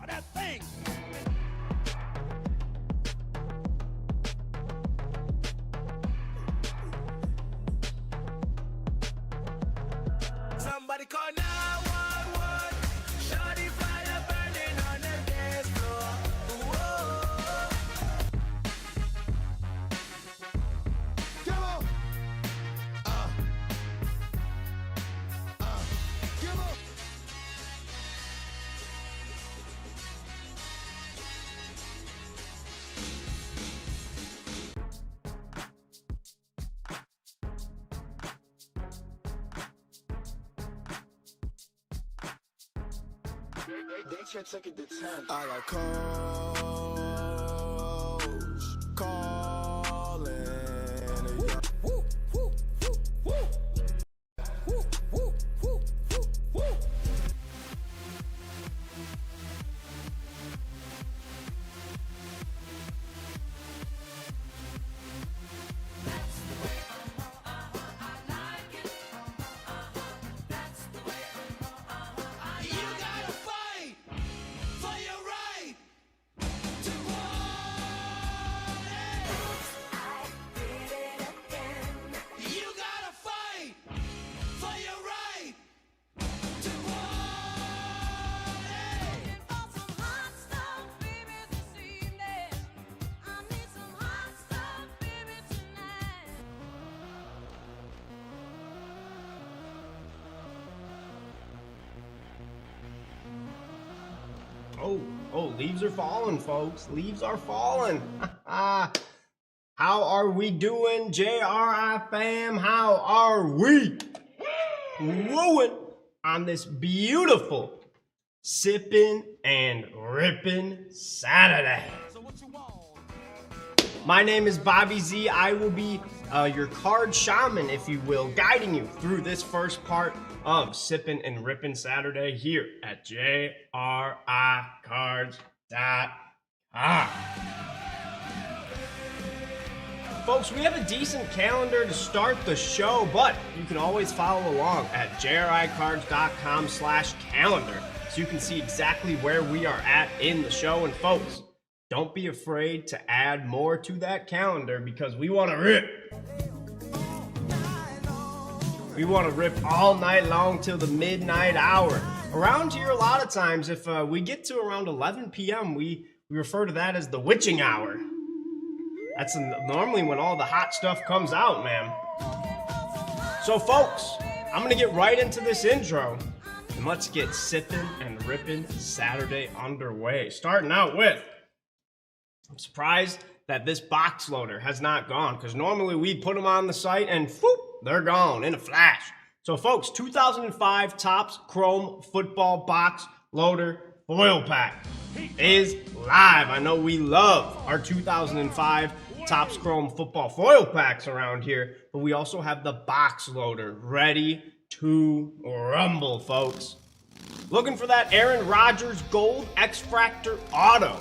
that thing. Somebody call 911. Shawty fire burning on the dance floor. Whoa. Come on. Come on. They should take it to 10. I got calls calling. Woo, woo, woo, woo, woo. Woo, woo, woo, woo, woo. You gotta fight for your right to party. You gotta fight for your right to Oh, leaves are falling, folks. Leaves are falling. How are we doing, JRI fam? How are we? Wooing on this beautiful sipping and ripping Saturday. My name is Bobby Z. I will be your card shaman, if you will, guiding you through this first part of Sippin' and Rippin' Saturday here at JRICards.com. Folks, we have a decent calendar to start the show, but you can always follow along at JRICards.com/calendar so you can see exactly where we are at in the show. And folks, don't be afraid to add more to that calendar because we want to rip. We want to rip all night long till the midnight hour. Around here, a lot of times, if we get to around 11 p.m., we refer to that as the witching hour. That's normally when all the hot stuff comes out, man. So, folks, I'm going to get right into this intro, and let's get sipping and ripping Saturday underway. Starting out with, I'm surprised that this box loader has not gone, because normally we put them on the site and whoop, they're gone in a flash. So folks, 2005 Topps Chrome Football Box Loader Foil Pack is live. I know we love our 2005 Topps Chrome Football Foil Packs around here, but we also have the box loader ready to rumble, folks. Looking for that Aaron Rodgers Gold X-Fractor Auto.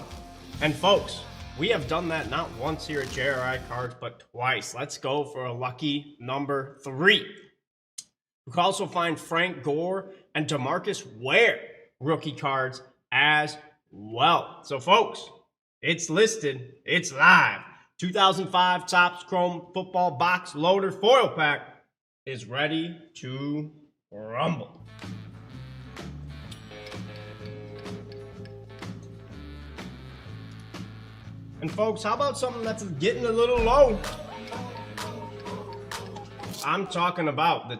And folks, we have done that not once here at JRI Cards, but twice. Let's go for a lucky number 3. You can also find Frank Gore and DeMarcus Ware rookie cards as well. So, folks, it's listed. It's live. 2005 Topps Chrome Football Box Loader Foil Pack is ready to rumble. And folks, how about something that's getting a little low? I'm talking about the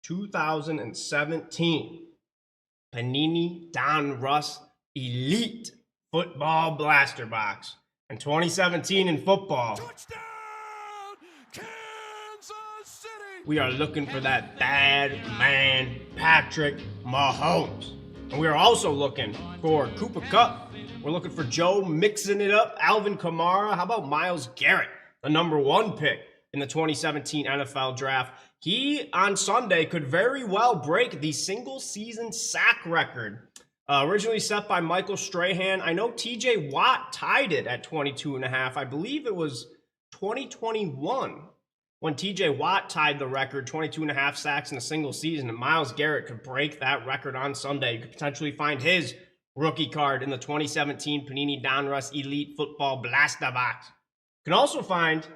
2017 Panini Don Russ Elite Football Blaster Box. And 2017 in football, touchdown, Kansas City. We are looking for that bad man Patrick Mahomes. And we are also looking for Cooper Kupp. We're looking for Joe mixing it up, Alvin Kamara. How about Myles Garrett, the number 1 pick in the 2017 NFL Draft? He, on Sunday, could very well break the single-season sack record, originally set by Michael Strahan. I know TJ Watt tied it at 22.5. I believe it was 2021 when TJ Watt tied the record, 22.5 sacks in a single season, and Myles Garrett could break that record on Sunday. You could potentially find his rookie card in the 2017 Panini Donruss Elite Football Blaster Box. You can also find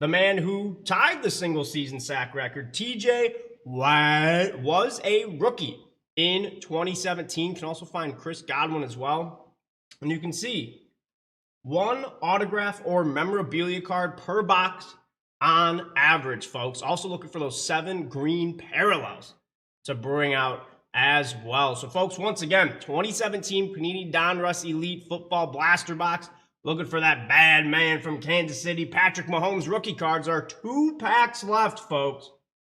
the man who tied the single season sack record, TJ Watt, was a rookie in 2017. You can also find Chris Godwin as well. And you can see one autograph or memorabilia card per box on average, folks. Also looking for those 7 green parallels to bring out as well. So, folks, once again, 2017 Panini Donruss Elite Football Blaster Box. Looking for that bad man from Kansas City, Patrick Mahomes rookie cards. Are 2 packs left, folks.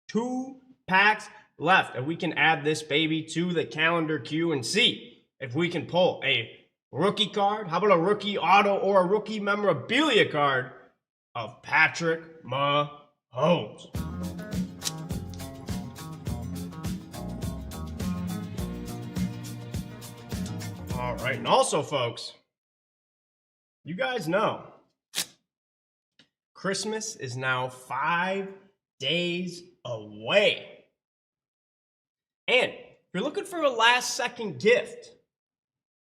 2 packs left. And we can add this baby to the calendar queue and see if we can pull a rookie card. How about a rookie auto or a rookie memorabilia card of Patrick Mahomes? All right. And also, folks, you guys know Christmas is now 5 days away. And if you're looking for a last second gift,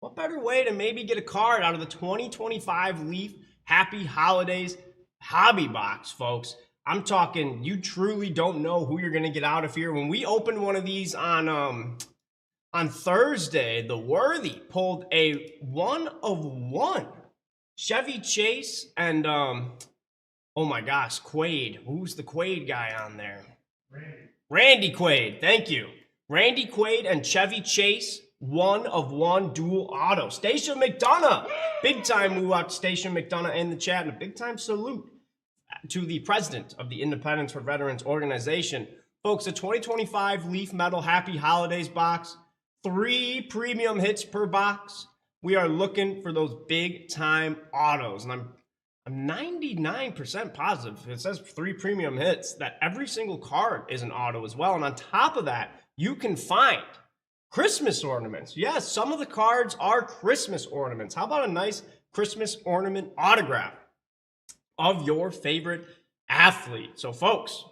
what better way to maybe get a card out of the 2025 Leaf Happy Holidays hobby box, folks? I'm talking, you truly don't know who you're going to get out of here. When we opened one of these on Thursday, the Worthy pulled a 1-of-1 Chevy Chase and, oh my gosh, Quaid. Who's the Quaid guy on there? Randy Quaid, thank you. Randy Quaid and Chevy Chase, 1-of-1 dual auto. Station McDonough, big time move out to Station McDonough in the chat, and a big time salute to the president of the Independence for Veterans organization. Folks, the 2025 Leaf Metal Happy Holidays box, 3 premium hits per box. We are looking for those big time autos, and I'm 99% positive, it says 3 premium hits, that every single card is an auto as well. And on top of that, you can find Christmas ornaments. Yes, some of the cards are Christmas ornaments. How about a nice Christmas ornament autograph of your favorite athlete? So, folks,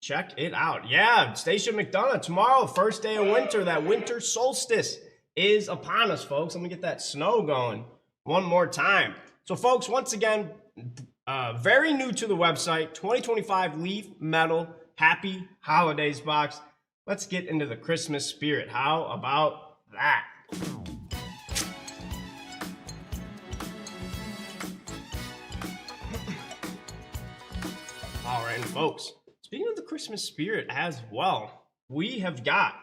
check it out. Yeah, Station McDonough, tomorrow, first day of winter. That winter solstice is upon us, folks. Let me get that snow going one more time. So, folks, once again, very new to the website, 2025 Leaf Metal Happy Holidays box. Let's get into the Christmas spirit. How about that? All right, and folks, speaking of the Christmas spirit as well, we have got,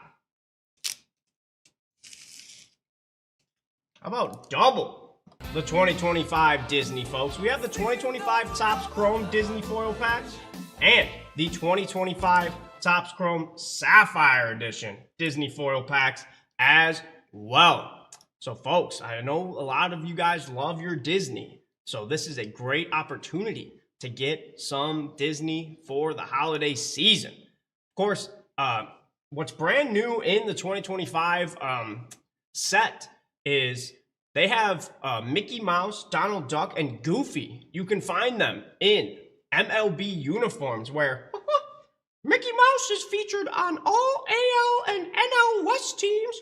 how about double the 2025 Disney, folks? We have the 2025 Topps Chrome Disney foil packs and the 2025 Topps Chrome Sapphire Edition Disney foil packs as well. So, folks, I know a lot of you guys love your Disney, so this is a great opportunity to get some Disney for the holiday season. Of course, what's brand new in the 2025 set is they have Mickey Mouse, Donald Duck, and Goofy. You can find them in MLB uniforms where Mickey Mouse is featured on all AL and NL West teams.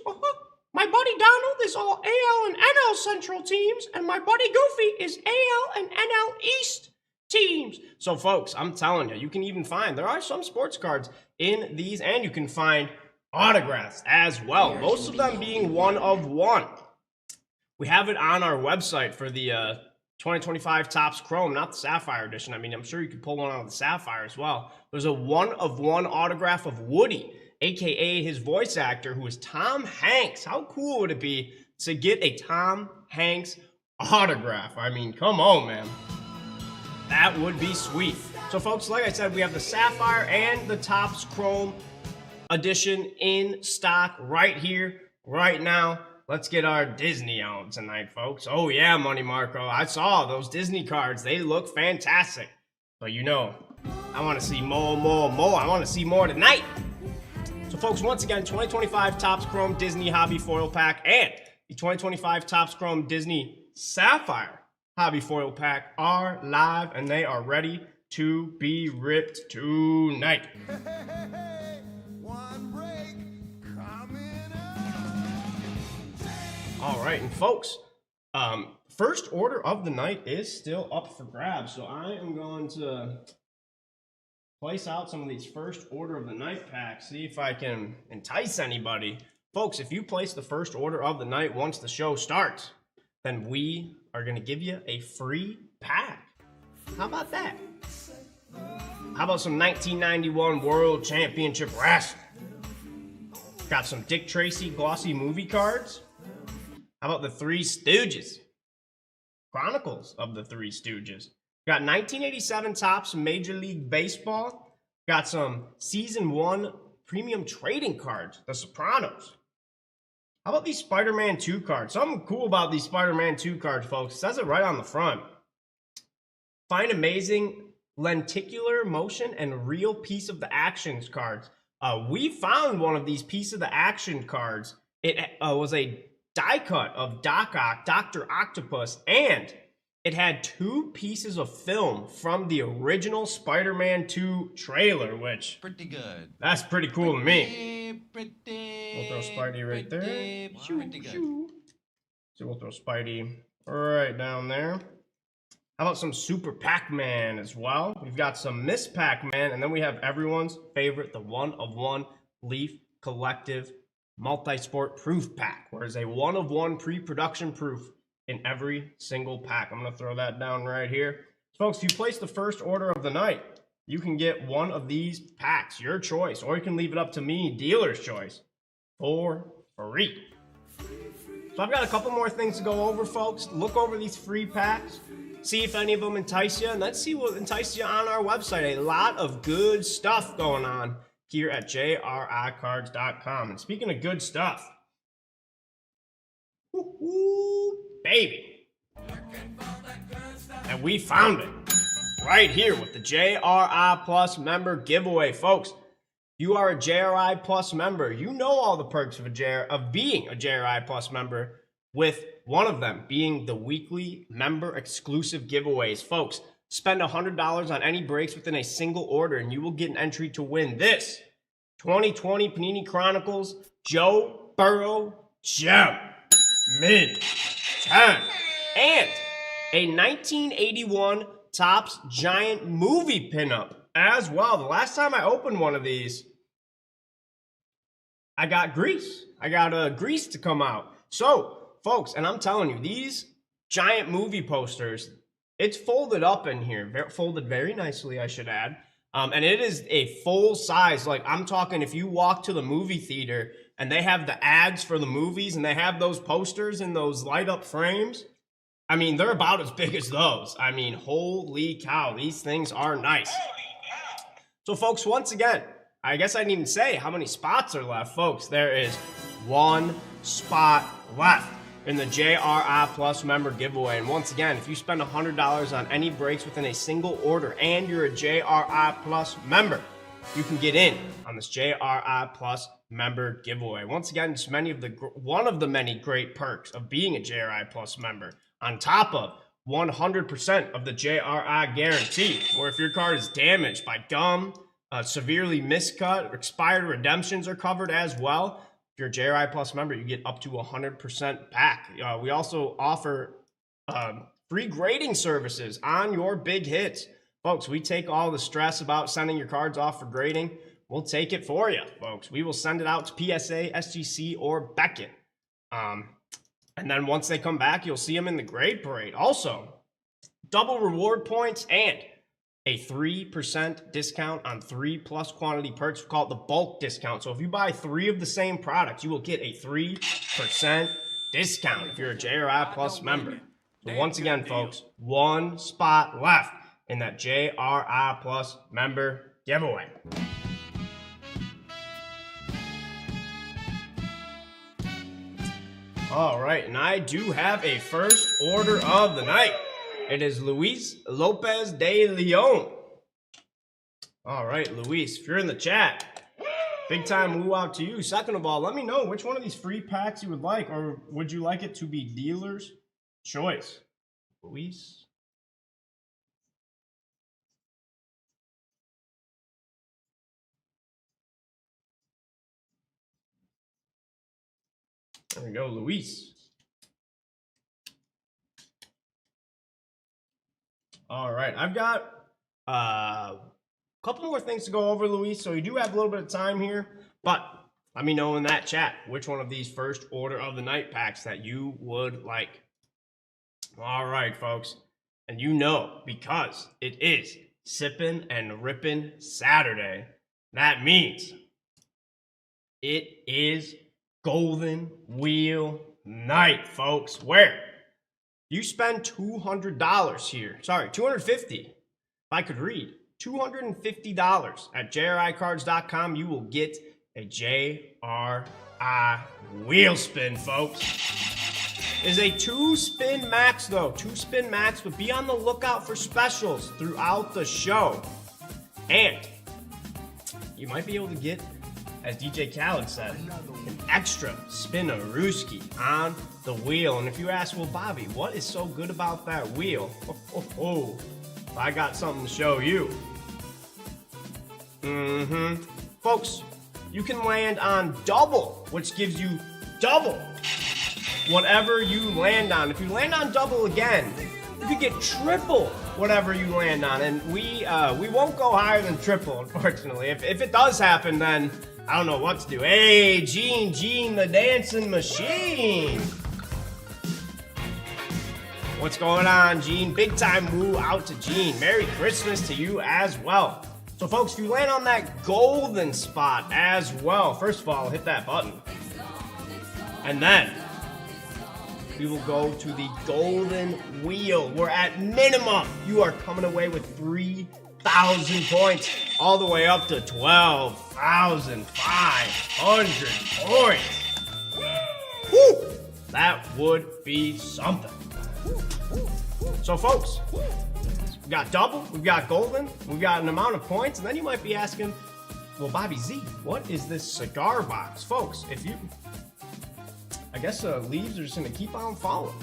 My buddy Donald is all AL and NL Central teams, and my buddy Goofy is AL and NL East teams. So, folks, I'm telling you, you can even find, there are some sports cards in these, and you can find autographs as well. Most of them being 1-of-1. We have it on our website for the 2025 Topps Chrome, not the Sapphire Edition. I mean, I'm sure you could pull one out of the Sapphire as well. There's a 1-of-1 autograph of Woody, a.k.a. his voice actor, who is Tom Hanks. How cool would it be to get a Tom Hanks autograph? I mean, come on, man. That would be sweet. So, folks, like I said, we have the Sapphire and the Topps Chrome Edition in stock right here, right now. Let's get our Disney on tonight, folks. Oh, yeah, Money Marco. I saw those Disney cards. They look fantastic. But you know, I want to see more. I want to see more tonight. So, folks, once again, 2025 Topps Chrome Disney Hobby Foil Pack and the 2025 Topps Chrome Disney Sapphire Hobby Foil Pack are live, and they are ready to be ripped tonight. One break coming up. All right, and folks, first order of the night is still up for grabs. So I am going to place out some of these first order of the night packs, see if I can entice anybody. Folks, if you place the first order of the night once the show starts, then we are going to give you a free pack. How about that? How about some 1991 World Championship Wrestling? Got some Dick Tracy glossy movie cards. How about the Three Stooges? Chronicles of the Three Stooges. Got 1987 Topps Major League Baseball. Got some Season 1 Premium Trading Cards, The Sopranos. How about these Spider-Man 2 cards? Something cool about these Spider-Man 2 cards, folks. It says it right on the front. Find amazing lenticular motion and real piece of the actions cards. We found one of these piece of the action cards. It was a die cut of Doc Ock, Dr. Octopus, and it had 2 pieces of film from the original Spider-Man 2 trailer, which Pretty good. that's pretty cool to me. Pretty. We'll throw Spidey right there. Pretty good. So we'll throw Spidey right down there. How about some Super Pac-Man as well? We've got some Miss Pac-Man, and then we have everyone's favorite, the 1-of-1 Leaf Collective Multi-Sport Proof Pack, where there's a 1-of-1 pre-production proof in every single pack. I'm going to throw that down right here. Folks, if you place the first order of the night, you can get one of these packs, your choice, or you can leave it up to me, dealer's choice, for free. So I've got a couple more things to go over, folks. Look over these free packs, see if any of them entice you, and let's see what entices you on our website. A lot of good stuff going on here at JRICards.com. And speaking of good stuff, baby, and we found it right here with the JRI Plus member giveaway, folks. You are a JRI Plus member. You know all the perks of being a JRI Plus member, with one of them being the weekly member exclusive giveaways. Folks, spend $100 on any breaks within a single order, and you will get an entry to win this 2020 Panini Chronicles Joe Burrow Gem Mid 10 and a 1981 Topps Giant Movie Pinup as well. The last time I opened one of these, I got grease. I got grease to come out. So, folks, and I'm telling you, these giant movie posters, it's folded up in here, folded very nicely, I should add. And it is a full size. Like, I'm talking, if you walk to the movie theater and they have the ads for the movies and they have those posters in those light up frames, I mean, they're about as big as those. I mean, holy cow, these things are nice. So, folks, once again, I guess I didn't even say how many spots are left, folks. There is 1 spot left in the JRI Plus member giveaway. And once again, if you spend $100 on any breaks within a single order and you're a JRI Plus member, you can get in on this JRI Plus member giveaway. Once again, it's one of the many great perks of being a JRI Plus member, on top of 100% of the JRI guarantee, where if your card is damaged by gum, severely miscut, expired redemptions are covered as well. If you're a JRI Plus member, you get up to 100% back. We also offer free grading services on your big hits. Folks, we take all the stress about sending your cards off for grading. We'll take it for you, folks. We will send it out to PSA, SGC, or Beckett. And then once they come back, you'll see them in the grade parade. Also, double reward points and a 3% discount on 3+ quantity perks. We call it the bulk discount. So if you buy 3 of the same product, you will get a 3% discount if you're a JRI Plus member. So once again, folks, 1 spot left in that JRI Plus member giveaway. All right, and I do have a first order of the night. It is Luis Lopez de Leon. All right, Luis, if you're in the chat, big time woo out to you. Second of all, let me know which one of these free packs you would like, or would you like it to be dealer's choice? Luis. There we go, Luis. All right, I've got a couple more things to go over, Luis, so you do have a little bit of time here, but let me know in that chat which one of these first order of the night packs that you would like. All right, folks, and you know, because it is Sippin' and Rippin' Saturday, that means it is Golden Wheel Night, folks, where you spend $200 here. Sorry, $250. If I could read, $250 at JRICards.com, you will get a JRI wheel spin, folks. Is a 2-spin max, though. 2-spin max, but be on the lookout for specials throughout the show. And you might be able to get, as DJ Khaled said, an extra spin-a-rooski on the wheel. And if you ask, well, Bobby, what is so good about that wheel? I got something to show you. Folks, you can land on double, which gives you double whatever you land on. If you land on double again, you could get triple whatever you land on. And we won't go higher than triple, unfortunately. If it does happen, then I don't know what to do. Hey, Gene the dancing machine. What's going on, Gene? Big time woo out to Gene. Merry Christmas to you as well. So, folks, if you land on that golden spot as well, first of all, hit that button. And then we will go to the golden wheel, where at minimum you are coming away with 3,000 points, all the way up to 12,500 points. Woo! That would be something. So, folks, we got double, we've got golden, we've got an amount of points, and then you might be asking, well, Bobby Z, what is this cigar box? Folks, if you... I guess leaves are just going to keep on falling.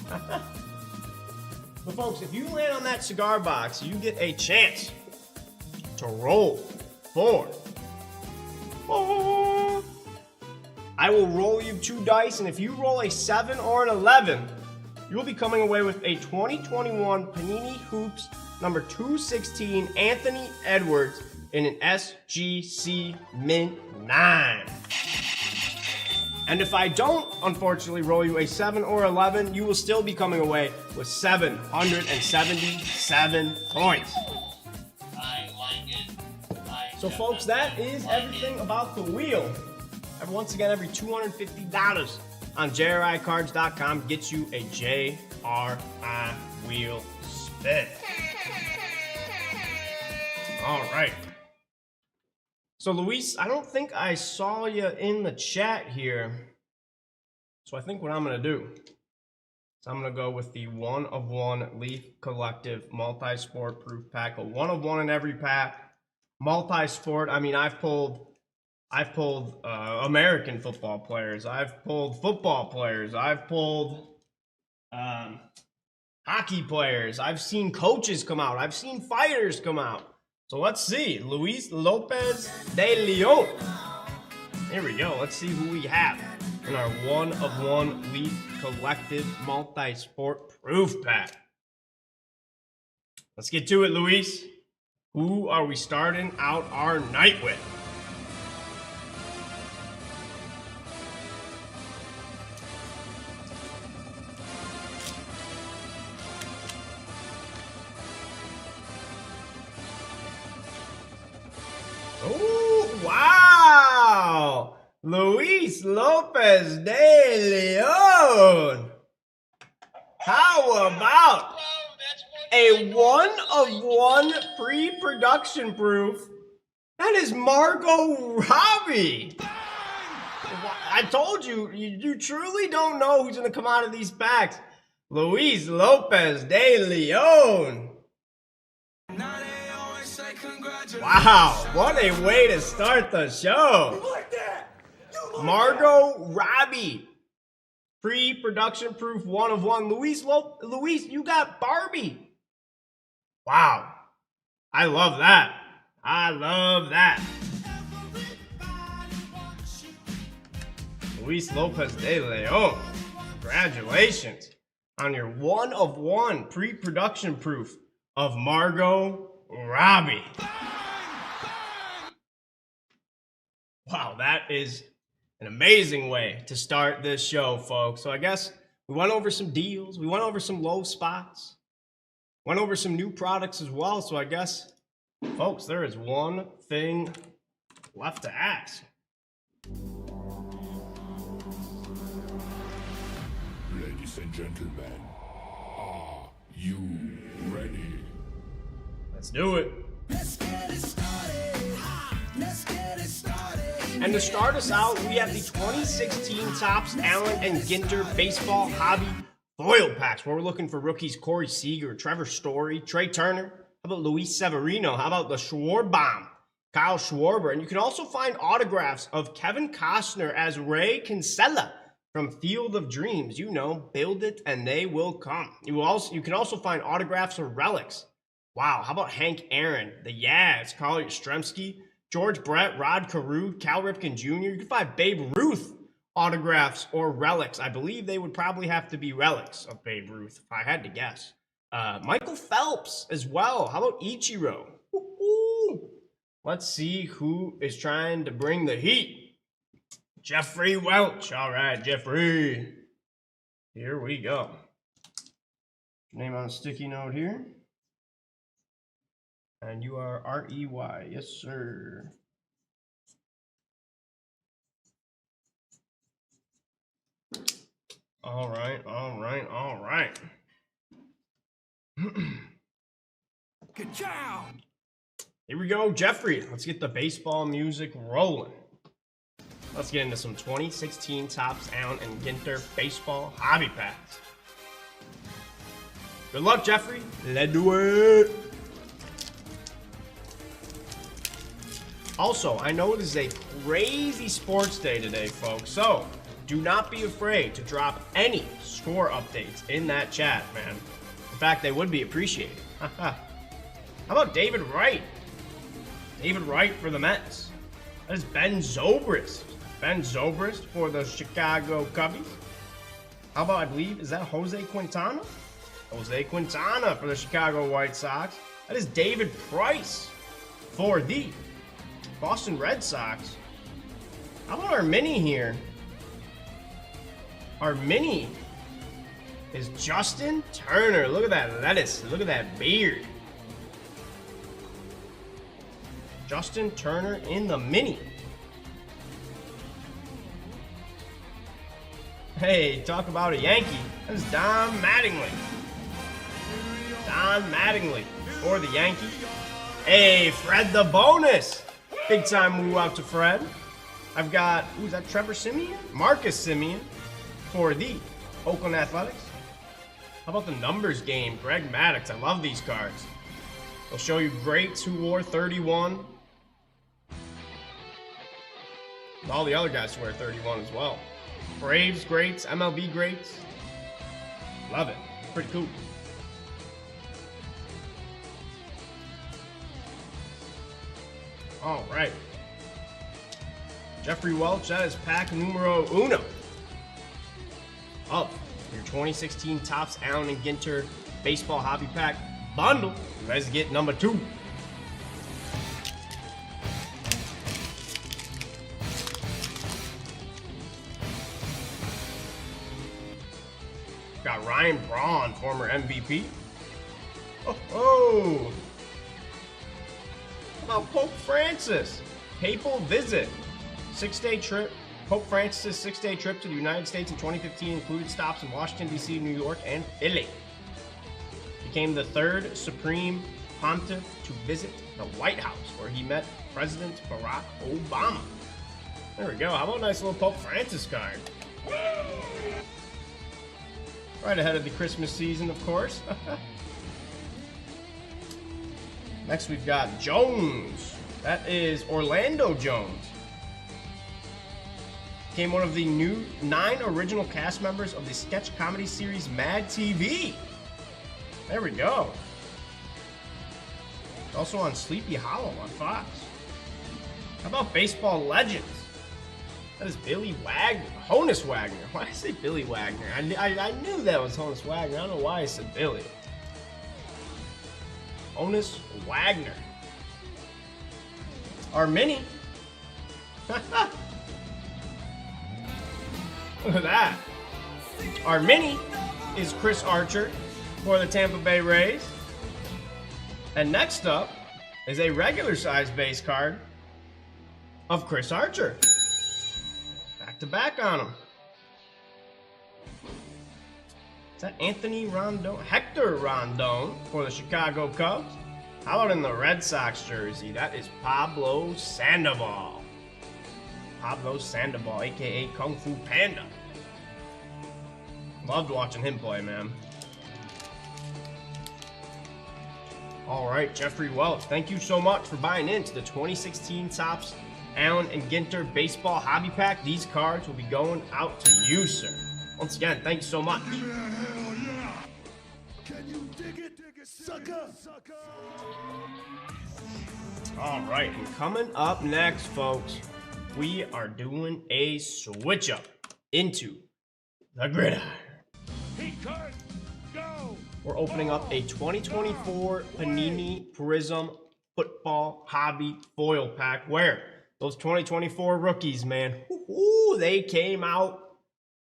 But folks, if you land on that cigar box, you get a chance to roll for... I will roll you 2 dice, and if you roll a 7 or an 11, you will be coming away with a 2021 Panini Hoops number 216 Anthony Edwards in an SGC Mint 9. And if I don't, unfortunately, roll you a 7 or 11, you will still be coming away with 777 points. I like it. So, folks, that is everything about the wheel. And once again, every $250 on JRICards.com gets you a JRI wheel spin. All right. So, Luis, I don't think I saw you in the chat here. So I think what I'm going to do is I'm going to go with the 1-of-1 Leaf Collective Multi-Sport Proof Pack. A 1-of-1 in every pack. Multi-sport. I mean, I've pulled American football players. I've pulled football players. I've pulled hockey players. I've seen coaches come out. I've seen fighters come out. So let's see, Luis Lopez de Leon. Here we go. Let's see who we have in our 1-of-1 Leaf Collective Multi-Sport Proof Pack. Let's get to it, Luis. Who are we starting out our night with? Oh, wow! Luis Lopez de Leon. How about a 1-of-1 pre-production proof? That is Margot Robbie. I told you, you truly don't know who's going to come out of these packs. Luis Lopez de Leon. Wow, what a way to start the show. Margot Robbie. Pre-production proof 1-of-1. Luis, you got Barbie. Wow. I love that. I love that. Luis Lopez de Leon. Congratulations on your 1-of-1 pre-production proof of Margot Robbie. Wow, that is an amazing way to start this show, folks. So I guess we went over some deals, we went over some low spots, went over some new products as well. So I guess, folks, there is one thing left to ask. Ladies and gentlemen, are you ready? Let's do it. Let's get it started. Let's get it started. And to start us out, we have the 2016 Topps Allen and Ginter Baseball Hobby Foil Packs, where we're looking for rookies Corey Seager, Trevor Story, Trey Turner. How about Luis Severino? How about the Schwarber, Kyle Schwarber? And you can also find autographs of Kevin Costner as Ray Kinsella from Field of Dreams. You know, build it and they will come. You can also find autographs or relics. Wow, how about Hank Aaron, the Yaz, Carl Yastrzemski, George Brett, Rod Carew, Cal Ripken Jr. You can find Babe Ruth autographs or relics. I believe they would probably have to be relics of Babe Ruth, if I had to guess. Michael Phelps as well. How about Ichiro? Woo-hoo. Let's see who is trying to bring the heat. Jeffrey Welch. All right, Jeffrey. Here we go. Name on a sticky note here. And you are R-E-Y. Yes, sir. All right, all right, all right. Good job. Here we go, Jeffrey. Let's get the baseball music rolling. Let's get into some 2016 Topps Allen and Ginter Baseball Hobby Packs. Good luck, Jeffrey. Let's do it. Also, I know it is a crazy sports day today, folks, so do not be afraid to drop any score updates in that chat, man. In fact, they would be appreciated. How about David Wright? David Wright for the Mets. That is Ben Zobrist. Ben Zobrist for the Chicago Cubbies. How about, I believe, is that Jose Quintana? Jose Quintana for the Chicago White Sox. That is David Price for the Boston Red Sox. How about our mini here? Our mini is Justin Turner. Look at that lettuce. Look at that beard. Justin Turner in the mini. Hey, talk about a Yankee. That is Don Mattingly. Don Mattingly for the Yankees. Hey, Fred the bonus. Big time move out to Fred. I've got, who's that, Trevor Simeon? Marcus Simeon for the Oakland Athletics. How about the numbers game? Greg Maddux. I love these cards. They'll show you greats who wore 31. All the other guys wear 31 as well. Braves greats, MLB greats. Love it. Pretty cool. All right. Jeffrey Welch, that is pack numero uno of your 2016 Topps Allen and Ginter Baseball Hobby Pack bundle. You guys get number 2. Got Ryan Braun, former MVP. Oh. How about Pope Francis? Papal visit. 6-day trip. Pope Francis' 6-day trip to the United States in 2015 included stops in Washington, D.C., New York, and Philly. Became the 3rd Supreme Pontiff to visit the White House, where he met President Barack Obama. There we go. How about a nice little Pope Francis card? Right ahead of the Christmas season, of course. Next, we've got Jones. That is Orlando Jones. Became one of the new 9 original cast members of the sketch comedy series Mad TV. There we go. Also on Sleepy Hollow on Fox. How about Baseball Legends? That is Billy Wagner. Honus Wagner. Why did I say Billy Wagner? I knew that was Honus Wagner. I don't know why I said Billy. Honus Wagner. Our mini. Look at that. Our mini is Chris Archer for the Tampa Bay Rays. And next up is a regular size base card of Chris Archer. Back to back on him. Is that Anthony Rondon? Hector Rondon for the Chicago Cubs. How about in the Red Sox jersey? That is Pablo Sandoval. Pablo Sandoval, aka Kung Fu Panda. Loved watching him play, man. All right, Jeffrey Welch, thank you so much for buying into the 2016 Topps Allen and Ginter Baseball Hobby Pack. These cards will be going out to you, sir. Once again, thank you so much. Can you dig it, sucker? All right, and coming up next, folks, we are doing a switch up into the gridiron. We're opening up a 2024 Panini Prism Football Hobby Foil Pack where those 2024 rookies, man, they came out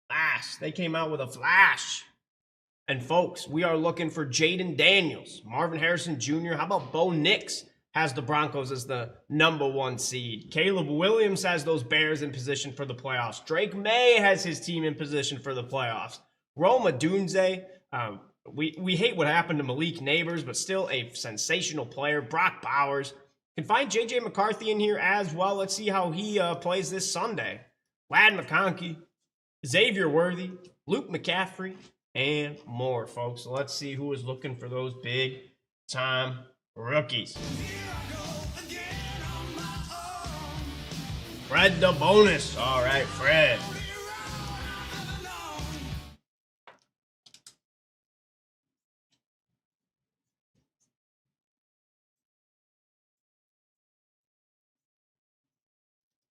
fast. They came out with a flash. And folks, we are looking for Jaden Daniels, Marvin Harrison Jr. How about Bo Nix has the Broncos as the #1 seed? Caleb Williams has those Bears in position for the playoffs. Drake May has his team in position for the playoffs. Roma Dunze, we hate what happened to Malik Neighbors, but still a sensational player. Brock Bowers. Can find J.J. McCarthy in here as well. Let's see how he plays this Sunday. Lad McConkey, Xavier Worthy, Luke McCaffrey, and more, folks. So let's see who is looking for those big-time rookies. Fred the bonus. All right, Fred.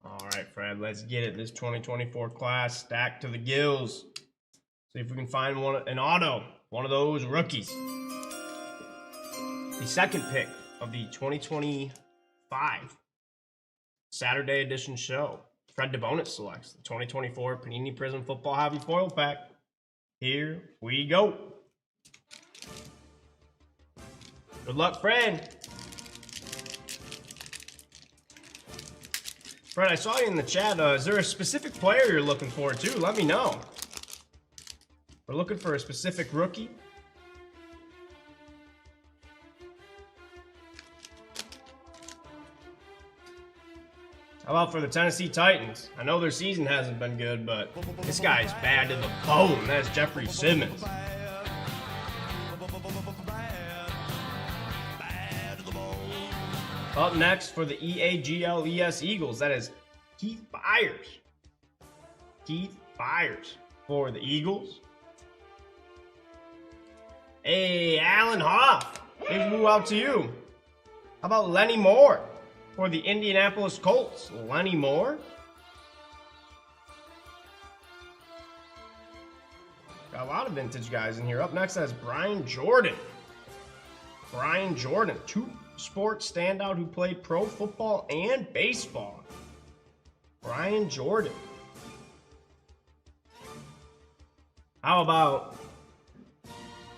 All right, Fred, let's get it. This 2024 class stacked to the gills. See if we can find an auto, one of those rookies. The second pick of the 2025 Saturday edition show. Fred DeBonus selects the 2024 Panini Prism Football Hobby Foil Pack. Here we go. Good luck, Fred. Fred, I saw you in the chat. Is there a specific player you're looking for, too? Let me know. We're looking for a specific rookie. How about for the Tennessee Titans? I know their season hasn't been good, but this guy's bad to the bone. That's Jeffrey Simmons. Up next for the EAGLES Eagles, that is Keith Byers. Keith Byers for the Eagles. Hey, Alan Hoff. Big woo out to you. How about Lenny Moore for the Indianapolis Colts? Lenny Moore. Got a lot of vintage guys in here. Up next, that's Brian Jordan. Brian Jordan, two-sport standout who played pro football and baseball. Brian Jordan. How about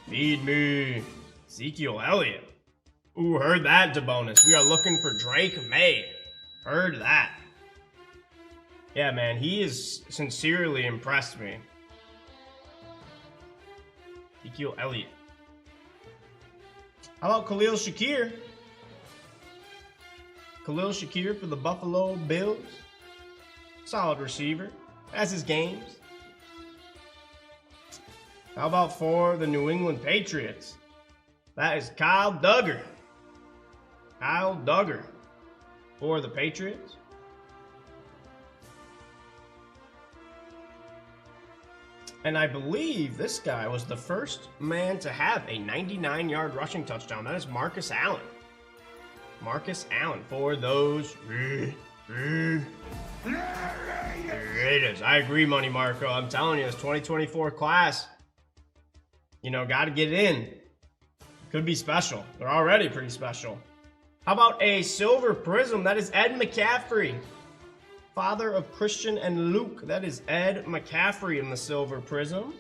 Feed Me Ezekiel Elliott? Ooh, heard that, DeBonus. We are looking for Drake May. Heard that. Yeah, man, he has sincerely impressed me. Ezekiel Elliott. How about Khalil Shakir? Khalil Shakir for the Buffalo Bills. Solid receiver. Has his games. How about for the New England Patriots? That is Kyle Duggar. Kyle Duggar for the Patriots. And I believe this guy was the first man to have a 99-yard rushing touchdown. That is Marcus Allen. Marcus Allen for those Raiders. I agree, Money Marco. I'm telling you, this 2024 class, you know, got to get it in. Could be special. They're already pretty special. How about a silver prism? That is Ed McCaffrey. Father of Christian and Luke. That is Ed McCaffrey in the silver prism.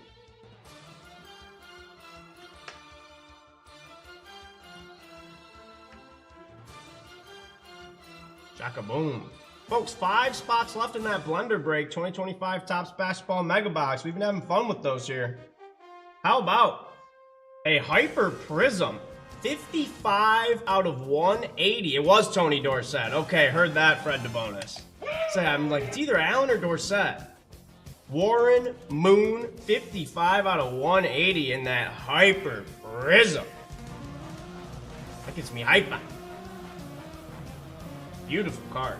Boom. Folks, 5 spots left in that blender break. 2025 Topps Basketball Mega Box. We've been having fun with those here. How about a Hyper Prism? 55 out of 180. It was Tony Dorsett. Okay, heard that, Fred DeBonis. So I'm like, it's either Allen or Dorsett. Warren Moon, 55 out of 180 in that Hyper Prism. That gets me hyper. Beautiful card.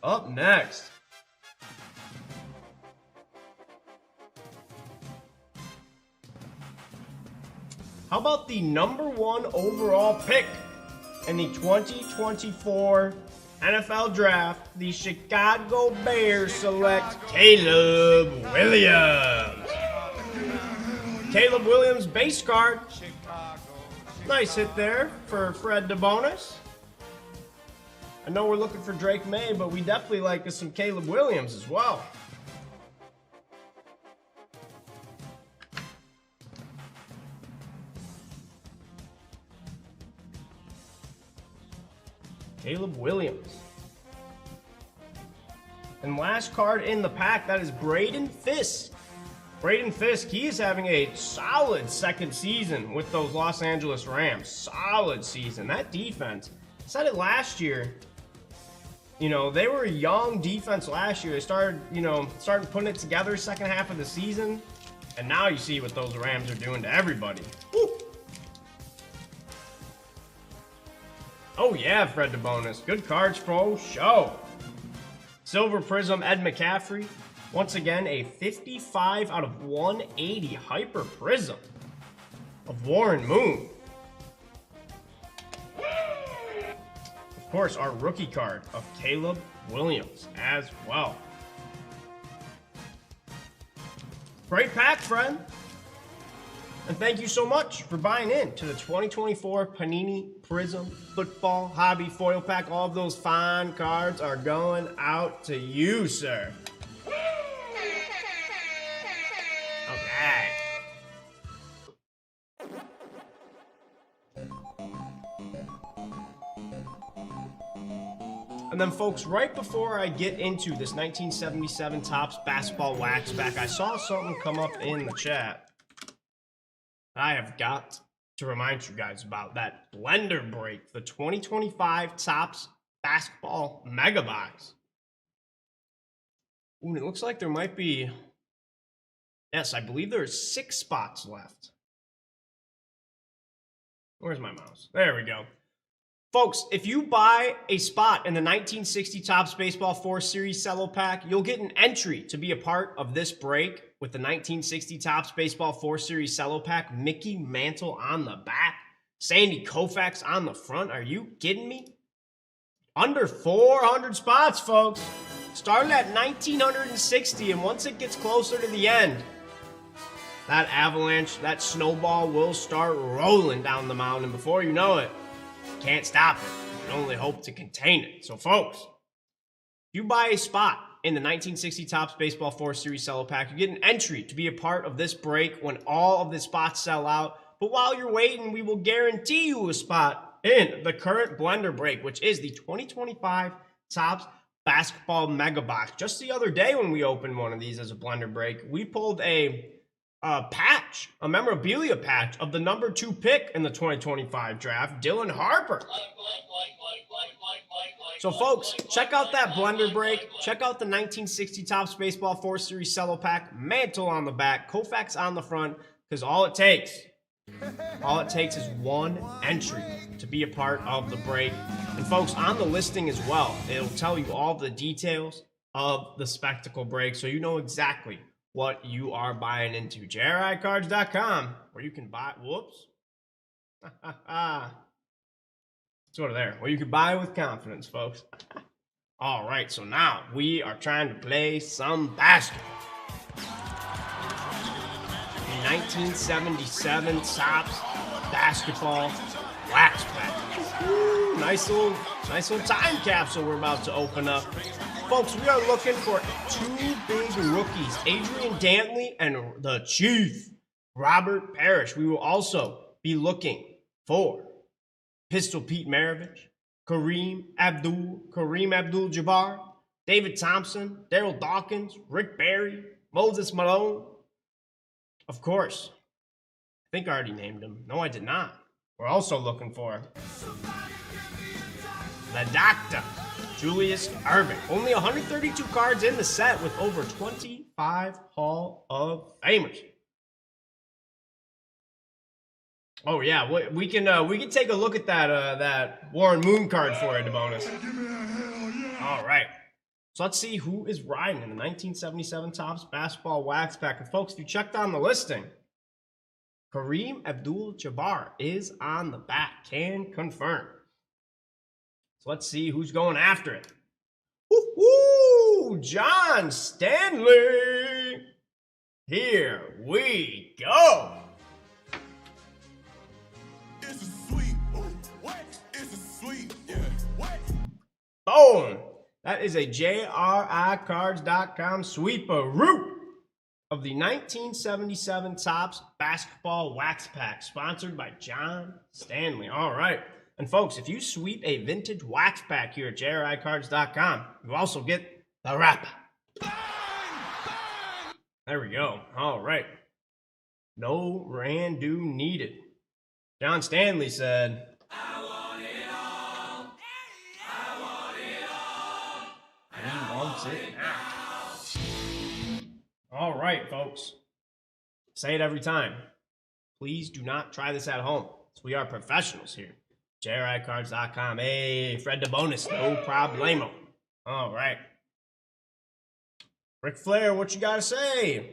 Up next. How about the #1 overall pick in the 2024 NFL Draft? The Chicago Bears select Caleb Williams. Caleb Williams base card. Nice hit there for Fred DeBonis. I know we're looking for Drake May, but we definitely like some Caleb Williams as well. Caleb Williams. And last card in the pack, that is Braden Fisk. Braden Fisk, he is having a solid second season with those Los Angeles Rams. Solid season. That defense, I said it last year. You know, they were a young defense last year. They started putting it together second half of the season. And now you see what those Rams are doing to everybody. Woo. Oh yeah, Fred DeBonis. Good cards pro show. Silver Prism, Ed McCaffrey. Once again, a 55 out of 180 Hyper Prism of Warren Moon. Of course, our rookie card of Caleb Williams as well. Great pack, friend. And thank you so much for buying in to the 2024 Panini Prism Football Hobby Foil Pack. All of those fine cards are going out to you, sir. Okay. And then, folks, right before I get into this 1977 Topps Basketball Wax Pack, I saw something come up in the chat. I have got to remind you guys about that blender break, the 2025 Topps Basketball Mega Box. Ooh, it looks like there might be, yes, I believe there are 6 spots left. Where's my mouse? There we go. Folks, if you buy a spot in the 1960 Topps Baseball 4 Series Cello Pack, you'll get an entry to be a part of this break with the 1960 Topps Baseball 4 Series Cello Pack. Mickey Mantle on the back, Sandy Koufax on the front. Are you kidding me? Under 400 spots, folks. Starting at 1960, and once it gets closer to the end, that avalanche, that snowball will start rolling down the mountain. Before you know it, can't stop it. You can only hope to contain it. So, folks, if you buy a spot in the 1960 Topps Baseball 4 Series Cello Pack, you get an entry to be a part of this break when all of the spots sell out. But while you're waiting, we will guarantee you a spot in the current blender break, which is the 2025 Topps Basketball Mega Box. Just the other day when we opened one of these as a blender break, we pulled a patch, a memorabilia patch of the #2 pick in the 2025 draft, Dylan Harper. So, folks, check out that blender break. Check out the 1960 Topps Baseball 4 Series Cello Pack, Mantle on the back, Koufax on the front, because all it takes is one entry to be a part of the break. And, folks, on the listing as well, it'll tell you all the details of the spectacle break, so you know exactly what you are buying into. JRICards.com, where you can buy, whoops. Let's go to there, where you can buy with confidence, folks. All right, so now we are trying to play some basketball. The 1977 Topps basketball wax pack. Ooh, nice little time capsule we're about to open up. Folks, we are looking for two big rookies, Adrian Dantley and the Chief, Robert Parrish. We will also be looking for Pistol Pete Maravich, Kareem Abdul-Jabbar, David Thompson, Daryl Dawkins, Rick Barry, Moses Malone. Of course, I think I already named him. No, I did not. We're also looking for the Doctor, Julius Erving. Only 132 cards in the set with over 25 Hall of Famers. Oh yeah, we can take a look at that Warren Moon card for you, the bonus. All right, so let's see who is riding in the 1977 Topps basketball wax pack. And folks, if you checked on the listing, Kareem Abdul-Jabbar is on the back. Can confirm. So let's see who's going after it. Woo-hoo! John Stanley. Here we go. It's a sweet. What? It's a sweet. Yeah. What? Boom. That is a JRI Cards.com sweeperoo of the 1977 Topps basketball wax pack, sponsored by John Stanley. All right. And folks, if you sweep a vintage wax pack here at JRICards.com, you also get the wrapper. There we go. All right. No Randu needed. John Stanley said, I want it all. I want it all. And he wants it now. All right, folks. Say it every time. Please do not try this at home. We are professionals here. JRICards.com. Hey, Fred the bonus. No problemo. All right. Ric Flair, what you got to say?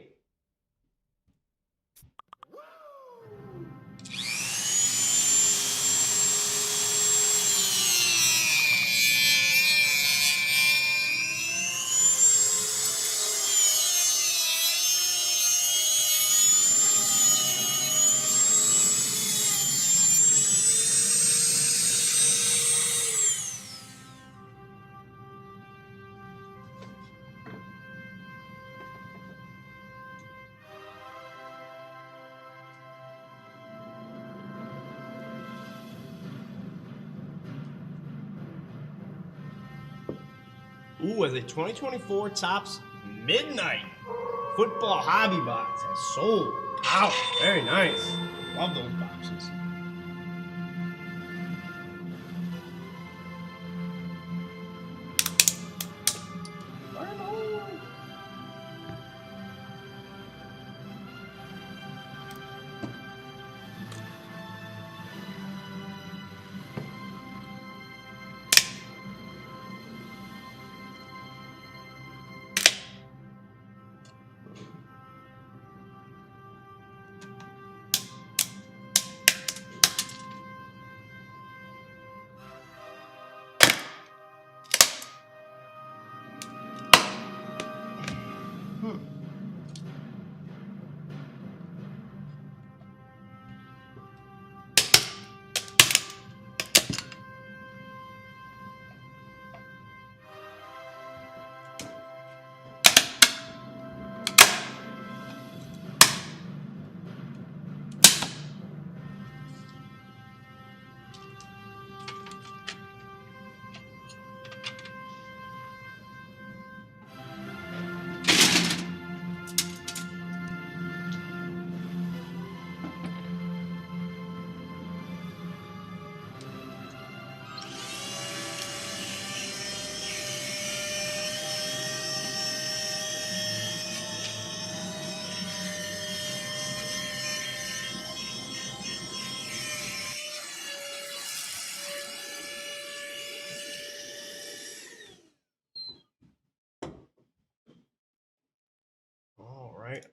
Ooh, as a 2024 Topps Midnight Football Hobby Box has sold out. Very nice. Love those boxes.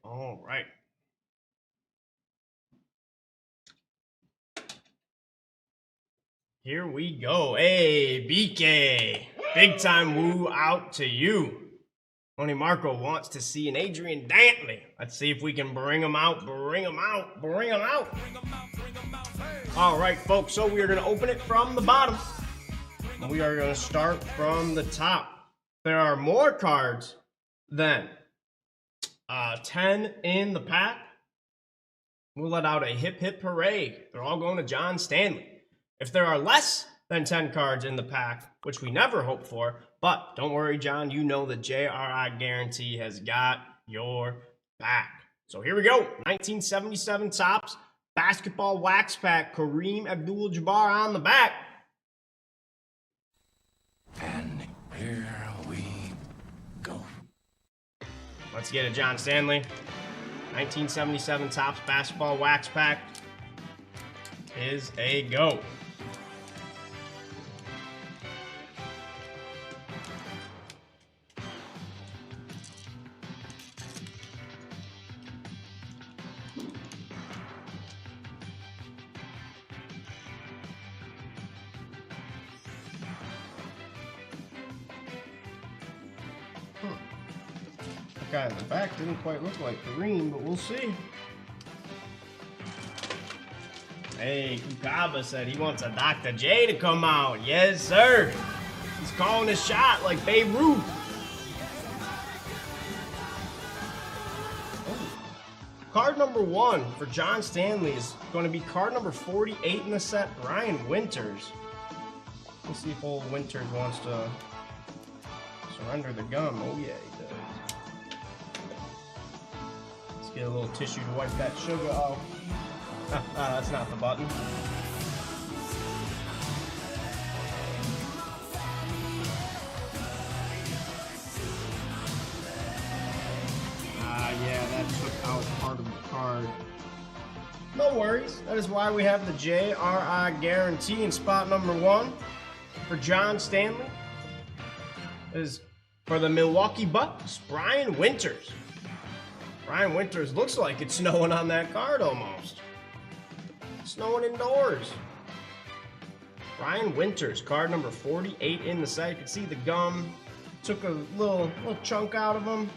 All right. Here we go. Hey, BK. Big time woo out to you. Tony Marco wants to see an Adrian Dantley. Let's see if we can bring him out, bring him out, bring him out. All right, folks, so we are going to open it from the bottom. And we are going to start from the top. There are more cards than 10 in the pack. We'll let out a hip hip hooray. They're all going to John Stanley. If there are less than 10 cards in the pack, which we never hope for, but don't worry, John, you know the JRI guarantee has got your back. So here we go. 1977 Topps basketball wax pack, Kareem Abdul-Jabbar on the back. And here we go. Let's get it, John Stanley. 1977 Topps basketball wax pack is a go. Guy in the back didn't quite look like Kareem, but we'll see. Hey, Kukaba said he wants a Dr. J to come out. Yes, sir. He's calling a shot like Babe Ruth. Oh. Card number 1 for John Stanley is going to be card number 48 in the set, Brian Winters. Let's see if old Winters wants to surrender the gum. Oh, yeah, he does. Get a little tissue to wipe that sugar off. That's not the button. Yeah, that took out part of the card. No worries. That is why we have the JRI guarantee in spot number 1 for John Stanley. It is for the Milwaukee Bucks, Brian Winters. Brian Winters looks like it's snowing on that card almost. Snowing indoors. Brian Winters, card number 48 in the set. You can see the gum took a little chunk out of him.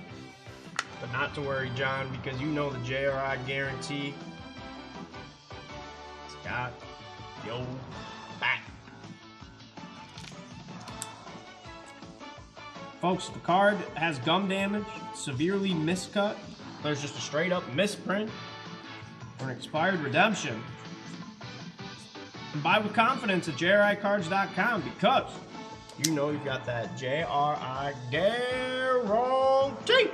But not to worry, John, because you know the JRI guarantee. It's got your back. Folks, the card has gum damage, severely miscut. There's just a straight up misprint or an expired redemption. And buy with confidence at JRICards.com because you know you've got that JRI guarantee.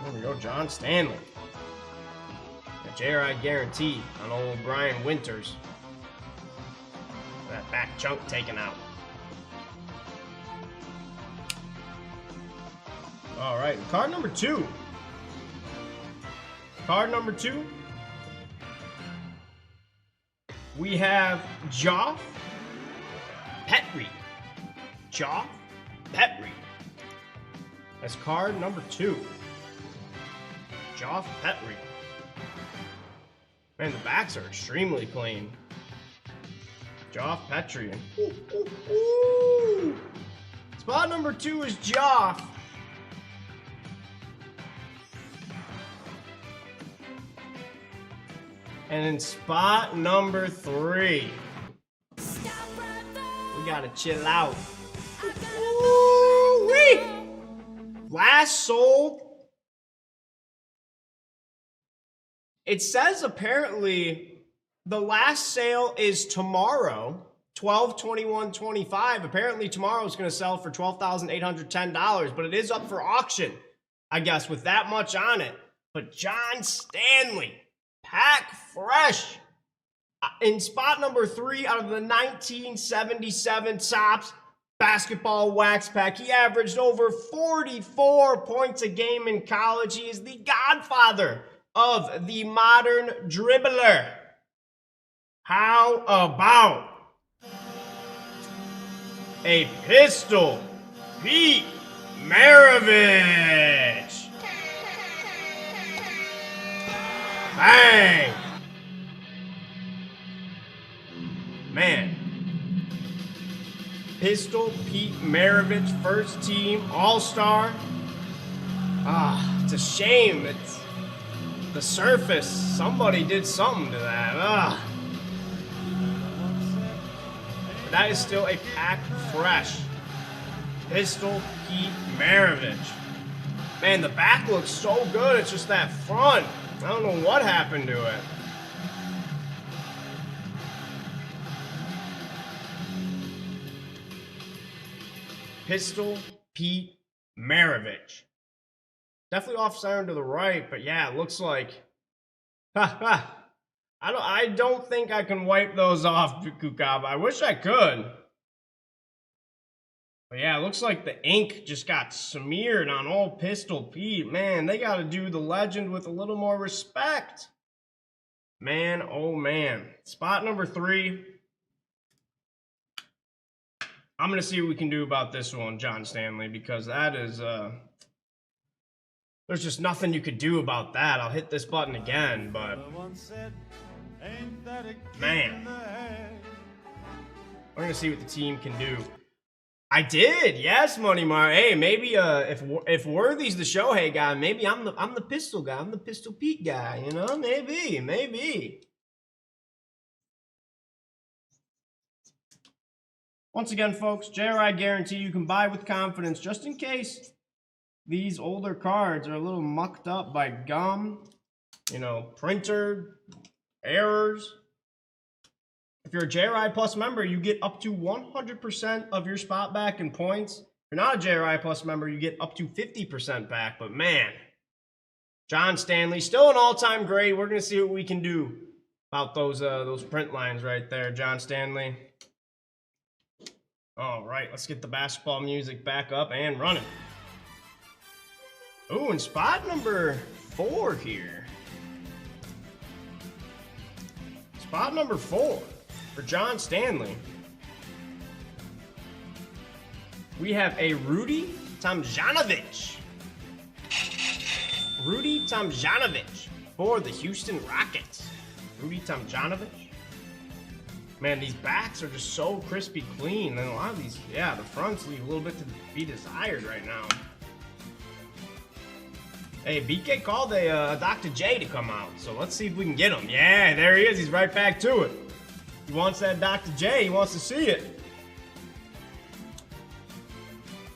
There we go, John Stanley. The JRI guarantee on old Brian Winters. That back chunk taken out. All right, card number 2. Card number 2. We have Joff Petrie. Joff Petrie. That's card number 2. Joff Petrie. Man, the backs are extremely clean. Joff Petrie. Ooh, ooh, ooh. Spot number 2 is Joff. And in spot number 3, we gotta chill out. Ooh-wee. Last sold. It says apparently the last sale is tomorrow, 12/21/25. Apparently tomorrow is going to sell for $12,810, but it is up for auction, I guess, with that much on it. But John Stanley, pack fresh. In spot number 3 out of the 1977 Topps basketball wax pack. He averaged over 44 points a game in college. He is the godfather of the modern dribbler. How about a pistol Pete Maravich? Bang! Man. Pistol Pete Maravich, first team All-Star. Ah, it's a shame. It's the surface. Somebody did something to that. Ah. But that is still a pack fresh. Pistol Pete Maravich. Man, the back looks so good. It's just that front. I don't know what happened to it. Pistol Pete Maravich. Definitely off center to the right, but yeah, it looks like. I don't think I can wipe those off, Kukab. I wish I could. But yeah, it looks like the ink just got smeared on old Pistol Pete. Man, they got to do the legend with a little more respect. Man, oh man. Spot number 3. I'm going to see what we can do about this one, John Stanley, because that is, there's just nothing you could do about that. I'll hit this button again, but, man. We're going to see what the team can do. I did, yes, Money Mar. Hey, maybe if Worthy's the Shohei guy, maybe I'm the Pistol guy. I'm the Pistol Pete guy. You know, maybe. Once again, folks, JRI guarantee you can buy with confidence, just in case these older cards are a little mucked up by gum, you know, printer errors. If you're a JRI Plus member, you get up to 100% of your spot back in points. If you're not a JRI Plus member, you get up to 50% back. But man, John Stanley, still an all-time great. We're going to see what we can do about those print lines right there, John Stanley. All right, let's get the basketball music back up and running. Ooh, and spot number 4 here. Spot number 4. For John Stanley, we have a Rudy Tomjanovich. Rudy Tomjanovich for the Houston Rockets. Rudy Tomjanovich. Man, these backs are just so crispy clean. And a lot of these, yeah, the fronts leave a little bit to be desired right now. Hey, BK called a Dr. J to come out, so let's see if we can get him. Yeah, there he is. He's right back to it. He wants that Dr. J. He wants to see it.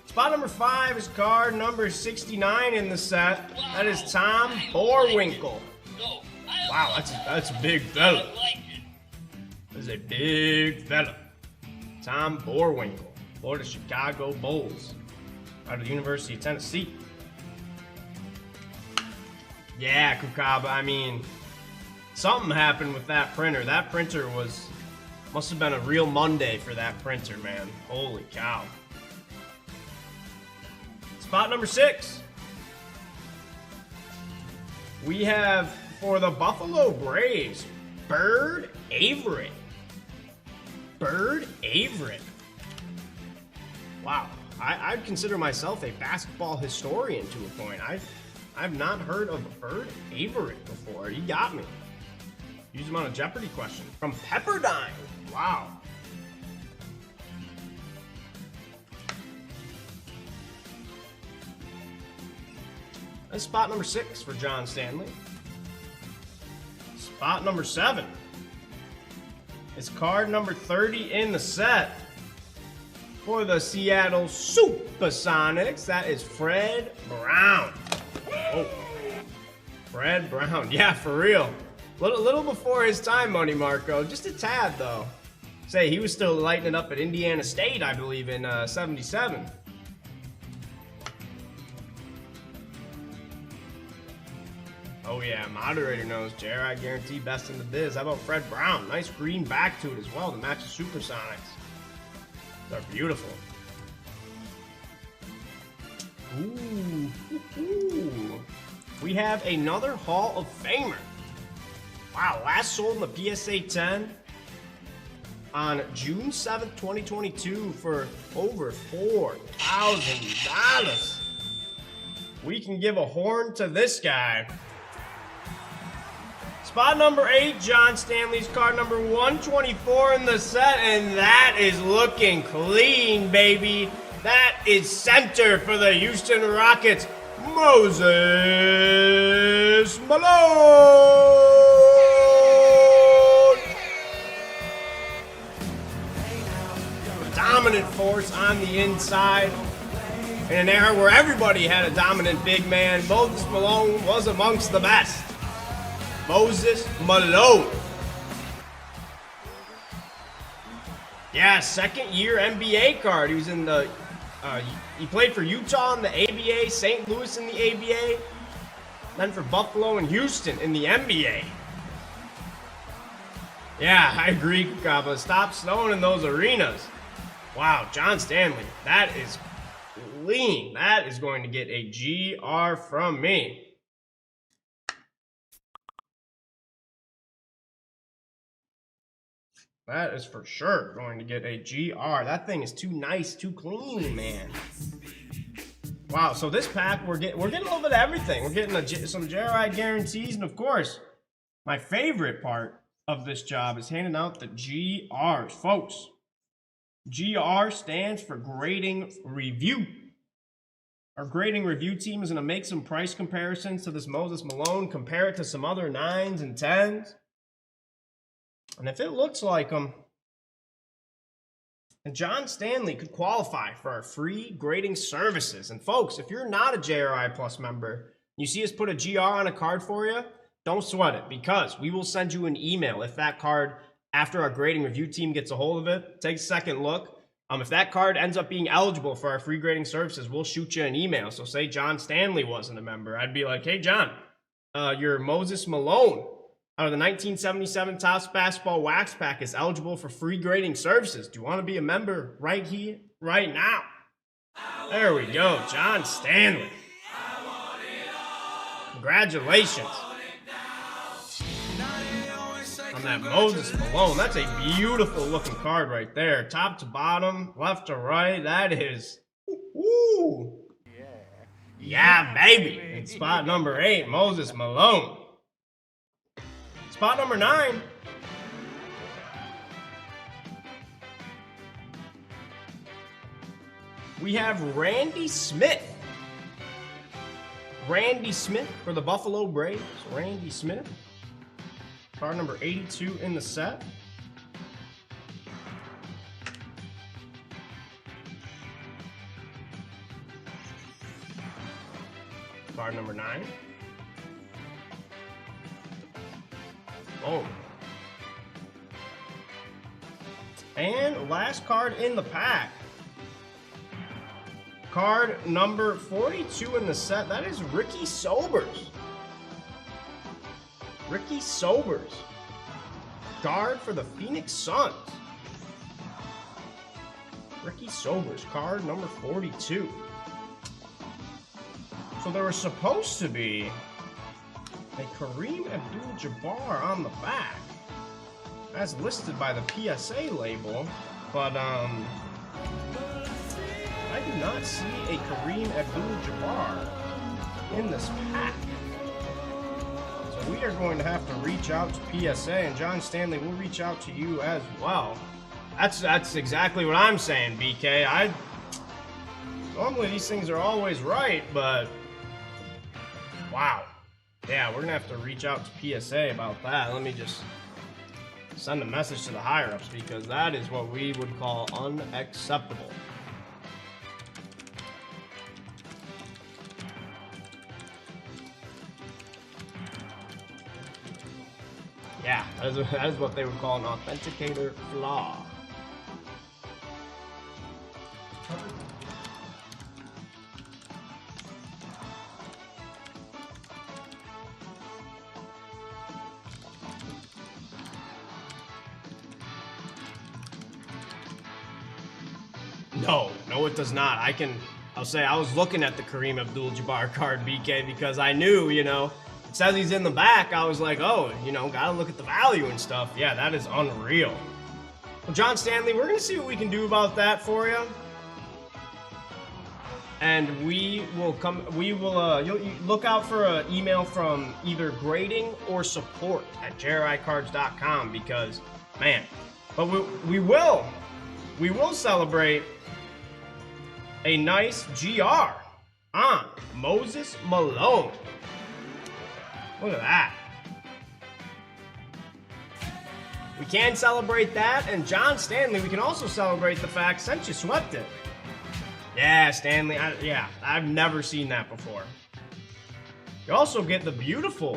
Spot number 5 is card number 69 in the set. That is Tom Boerwinkle. Wow, that's a big fella. That's a big fella. Tom Boerwinkle, Florida Chicago Bulls, out of the University of Tennessee. Yeah, Kukaba, I mean, something happened with that printer. That printer must have been a real Monday for that printer, man. Holy cow. Spot number 6. We have, for the Buffalo Braves, Bird Averett. Bird Averett. Wow. I'd consider myself a basketball historian to a point. I've not heard of Bird Averett before. You got me. Use them on a Jeopardy question. From Pepperdine. Wow. That's spot number 6 for John Stanley. Spot number 7 is card number 30 in the set for the Seattle Supersonics. That is Fred Brown. Oh, Fred Brown. Yeah, for real. Little before his time, Money Marco. Just a tad, though. Say, he was still lighting it up at Indiana State, I believe, in 77. Oh, yeah, moderator knows. JRI guarantee best in the biz. How about Fred Brown? Nice green back to it as well to match the Supersonics. They're beautiful. Ooh. We have another Hall of Famer. Wow, last sold in the PSA 10 on June 7th, 2022 for over $4,000. We can give a horn to this guy. Spot number 8, John Stanley's card number 124 in the set, and that is looking clean, baby. That is center for the Houston Rockets, Moses Malone. A dominant force on the inside. In an era where everybody had a dominant big man, Moses Malone was amongst the best. Moses Malone. Yeah, second year NBA card. He was in the, he played for Utah in the ABA, St. Louis in the ABA, then for Buffalo and Houston in the NBA. Yeah, I agree, Kukaba. Stop snowing in those arenas. Wow, John Stanley, that is clean. That is going to get a GR from me. That is for sure going to get a GR. That thing is too nice, too clean, man. Wow, so this pack, we're getting a little bit of everything. We're getting some JRI guarantees, and of course, my favorite part of this job is handing out the GRs, folks. GR stands for Grading Review. Our grading review team is going to make some price comparisons to this Moses Malone, compare it to some other 9s and 10s. And if it looks like him, then John Stanley could qualify for our free grading services. And folks, if you're not a JRI Plus member, you see us put a GR on a card for you, don't sweat it, because we will send you an email if that card, after our grading review team gets a hold of it, take a second look. If that card ends up being eligible for our free grading services, we'll shoot you an email. So say John Stanley wasn't a member. I'd be like, hey, John, your Moses Malone out of the 1977 Topps Basketball Wax Pack is eligible for free grading services. Do you want to be a member right here, right now? There we go, John Stanley. Congratulations on that Moses Malone. That's a beautiful looking card right there. Top to bottom, left to right. That is, woo. Yeah, baby. And spot number 8, Moses Malone. Spot number 9. We have Randy Smith. Randy Smith for the Buffalo Braves. Randy Smith. Card number 82 in the set. Card number 9. Oh. And last card in the pack. Card number 42 in the set. That is Ricky Sobers. Ricky Sobers. Guard for the Phoenix Suns. Ricky Sobers, card number 42. So there was supposed to be a Kareem Abdul-Jabbar on the back, as listed by the PSA label, but I do not see a Kareem Abdul-Jabbar in this pack. So we are going to have to reach out to PSA, and John Stanley will reach out to you as well. That's exactly what I'm saying, BK. Normally these things are always right, but wow. Yeah, we're gonna have to reach out to PSA about that. Let me just send a message to the higher-ups, because that is what we would call unacceptable. Yeah, that is what they would call an authenticator flaw. No, it does not. I'll say I was looking at the Kareem Abdul-Jabbar card, BK, because I knew, it says he's in the back. I was like, oh, gotta look at the value and stuff. Yeah, that is unreal. Well, John Stanley, we're gonna see what we can do about that for you. and we will come. We will. You look out for an email from either grading or support at JRICards.com because, man. But we will celebrate a nice GR on Moses Malone. Look at that. We can celebrate that, and John Stanley, we can also celebrate the fact since you swept it. Yeah, Stanley, I've never seen that before. You also get the beautiful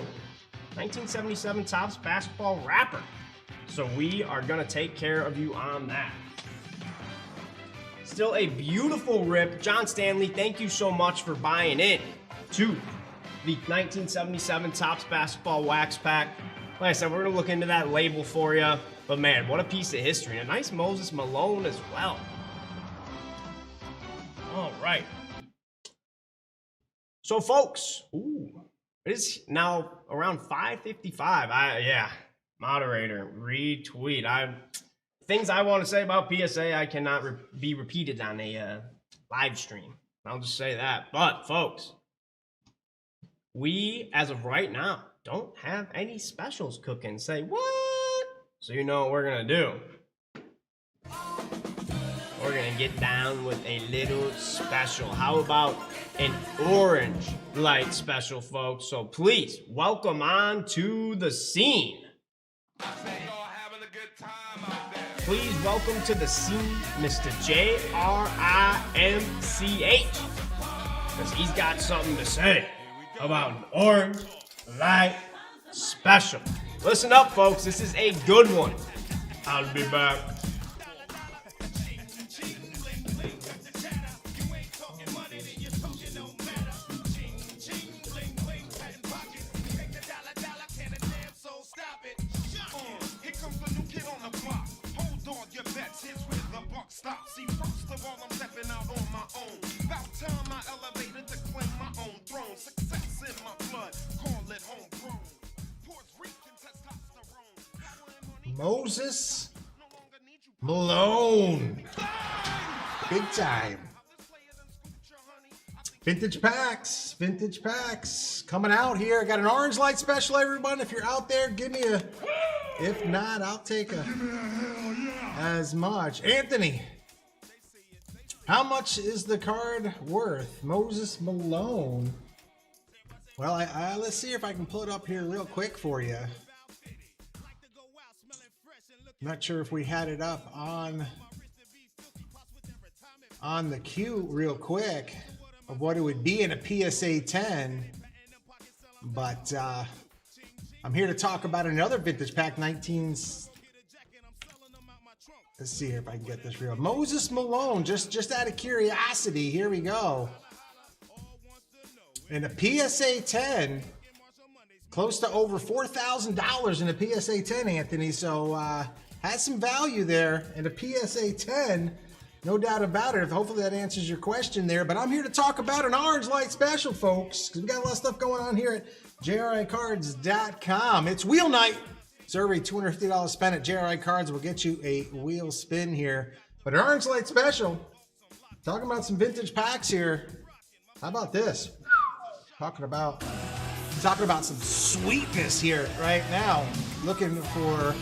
1977 Topps basketball wrapper. So we are gonna take care of you on that. Still a beautiful rip. John Stanley, thank you so much for buying in to the 1977 Topps basketball wax pack. Like I said, we're gonna look into that label for you. But man, what a piece of history. And a nice Moses Malone as well. All right. So folks, it is now around 5:55. Moderator, retweet. Things I want to say about PSA, I cannot be repeated on a live stream. I'll just say that. But folks, we, as of right now, don't have any specials cooking. Say what? So you know what we're gonna do. We're gonna get down with a little special. How about an orange light special, folks? So please welcome on to the scene. Please welcome to the scene, Mr. JRIMCH, because he's got something to say about an orange light special. Listen up, folks. This is a good one. I'll be back. Stop. See, first of all, I'm stepping out on my own. About time I elevated to claim my own throne. Success in my blood, call it homegrown. Puerto Rican testosterone. Moses Malone. Big time. Vintage packs coming out here. Got an orange light special, everyone. If you're out there, give me a. If not, I'll take a. As much. Anthony, how much is the card worth? Moses Malone. Well, let's see if I can pull it up here real quick for you. Not sure if we had it up on the queue real quick of what it would be in a PSA 10, but I'm here to talk about another vintage pack, 19s. Let's see here if I can get this real. Moses Malone, just out of curiosity, here we go. In a PSA 10, close to over $4,000 in a PSA 10, Anthony. So has some value there in a PSA 10, no doubt about it. Hopefully that answers your question there. But I'm here to talk about an orange light special, folks, because we got a lot of stuff going on here at JRICards.com. It's wheel night. Survey $250 spent at JRI Cards will get you a wheel spin here. But an orange light special, talking about some vintage packs here. How about this? Talking about some sweetness here right now. Looking for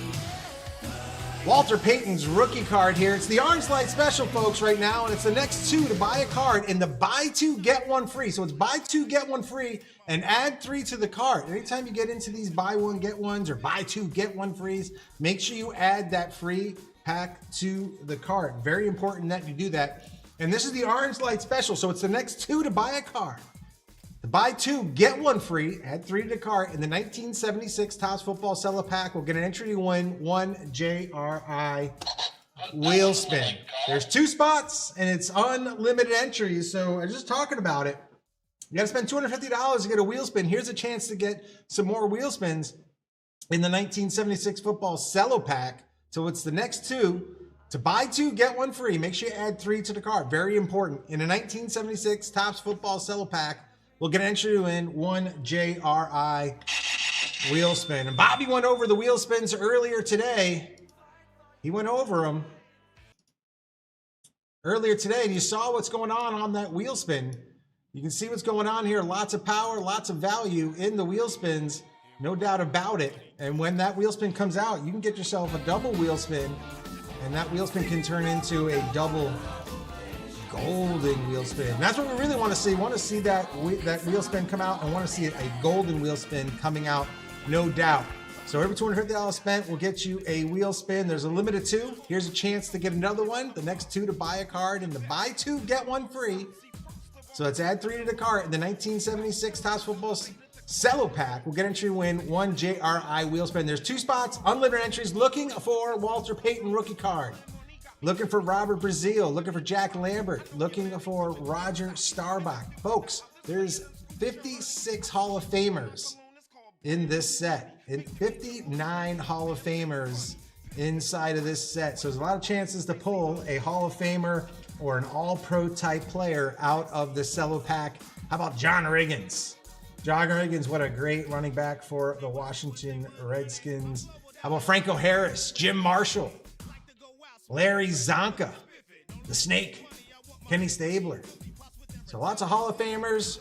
Walter Payton's rookie card here. It's the orange light special, folks, right now, and it's the next two to buy a card in the buy two, get one free. So it's buy two, get one free, and add three to the card. Anytime you get into these buy one, get ones, or buy two, get one frees, make sure you add that free pack to the card. Very important that you do that. And this is the orange light special, so it's the next two to buy a card. To buy two, get one free, add three to the cart. In the 1976 Topps Football Seller Pack, we'll get an entry to win one JRI wheel spin. There's two spots, and it's unlimited entries, so I'm just talking about it. You got to spend $250 to get a wheel spin. Here's a chance to get some more wheel spins in the 1976 Football Cello Pack. So it's the next two. To buy two, get one free. Make sure you add three to the cart. Very important. In the 1976 Topps Football Cello Pack, we'll get an entry to win one JRI wheel spin. And Bobby went over the wheel spins earlier today. He went over them. earlier today, and you saw what's going on that wheel spin. You can see what's going on here. Lots of power, lots of value in the wheel spins. No doubt about it. And when that wheel spin comes out, you can get yourself a double wheel spin, and that wheel spin can turn into a double golden wheel spin. That's what we really want to see. We want to see that wheel spin come out, and want to see a golden wheel spin coming out, no doubt. So every $250 spent will get you a wheel spin. There's a limit of 2. Here's a chance to get another one. The next 2 to buy a card, and to buy 2, get 1 free. So let's add 3 to the cart. In the 1976 Topps Football Cello Pack, we'll get entry to win 1 JRI wheel spin. There's 2 spots, unlimited entries. Looking for Walter Payton rookie card. Looking for Robert Brazile. Looking for Jack Lambert. Looking for Roger Staubach. Folks, there's 56 Hall of Famers in this set, and 59 Hall of Famers inside of this set. So there's a lot of chances to pull a Hall of Famer or an all-pro type player out of the cello pack. How about John Riggins? John Riggins, what a great running back for the Washington Redskins. How about Franco Harris, Jim Marshall, Larry Zonka, the Snake, Kenny Stabler. So lots of Hall of Famers,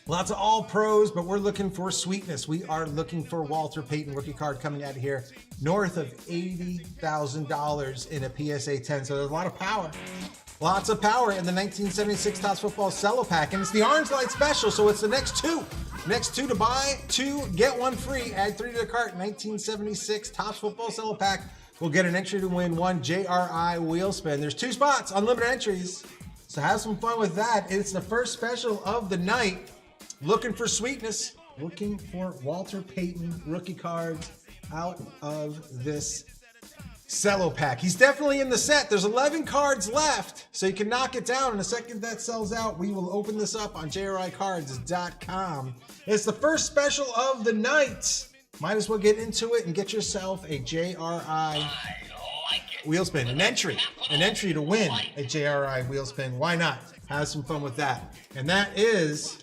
lots of all pros, but we're looking for sweetness. We are looking for Walter Payton rookie card coming out of here, north of $80,000 in a PSA 10. So there's a lot of power. Lots of power in the 1976 Topps Football Cello Pack. And it's the Orange Light Special, so it's the next 2. Next 2 to buy, 2 get 1 free. Add 3 to the cart. 1976 Topps Football Cello Pack will get an entry to win 1 JRI wheel spin. There's 2 spots, unlimited entries. So have some fun with that. It's the first special of the night. Looking for sweetness, looking for Walter Payton rookie cards out of this cello pack. He's definitely in the set. There's 11 cards left, so you can knock it down. And the second that sells out, we will open this up on JRICards.com. It's the first special of the night. Might as well get into it and get yourself a JRI wheel spin. An entry to win a JRI wheel spin. Why not? Have some fun with that. And that is...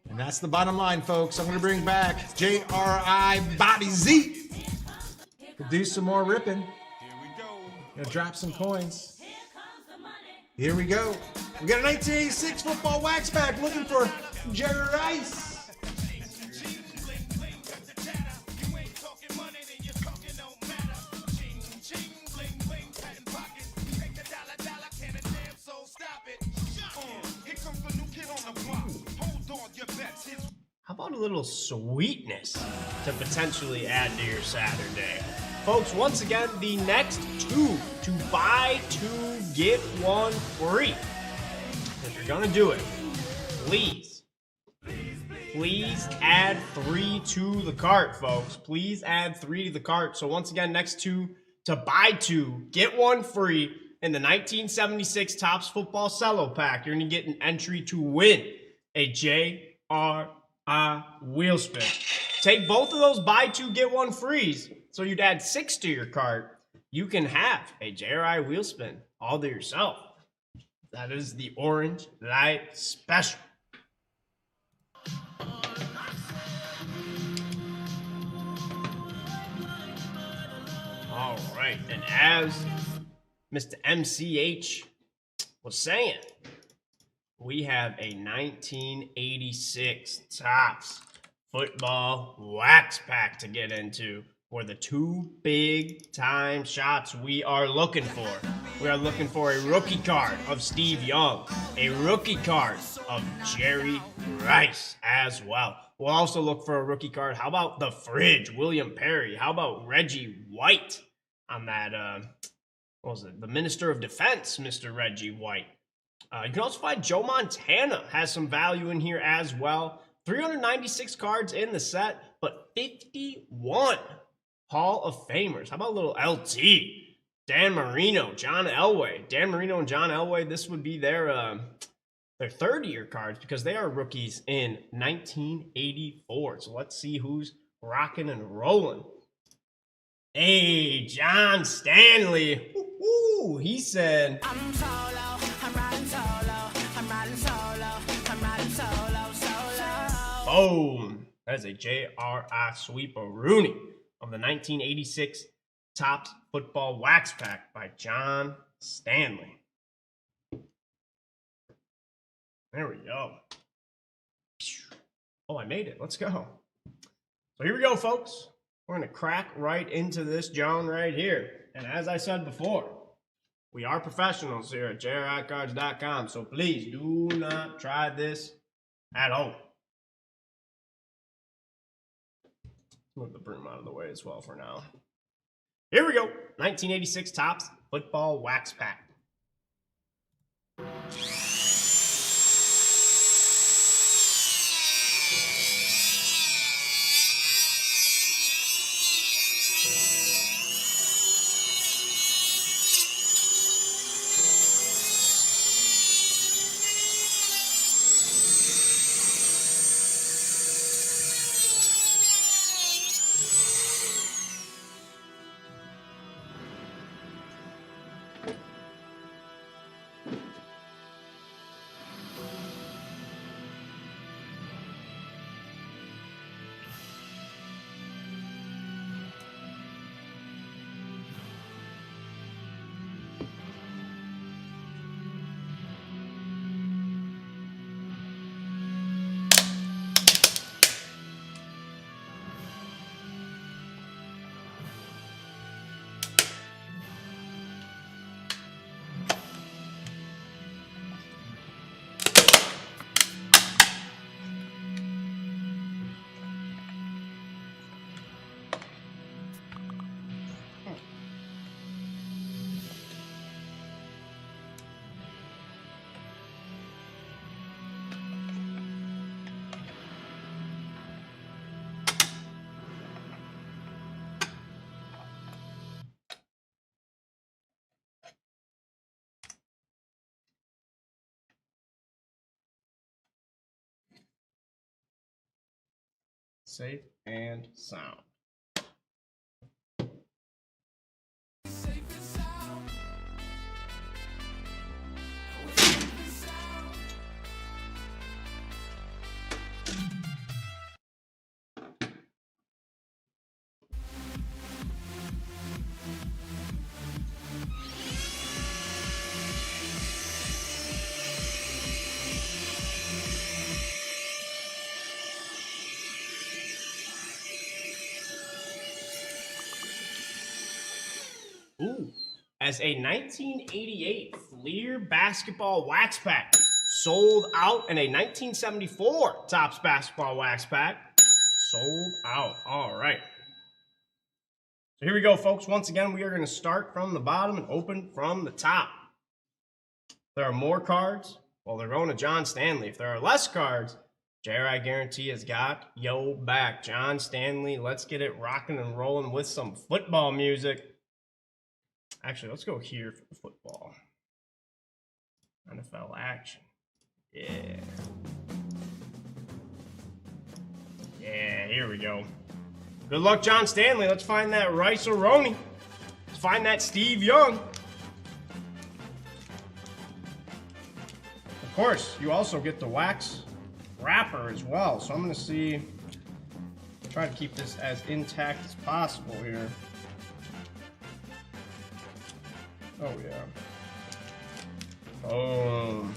And that's the bottom line, folks. I'm going to bring back JRI Bobby Z. Do some more ripping. Gonna drop some coins. Here we go. We got a 1986 football wax pack looking for Jerry Rice. How about a little sweetness to potentially add to your Saturday? Folks, once again, the next 2 to buy 2, get 1 free. If you're gonna do it, please add 3 to the cart, folks. Please add 3 to the cart. So once again, next 2 to buy 2, get 1 free in the 1976 Topps Football Cello Pack. You're gonna get an entry to win a JRI wheel spin. Take both of those buy 2, get 1 frees. So you'd add 6 to your cart. You can have a JRI wheel spin all to yourself. That is the Orange Light Special. All right, and as Mr. MCH was saying, we have a 1986 Topps Football Wax Pack to get into for the 2 big time shots we are looking for. We are looking for a rookie card of Steve Young, a rookie card of Jerry Rice as well. We'll also look for a rookie card. How about the Fridge, William Perry? How about Reggie White on that, what was it? The Minister of Defense, Mr. Reggie White. You can also find Joe Montana has some value in here as well. 396 cards in the set, but 51 Hall of Famers. How about a little LT? Dan Marino, John Elway. Dan Marino and John Elway, this would be their third-year cards because they are rookies in 1984. So let's see who's rocking and rolling. Hey, John Stanley. Woo-hoo. He said... I'm solo, I'm riding solo, I'm riding solo, I'm riding solo, solo. Boom. That is a JRI Sweeper Rooney of the 1986 Topps Football Wax Pack by John Stanley. There we go. Oh, I made it. Let's go. So here we go, folks. We're going to crack right into this John right here. And as I said before, we are professionals here at JRICards.com, so please do not try this at home. Move the broom out of the way as well for now. Here we go. 1986 Topps Football Wax Pack. Safe and sound. Ooh, as a 1988 Fleer basketball wax pack sold out, and a 1974 Topps basketball wax pack sold out. All right. So here we go, folks. Once again, we are going to start from the bottom and open from the top. If there are more cards, well, they're going to John Stanley. If there are less cards, JRI Guarantee has got yo back. John Stanley, let's get it rocking and rolling with some football music. Actually, let's go here for the football. NFL action. Yeah. Yeah, here we go. Good luck, John Stanley. Let's find that Rice-A-Roni. Let's find that Steve Young. Of course, you also get the wax wrapper as well. So I'm going to try to keep this as intact as possible here. Oh, yeah. Boom.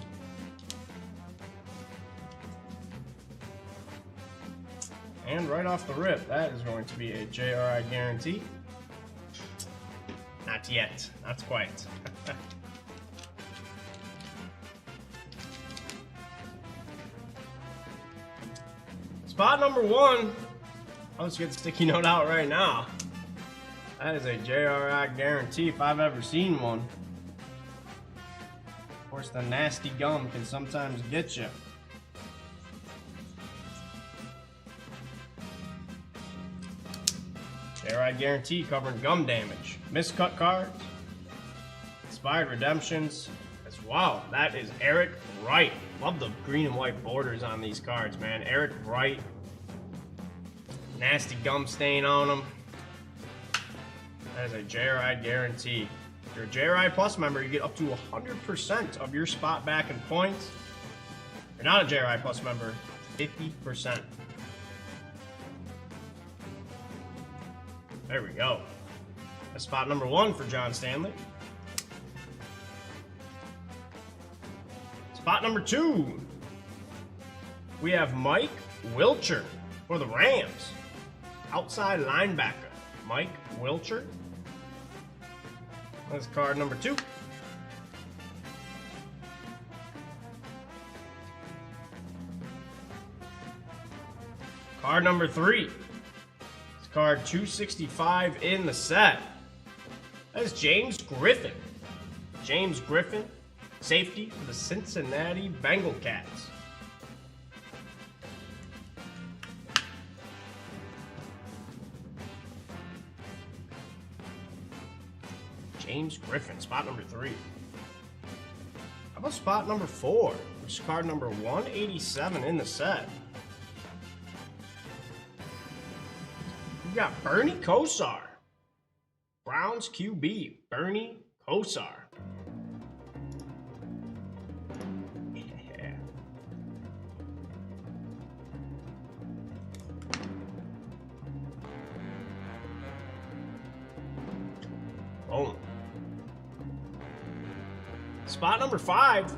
And right off the rip, that is going to be a JRI Guarantee. Not yet. Not quite. Spot number one. I'll just get the sticky note out right now. That is a JRI Guarantee if I've ever seen one. Of course, the nasty gum can sometimes get you. JRI Guarantee covering gum damage. Miscut cards. Inspired redemptions. As wow, that is Eric Wright. Love the green and white borders on these cards, man. Eric Wright. Nasty gum stain on them. That is a JRI Guarantee. If you're a JRI Plus member, you get up to 100% of your spot back in points. If you're not a JRI Plus member, 50%. There we go. That's spot number 1 for John Stanley. Spot number 2. We have Mike Wilcher for the Rams. Outside linebacker. Mike Wilcher. That's card number 2. Card number 3. It's card 265 in the set. That is James Griffin. James Griffin, safety for the Cincinnati Bengal Cats. James Griffin, spot number 3. How about spot number 4, which is card number 187 in the set? We got Bernie Kosar. Browns QB, Bernie Kosar. Yeah. Boom. Spot number 5.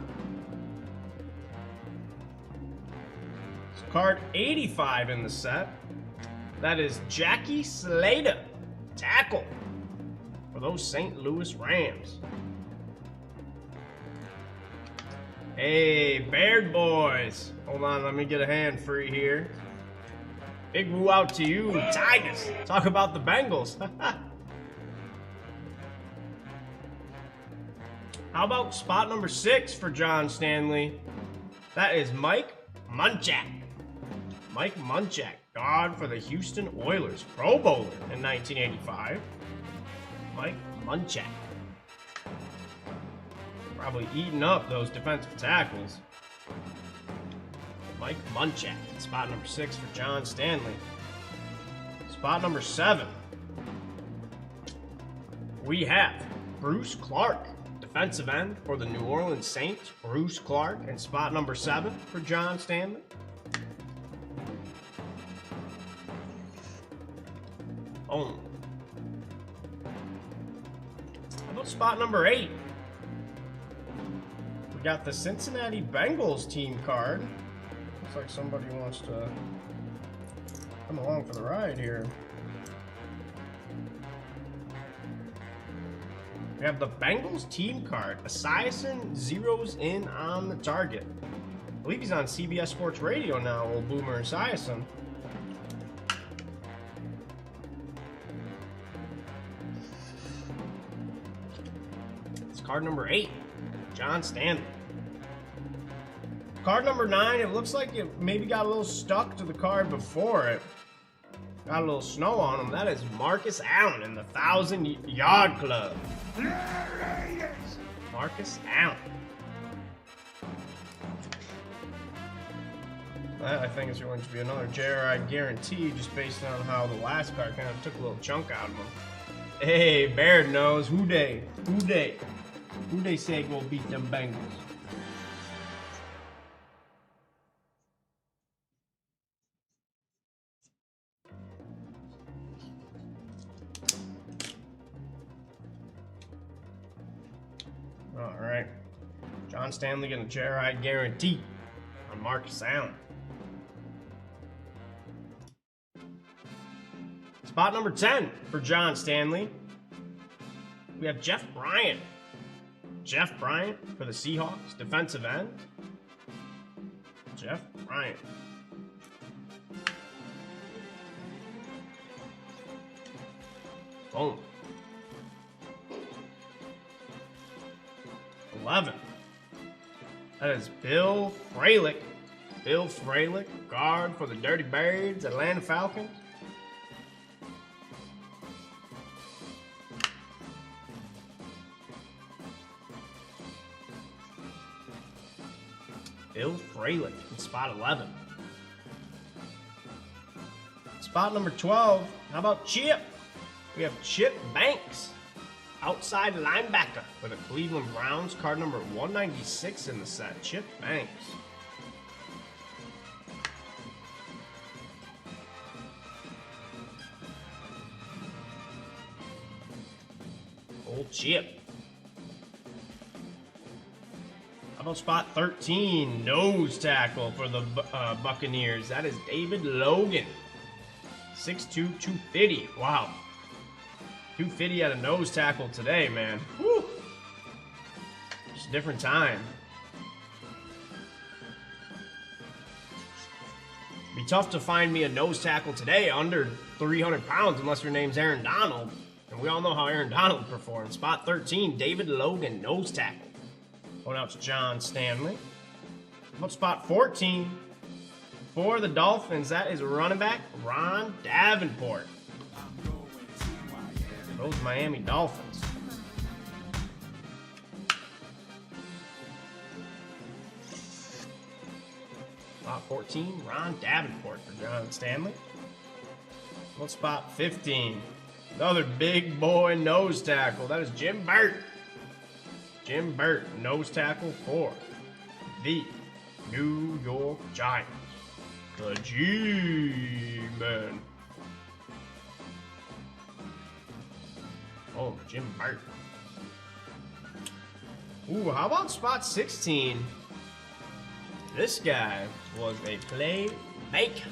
It's card 85 in the set. That is Jackie Slater, tackle for those St. Louis Rams. Hey, Baird boys. Hold on, let me get a hand free here. Big woo out to you, Tigers. Talk about the Bengals. How about spot number 6 for John Stanley? That is Mike Munchak. Mike Munchak, guard for the Houston Oilers, Pro Bowler in 1985. Mike Munchak. Probably eating up those defensive tackles. Mike Munchak, spot number 6 for John Stanley. Spot number 7. We have Bruce Clark, defensive end for the New Orleans Saints. Bruce Clark, and spot number 7 for John Stanley. Oh. How about spot number 8? We got the Cincinnati Bengals team card. Looks like somebody wants to come along for the ride here. We have the Bengals team card. Esiason zeroes in on the target. I believe he's on CBS Sports Radio now, old Boomer Esiason. Card number 8, John Stanley. Card number 9, it looks like it maybe got a little stuck to the card before it. Got a little snow on him. That is Marcus Allen in the 1,000-yard club. Marcus Allen. That, I think, is going to be another JRI guarantee, just based on how the last card kind of took a little chunk out of him. Hey, Baird knows. Who they? Who they? Who they say gonna beat them Bengals? All right. John Stanley getting a JRI guarantee on Marcus Allen. Spot number 10 for John Stanley. We have Jeff Bryant. Jeff Bryant for the Seahawks, defensive end. Jeff Bryant. Boom. 11. That is Bill Fralick. Bill Fralick, guard for the Dirty Birds, Atlanta Falcons. Bill Fralick in spot 11. Spot number 12. How about Chip? We have Chip Banks, outside linebacker for the Cleveland Browns, card number 196 in the set. Chip Banks. chip. How about spot 13? Nose tackle for the Buccaneers. That is David Logan. 6'2", 250. Wow. 250 at a nose tackle today, man. Whew. Just a different time. Be tough to find me a nose tackle today under 300 pounds unless your name's Aaron Donald. And we all know how Aaron Donald performed. Spot 13, David Logan, nose tackle. Going out to John Stanley. How about spot 14? For the Dolphins, that is running back Ron Davenport. Those Miami Dolphins. Spot 14, Ron Davenport for John Stanley. What spot 15? Another big boy nose tackle. That is Jim Burt. Jim Burt, nose tackle for the New York Giants. The G-Men. Oh, Jim Burt. Ooh, how about spot 16? This guy was a playmaker.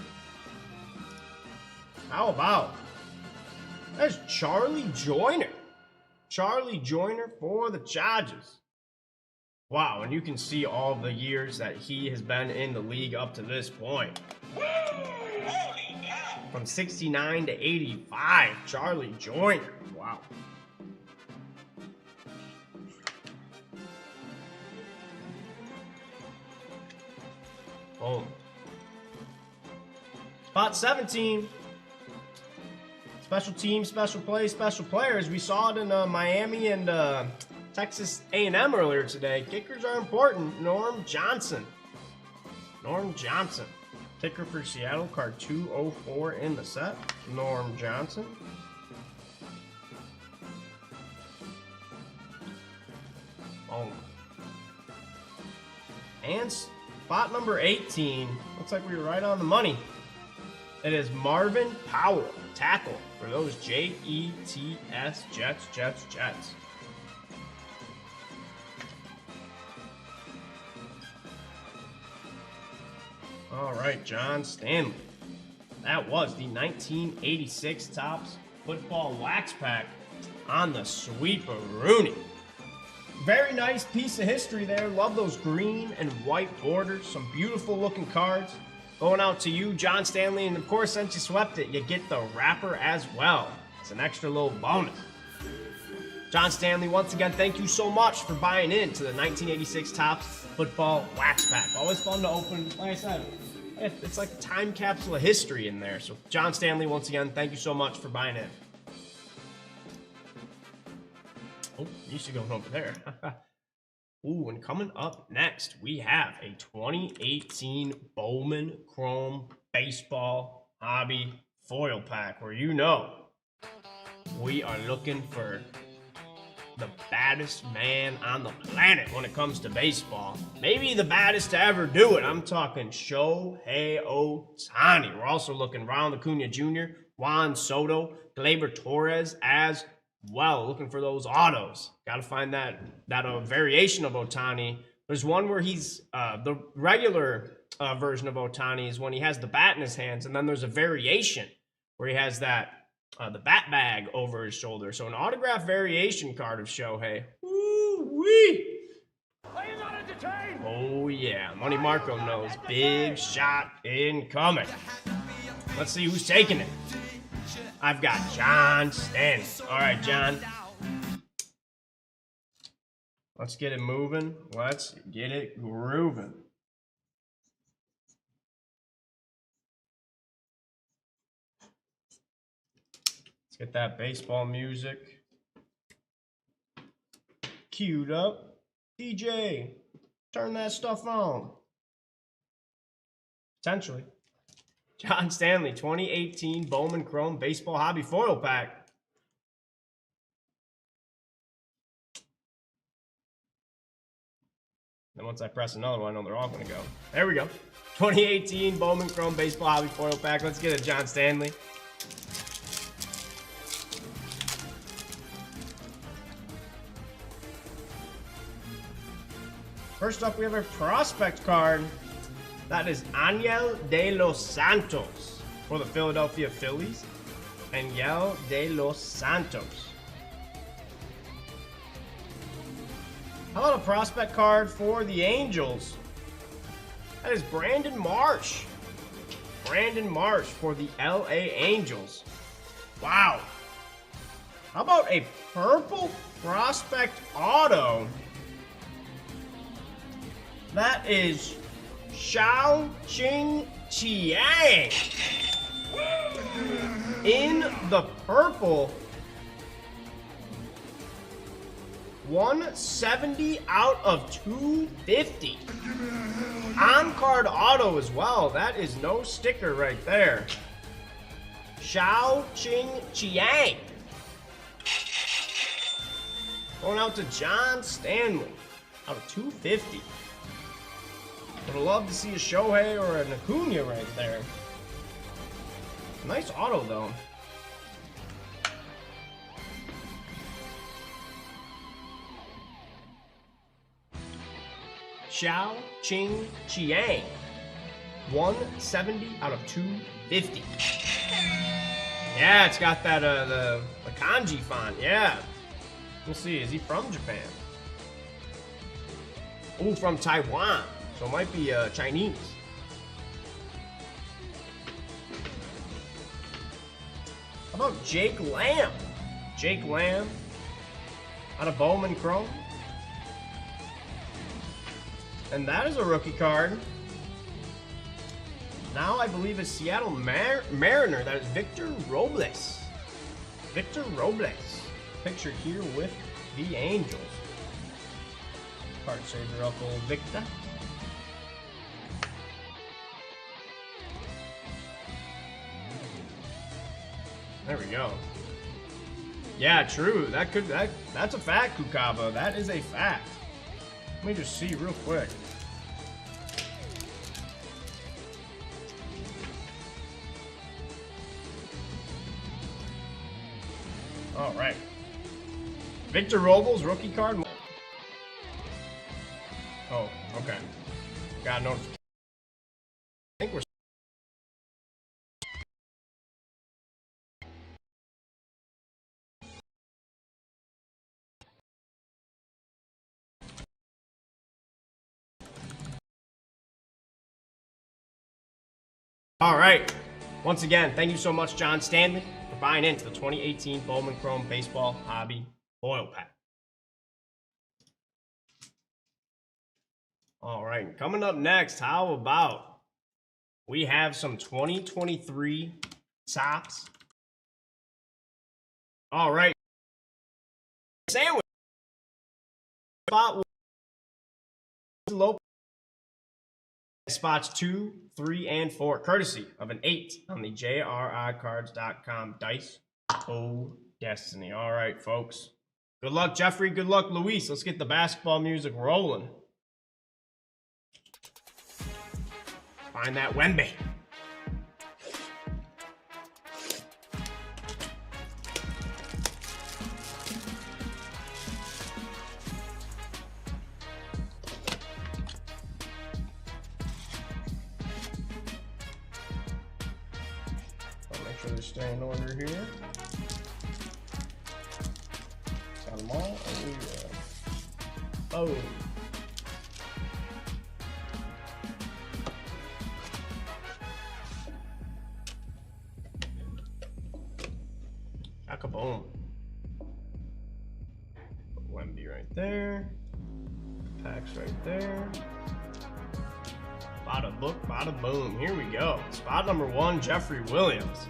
How about? That's Charlie Joyner. Charlie Joyner for the Chargers. Wow, and you can see all the years that he has been in the league up to this point. From 69 to 85, Charlie Joyner. Wow. Boom. Spot 17. Special team, special play, special players. We saw it in Miami and Texas A&M earlier today. Kickers are important. Norm Johnson. Norm Johnson. Kicker for Seattle, card 204 in the set. Norm Johnson. Boom. And spot number 18. Looks like we were right on the money. It is Marvin Powell, tackle for those Jets, Jets. All right, John Stanley. That was the 1986 Topps Football Wax Pack on the Sweeperoonie. Very nice piece of history there. Love those green and white borders. Some beautiful looking cards. Going out to you, John Stanley, and of course, since you swept it, you get the wrapper as well. It's an extra little bonus. John Stanley, once again, thank you so much for buying into the 1986 Topps Football Wax Pack. Always fun to open. Like I said, it's like a time capsule of history in there. So, John Stanley, once again, thank you so much for buying in. Oh, you should go over there. Ooh, and coming up next, we have a 2018 Bowman Chrome Baseball Hobby Foil Pack, where you know we are looking for the baddest man on the planet when it comes to baseball. Maybe the baddest to ever do it. I'm talking Shohei Ohtani. We're also looking Ronald Acuna Jr., Juan Soto, Gleyber Torres as well. Looking for those autos. Got to find that variation of Ohtani. There's one where he's the regular version of Ohtani is when he has the bat in his hands, and then there's a variation where he has that the bat bag over his shoulder. So an autograph variation card of Shohei. Woo-wee! Are you not entertained? Oh yeah, Money Marco knows. Big shot incoming. Let's see who's taking it. I've got John Stanley. All right, John. Let's get it moving. Let's get it grooving. Let's get that baseball music queued up. DJ, turn that stuff on. Potentially. John Stanley, 2018 Bowman Chrome Baseball Hobby Foil Pack. Then once I press another one, I know they're all going to go. There we go. 2018 Bowman Chrome Baseball Hobby Foil Pack. Let's get it, John Stanley. First up, we have a prospect card. That is Angel de los Santos for the Philadelphia Phillies. Angel de los Santos. How about a prospect card for the Angels? That is Brandon Marsh. Brandon Marsh for the LA Angels. Wow. How about a purple prospect auto? That is Xiao Ching Chiang. In the purple. 170 out of 250. On-card auto as well. That is no sticker right there. Xiao Ching Chiang. Going out to John Stanley out of 250. Would love to see a Shohei or an Acuna right there. Nice auto though. Xiao Ching Chiang. 170 out of 250. Yeah, it's got that the kanji font. Yeah. We'll see. Is he from Japan? Oh, from Taiwan. So it might be Chinese. How about Jake Lamb? Jake Lamb out of Bowman Chrome. And that is a rookie card. Now I believe it's Seattle Mariner. That is Victor Robles. Victor Robles. Pictured here with the Angels. Card saver Uncle Victor. There we go. Yeah, true. That's a fact, Kukaba. That is a fact. Let me just see real quick. All right. Victor Robles, rookie card. Oh, okay. Got a notification. I think we're. All right. Once again, thank you so much, John Stanley, for buying into the 2018 Bowman Chrome Baseball Hobby Foil Pack. All right. Coming up next, how about we have some 2023 Topps. All right. Sandwich. Spot low. Spots 2, 3, and 4, courtesy of an 8 on the JRICards.com dice. Oh, destiny. All right, folks. Good luck, Jeffrey. Good luck, Luis. Let's get the basketball music rolling. Find that Wemby. Stay in order here. Got them all. Oh. Akaboom. Wemby right there. Packs right there. Bada book, bada boom. Here we go. Spot number 1, Jeffrey Williams.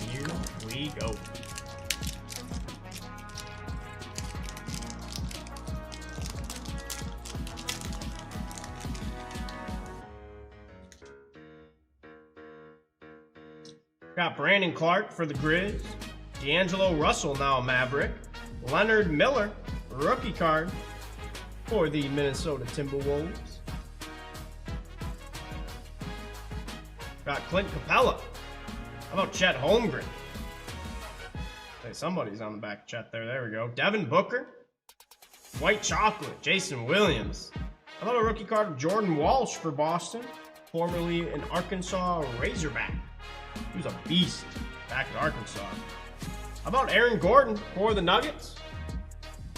Here we go. Got Brandon Clark for the Grizz. D'Angelo Russell, now a Maverick. Leonard Miller, rookie card for the Minnesota Timberwolves. Got Clint Capella. How about Chet Holmgren? Hey, somebody's on the back chat there. There we go. Devin Booker. White chocolate. Jason Williams. How about a rookie card of Jordan Walsh for Boston? Formerly an Arkansas Razorback. He was a beast back at Arkansas. How about Aaron Gordon for the Nuggets?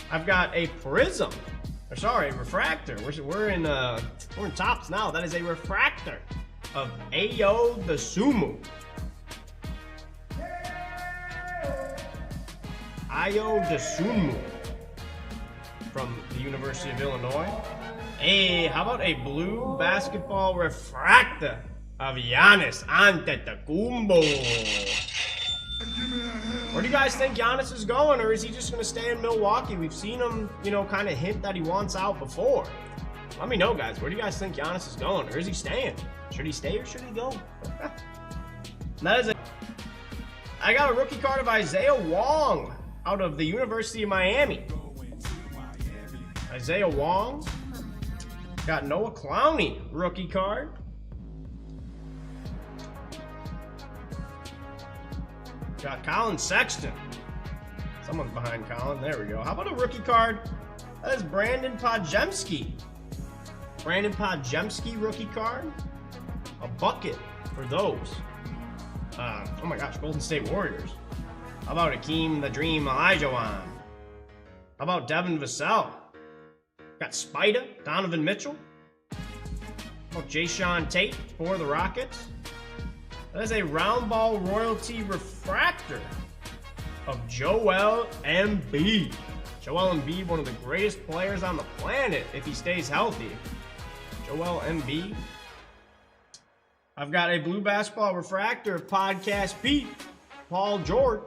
I've got a prism. Or sorry, a refractor. We're in tops now. That is a refractor of Ayo Dosunmu. Ayo Dosunmu from the University of Illinois. Hey, how about a blue basketball refractor of Giannis Antetokounmpo? Where do you guys think Giannis is going, or is he just going to stay in Milwaukee? We've seen him, kind of hint that he wants out before. Let me know, guys. Where do you guys think Giannis is going, or is he staying? Should he stay or should he go? I got a rookie card of Isaiah Wong out of the University of Miami. Isaiah Wong. Got Noah Clowney rookie card. Got Colin Sexton. Someone's behind Colin. There we go. How about a rookie card? That is Brandon Podziemski. Brandon Podziemski rookie card. A bucket for those. Oh my gosh, Golden State Warriors. How about Akeem the Dream Olajuwon? How about Devin Vassell? Got Spida, Donovan Mitchell. How about Jayshawn Tate for the Rockets? That is a round ball royalty refractor of Joel Embiid. Joel Embiid, one of the greatest players on the planet if he stays healthy. Joel Embiid. I've got a blue basketball refractor of Podcast Pete, Paul George.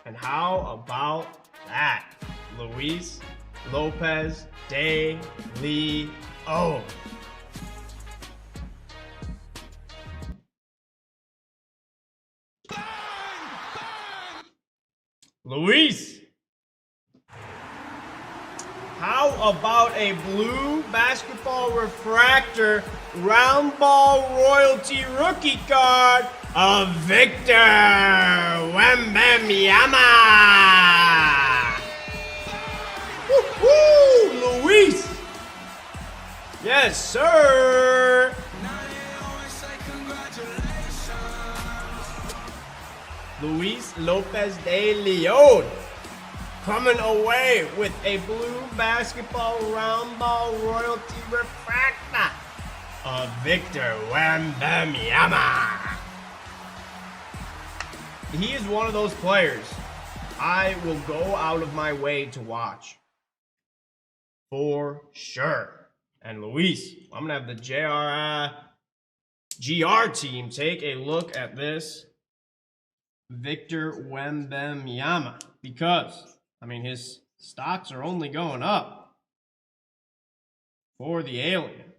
And how about that? Luis Lopez de Leon. Luis, how about a blue basketball refractor round ball royalty rookie card of Victor Wembanyama? Woo-hoo, Luis. Yes, sir. Luis Lopez de Leon coming away with a blue basketball round ball royalty refractor of Victor Wembanyama. He is one of those players I will go out of my way to watch. For sure. And Luis, I'm going to have the JRI GR team take a look at this Victor Wembanyama, because his stocks are only going up for the alien.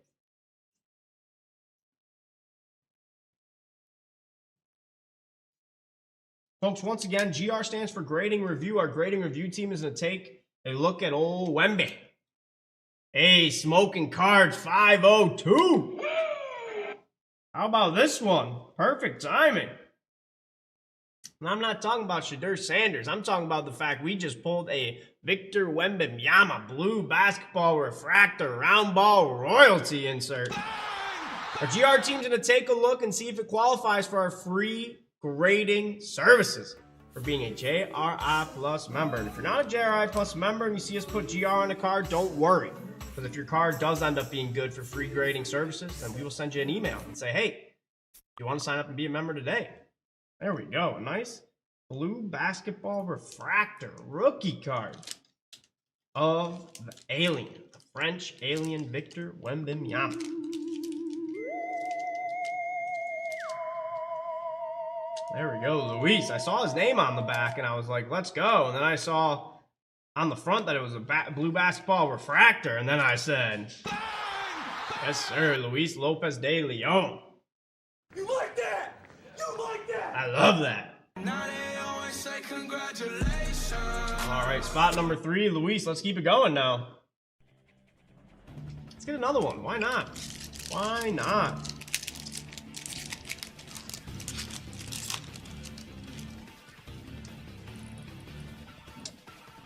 Folks, once again, GR stands for grading review. Our grading review team is going to take a look at old Wemby. Hey, Smoking Cards 502. How about this one? Perfect timing. And I'm not talking about Shadur Sanders. I'm talking about the fact we just pulled a Victor Wembanyama blue basketball refractor round ball royalty insert. Our GR team's going to take a look and see if it qualifies for our free grading services for being a JRI Plus member. And if you're not a JRI Plus member and you see us put GR on a card, don't worry. Because if your card does end up being good for free grading services, then we will send you an email and say, hey, you want to sign up and be a member today? There we go. A nice blue basketball refractor rookie card of the alien, the French alien Victor Wembanyama. There we go, Luis. I saw his name on the back and I was like, let's go. And then I saw on the front that it was a blue basketball refractor. And then I said, yes, sir, Luis Lopez de Leon. You like that? You like that? I love that. Now they always say congratulations. All right, spot number 3, Luis. Let's keep it going now. Let's get another one. Why not? Why not?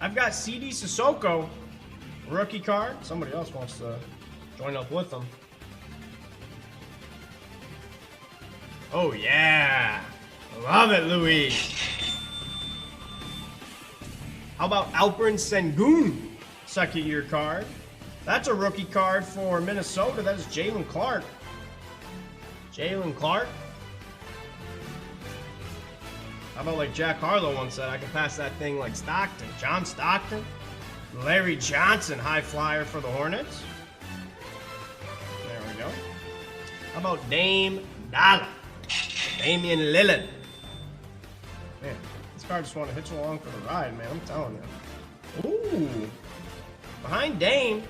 I've got CD Sissoko, rookie card. Somebody else wants to join up with them. Oh yeah, love it, Luis. How about Alperen Sengun, second year card? That's a rookie card for Minnesota. That is Jalen Clark. Jalen Clark. How about like Jack Harlow once said, I can pass that thing like Stockton. John Stockton. Larry Johnson, high flyer for the Hornets. There we go. How about Dame Dollar? Damian Lillard. Man, this card just want to hit you along for the ride, man. I'm telling you. Ooh. Behind Dame,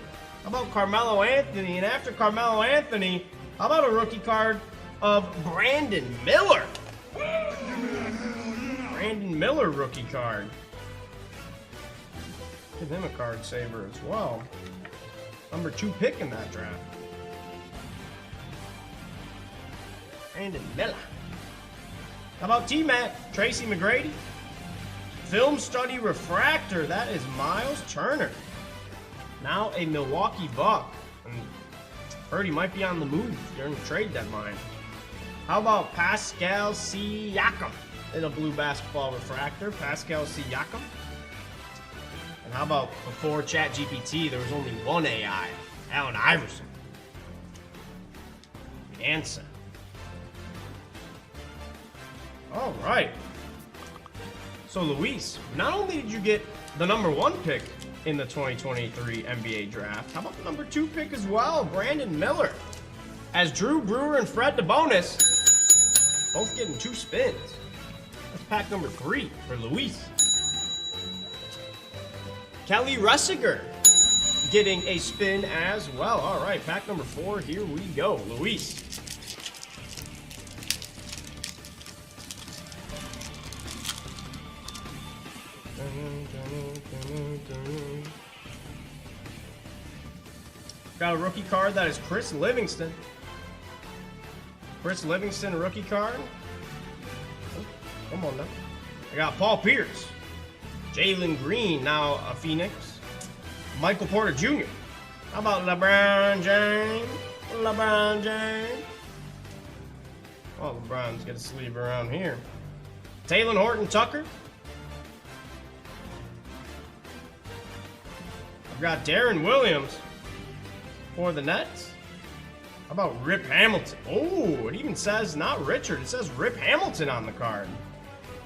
how about Carmelo Anthony? And after Carmelo Anthony, how about a rookie card of Brandon Miller? Brandon Miller rookie card. Give him a card saver as well. Number 2 pick in that draft. Brandon Miller. How about T-Mac? Tracy McGrady. Film study refractor. That is Miles Turner. Now a Milwaukee Buck. And heard he might be on the move during the trade deadline. How about Pascal Siakam in a blue basketball refractor? Pascal Siakam. And how about before ChatGPT, there was only one AI, Allen Iverson. The answer. All right. So Luis, not only did you get the number 1 pick in the 2023 NBA draft, how about the number 2 pick as well, Brandon Miller? As Drew Brewer and Fred DeBonis, both getting 2 spins. That's pack number 3 for Luis. Kelly Russiger getting a spin as well. All right, pack number 4, here we go, Luis. Got a rookie card that is Chris Livingston. Chris Livingston rookie card. Oh, come on now. I got Paul Pierce. Jalen Green, now a Phoenix. Michael Porter Jr. How about LeBron James? LeBron James. Oh, LeBron's got a sleeve around here. Taylor Horton Tucker. I've got Darren Williams for the Nets. How about Rip Hamilton? Oh, it even says not Richard. It says Rip Hamilton on the card.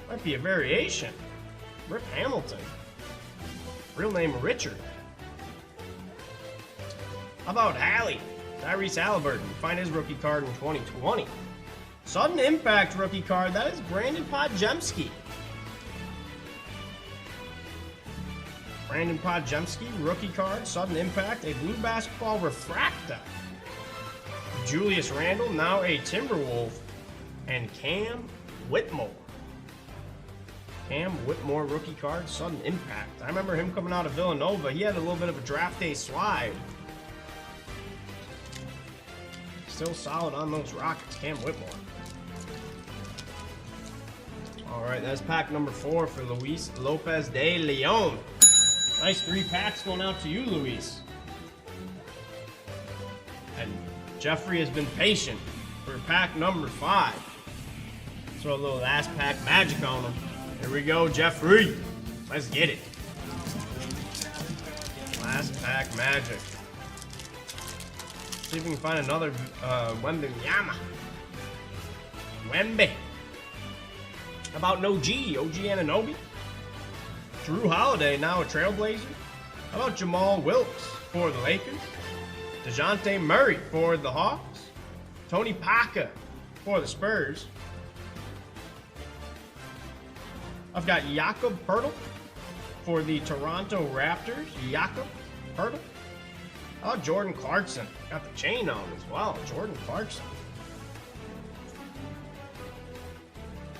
Might be a variation. Rip Hamilton. Real name Richard. How about Hallie? Tyrese Halliburton. Find his rookie card in 2020. Sudden Impact rookie card. That is Brandon Podjemski. Brandon Podjemski, rookie card, Sudden Impact, a blue basketball refractor. Julius Randle, now a Timberwolf, and Cam Whitmore. Cam Whitmore rookie card, Sudden Impact. I remember him coming out of Villanova. He had a little bit of a draft day slide. Still solid on those Rockets, Cam Whitmore. All right, that's pack number 4 for Luis Lopez de Leon. Nice 3 packs going out to you, Luis. And Jeffrey has been patient for pack number 5. Throw a little last pack magic on him. Here we go, Jeffrey. Let's get it. Last pack magic. See if we can find another Wembanyama. Wemby. How about no G? OG Anunoby? Drew Holiday, now a Trailblazer. How about Jamal Wilkes for the Lakers? DeJounte Murray for the Hawks. Tony Parker for the Spurs. I've got Jakob Poeltl for the Toronto Raptors. Jakob Poeltl. How about Jordan Clarkson? Got the chain on as well. Jordan Clarkson.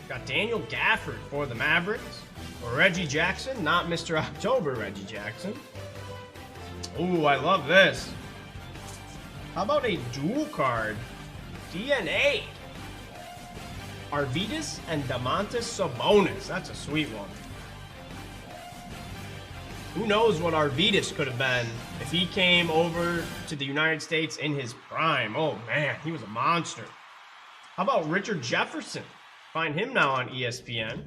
Got Daniel Gafford for the Mavericks. Reggie Jackson, not Mr. October Reggie Jackson. Ooh, I love this. How about a dual card? DNA. Arvydas and Domantas Sabonis. That's a sweet one. Who knows what Arvidas could have been if he came over to the United States in his prime. Oh man, he was a monster. How about Richard Jefferson? Find him now on ESPN.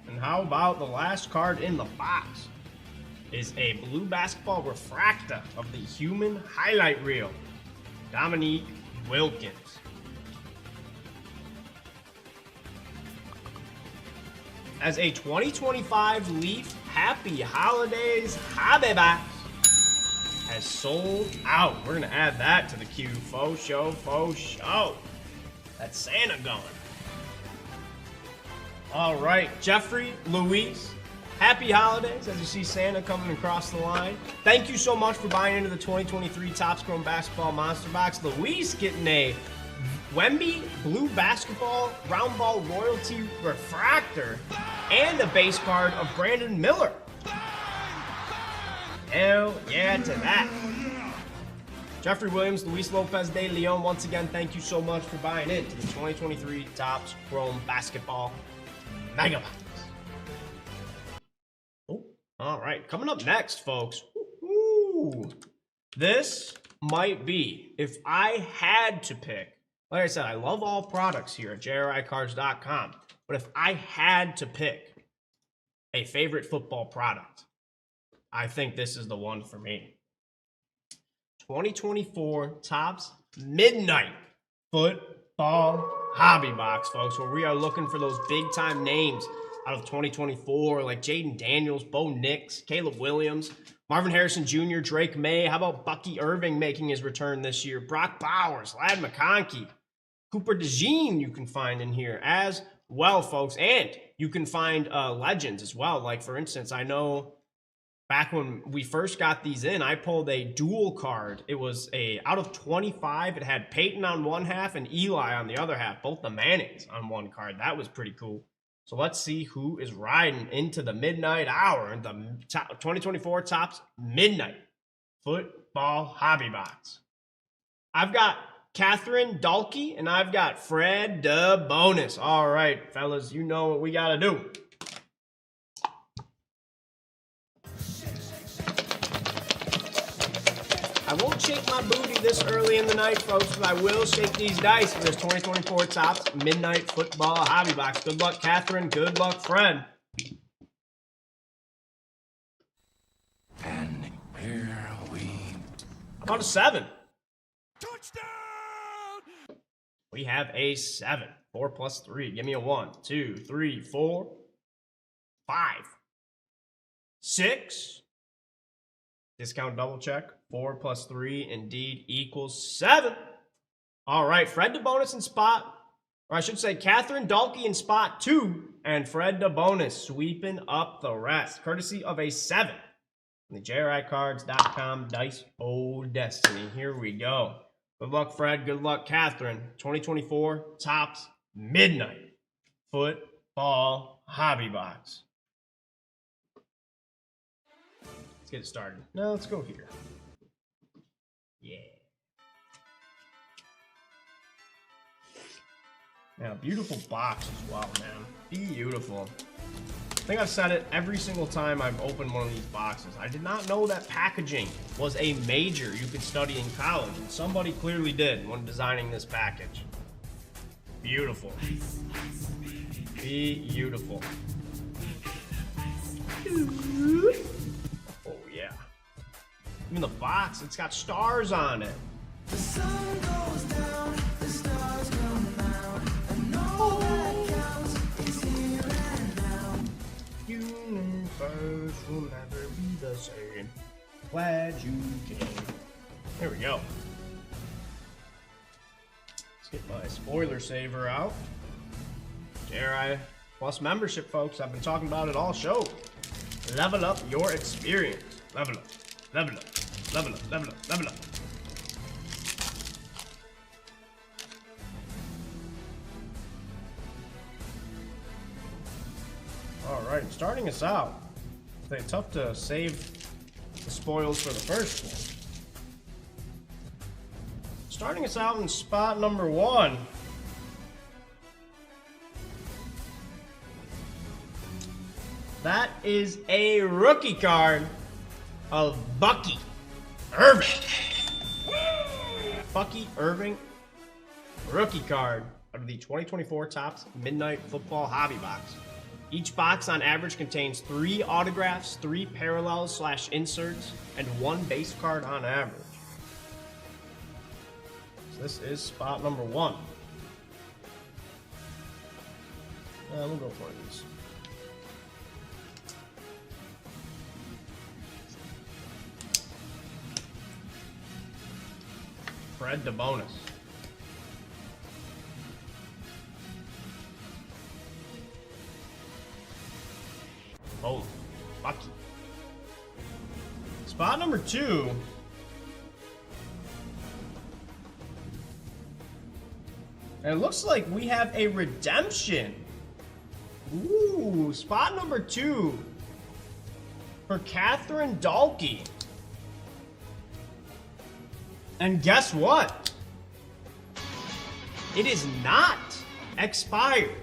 And how about the last card in the box is a blue basketball refractor of the human highlight reel, Dominique Wilkins. As a 2025 Leaf Happy Holidays Hobby Box has sold out. We're gonna add that to the queue. Faux show, faux show. That's Santa going. All right, Jeffrey, Luis, happy holidays as you see Santa coming across the line. Thank you so much for buying into the 2023 Topps Chrome Basketball Monster Box. Luis getting a Wemby blue basketball round ball royalty refractor and a base card of Brandon Miller. Hell yeah to that. Jeffrey Williams, Luis Lopez de Leon, once again, thank you so much for buying into the 2023 Topps Chrome Basketball Mega Box. Oh, all right, coming up next, folks. Ooh, this might be, if I had to pick, like I said, I love all products here at JRICards.com, but if I had to pick a favorite football product, I think this is the one for me. 2024 Topps Midnight Football Hobby Box, folks, where we are looking for those big-time names out of 2024, like Jaden Daniels, Bo Nix, Caleb Williams, Marvin Harrison Jr., Drake May. How about Bucky Irving making his return this year? Brock Bowers, Ladd McConkey, Cooper DeJean you can find in here as well, folks. And you can find legends as well. Like, for instance, I know back when we first got these in, I pulled a dual card. It was a out of 25. It had Peyton on one half and Eli on the other half, both the Mannings on one card. That was pretty cool. So let's see who is riding into the midnight hour in the 2024 Topps Midnight Football Hobby Box. I've got Catherine Dalkey and I've got Fred DeBonis. All right, fellas, you know what we got to do. I won't shake my booty this early in the night, folks, but I will shake these dice for this 2024 Topps Midnight Football Hobby Box. Good luck, Catherine. Good luck, Fred. And here we About a 7. Touchdown! We have a 7. 4 plus 3. Give me a 1, 2, 3, 4, 5, 6. Discount double check. 4 plus 3 indeed equals 7. All right, Fred DeBonis in spot, or I should say Catherine Dalkey in spot 2, and Fred DeBonis sweeping up the rest, courtesy of a 7. The JRICards.com Dice O Destiny. Here we go. Good luck, Fred. Good luck, Catherine. 2024 Topps Midnight Football Hobby Box. Let's get it started. Now let's go here. Yeah. Yeah, beautiful box as well, man. Beautiful. I think I've said it every single time I've opened one of these boxes. I did not know that packaging was a major you could study in college, and somebody clearly did when designing this package. Beautiful. Beautiful. Oh, yeah. Even the box, it's got stars on it. The sun goes down, the stars come out, and all that counts is here and now. Universe will never be the same. Glad you came. There we go. Let's get my spoiler saver out. JRI Plus membership, folks. I've been talking about it all show. Level up your experience. Level up. Level up. Level up. Level up. Level up. Alright, starting us out. It's tough to save the spoils for the first one. Starting us out in spot number 1. That is a rookie card of Bucky Irving. Bucky Irving, rookie card out of the 2024 Topps Midnight Football Hobby Box. Each box on average contains 3 autographs, 3 parallels / inserts, and 1 base card on average. So this is spot number 1. We'll go for these. Fred the bonus. Oh, Bucky. Spot number 2. And it looks like we have a redemption. Ooh, spot number 2 for Catherine Dalkey. And guess what? It is not expired.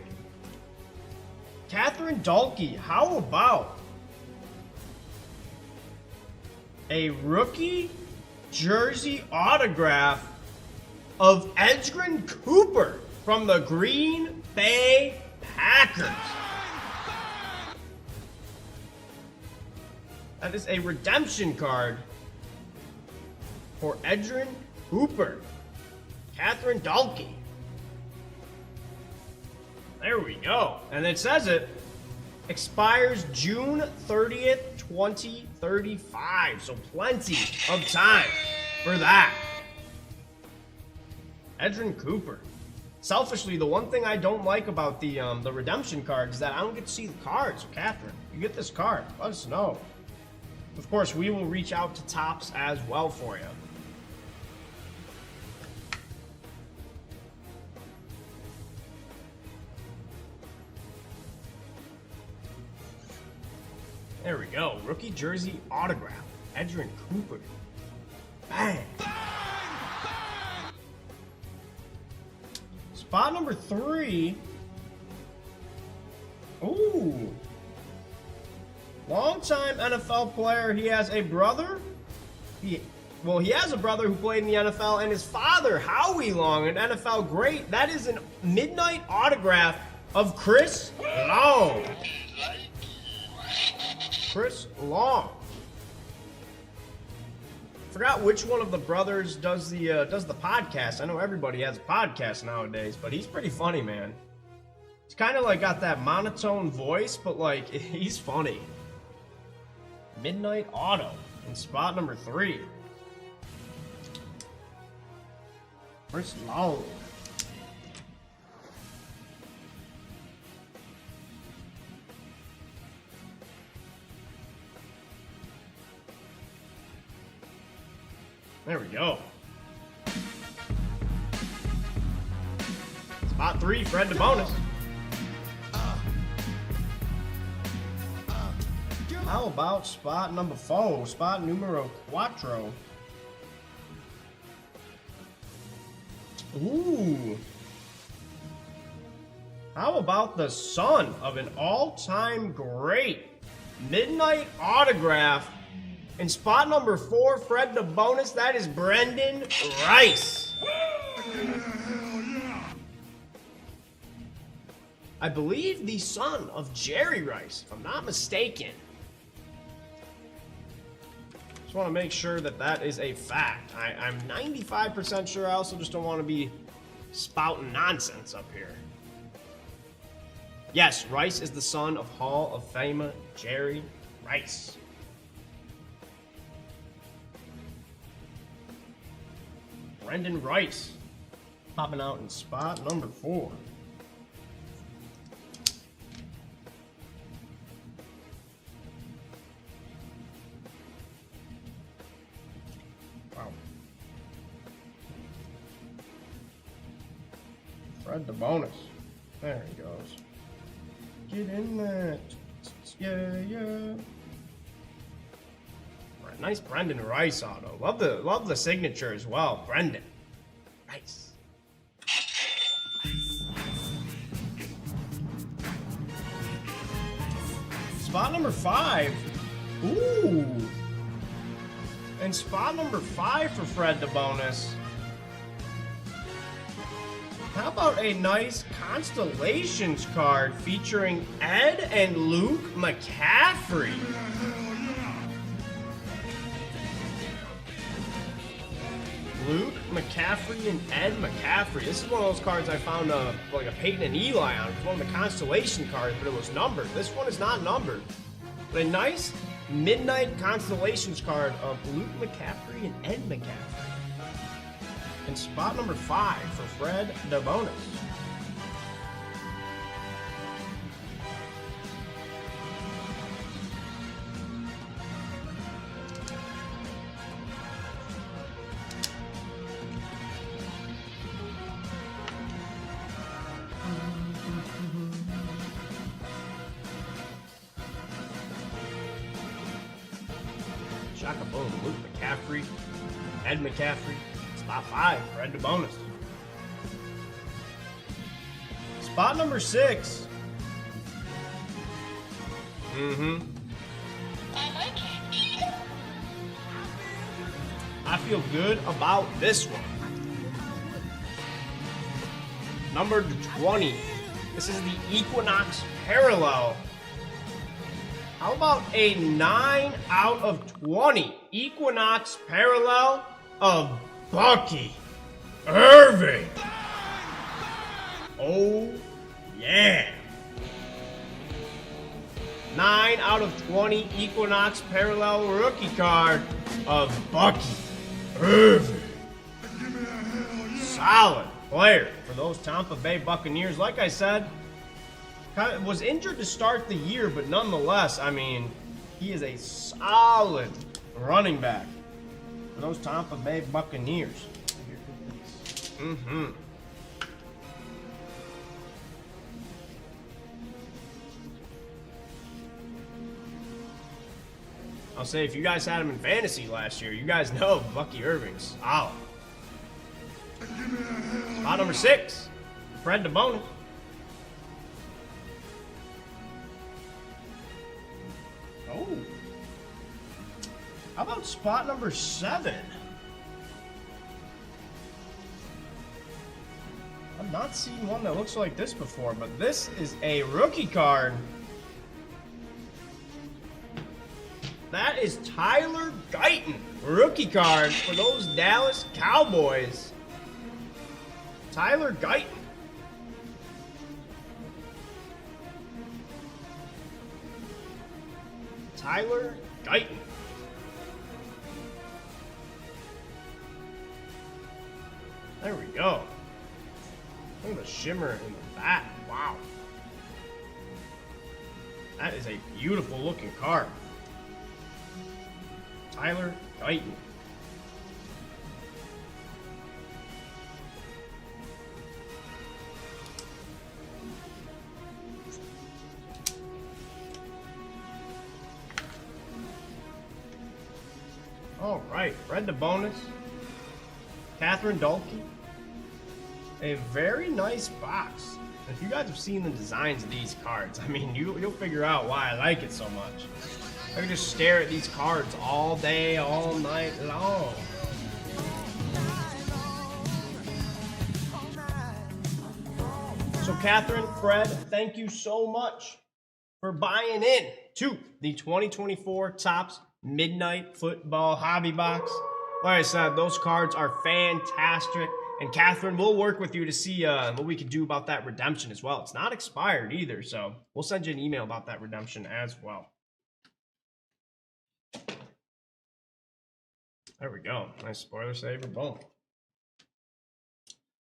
Catherine Dalkey, how about a rookie jersey autograph of Edgerrin Cooper from the Green Bay Packers? That is a redemption card for Edgerrin Cooper. Catherine Dalkey. There we go. And it says it expires June 30th, 2035. So plenty of time for that. Edgerrin Cooper. Selfishly, the one thing I don't like about the redemption card is that I don't get to see the cards. So Catherine, you get this card. Let us know. Of course, we will reach out to Topps as well for you. There we go. Rookie jersey autograph. Edgerrin Cooper. Bang. Spot number 3. Ooh. Longtime NFL player. He has a brother. He has a brother who played in the NFL, and his father, Howie Long, an NFL great. That is a midnight autograph of Chris Long. Chris Long. Forgot which one of the brothers does the podcast. I know everybody has a podcast nowadays, but he's pretty funny, man. He's kind of like got that monotone voice, but like he's funny. Midnight Auto in spot number 3. Chris Long. There we go. Spot 3, Fred the bonus. How about spot number 4, spot numero 4? Ooh. How about the son of an all-time great midnight autograph? In spot number 4, Fred the bonus, that is Brendan Rice. I believe the son of Jerry Rice, if I'm not mistaken. Just want to make sure that that is a fact. I'm 95% sure. I also just don't want to be spouting nonsense up here. Yes, Rice is the son of Hall of Famer Jerry Rice. Brendan Rice popping out in spot number 4. Wow. Fred the bonus. There he goes. Get in there. Yeah. Nice Brendan Rice auto. Love the signature as well. Brendan Rice. spot number 5. Ooh. And spot number 5 for Fred the bonus. How about a nice Constellations card featuring Ed and Luke McCaffrey? Luke McCaffrey and Ed McCaffrey. This is one of those cards I found like a Peyton and Eli on. It was one of the Constellation cards, but it was numbered. This one is not numbered. But a nice Midnight Constellations card of Luke McCaffrey and Ed McCaffrey. And spot number 5 for Fred the bonus. Shaka boom, Luke McCaffrey, Ed McCaffrey. Spot 5, Fred the bonus. Spot number 6. I like it. I feel good about this one. Number 20. This is the Equinox Parallel. How about a 9 out of 20 Equinox Parallel of Bucky Irving? Oh, yeah. 9 out of 20 Equinox Parallel rookie card of Bucky Irving. Solid player for those Tampa Bay Buccaneers. Like I said, was injured to start the year, but nonetheless, I mean, he is a solid running back for those Tampa Bay Buccaneers. I'll say, if you guys had him in fantasy last year, you guys know Bucky Irving's solid. Spot number 6, Fred the bonus. Oh. How about spot number 7? I've not seen one that looks like this before, but this is a rookie card. That is Tyler Guyton, rookie card for those Dallas Cowboys. Tyler Guyton. Tyler Guyton. There we go. Look at the shimmer in the back. Wow. That is a beautiful looking card. Tyler Guyton. All right, Fred the bonus. Catherine Dalkey. A very nice box. If you guys have seen the designs of these cards, I mean, you'll figure out why I like it so much. I can just stare at these cards all day, all night long. So Catherine, Fred, thank you so much for buying in to the 2024 Topps Midnight Football Hobby Box. Like I said, those cards are fantastic. And Catherine, we'll work with you to see what we can do about that redemption as well. It's not expired either, so we'll send you an email about that redemption as well. There we go. Nice spoiler saver. Boom.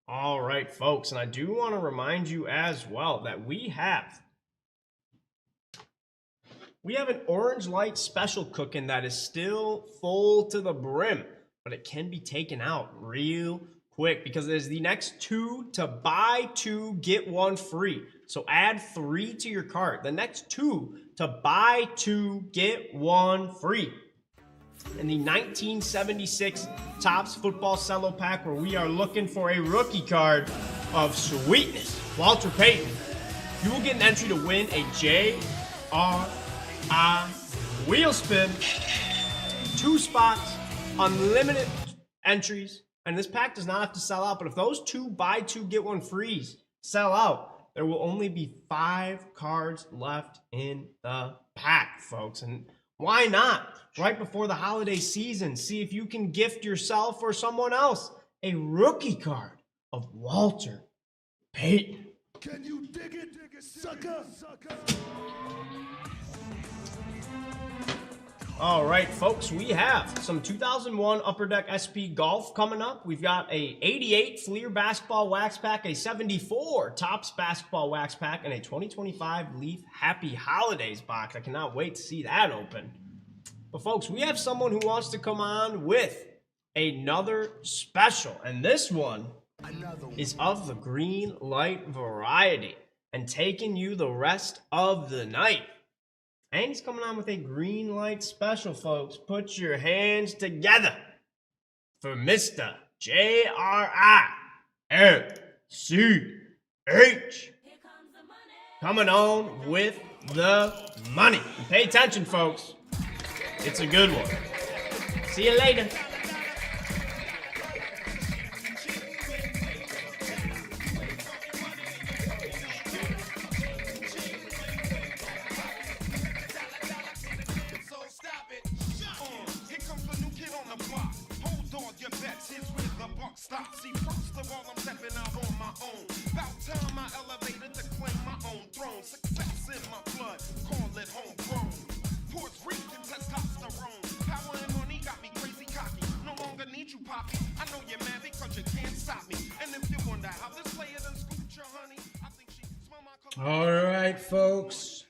All right, folks. And I do want to remind you as well that we have an Orange Light special cooking that is still full to the brim, but it can be taken out real quick because there's the next 2 to buy 2, get 1 free. So add 3 to your cart. The next 2 to buy 2, get 1 free. In the 1976 Topps Football Cello Pack, where we are looking for a rookie card of sweetness, Walter Payton, you will get an entry to win a JRI wheel spin. 2 spots, unlimited entries. And this pack does not have to sell out, but if those 2 buy 2 get 1 frees sell out, there will only be 5 cards left in the pack, folks. And why not? Right before the holiday season, see if you can gift yourself or someone else a rookie card of Walter Payton. Can you dig it, sucker? All right, folks, we have some 2001 Upper Deck SP Golf coming up. We've got a 88 Fleer Basketball Wax Pack, a 74 Topps Basketball Wax Pack, and a 2025 Leaf Happy Holidays box. I cannot wait to see that open. But, folks, we have someone who wants to come on with another special, and this one is of the green light variety and taking you the rest of the night. And he's coming on with a green light special, folks. Put your hands together for Mr. JRI coming on with the money. And pay attention, folks. It's a good one. See you later. Stop, see, first of all, I'm stepping out on my own. About time I elevated to claim my own throne. Success in my blood, call it homegrown. Puerto Rican testosterone. Power and money got me crazy cocky. No longer need you, poppy. I know you're mad because you can't stop me. And if you wonder how this player done scooped your honey, I think she smell my color. All right, folks.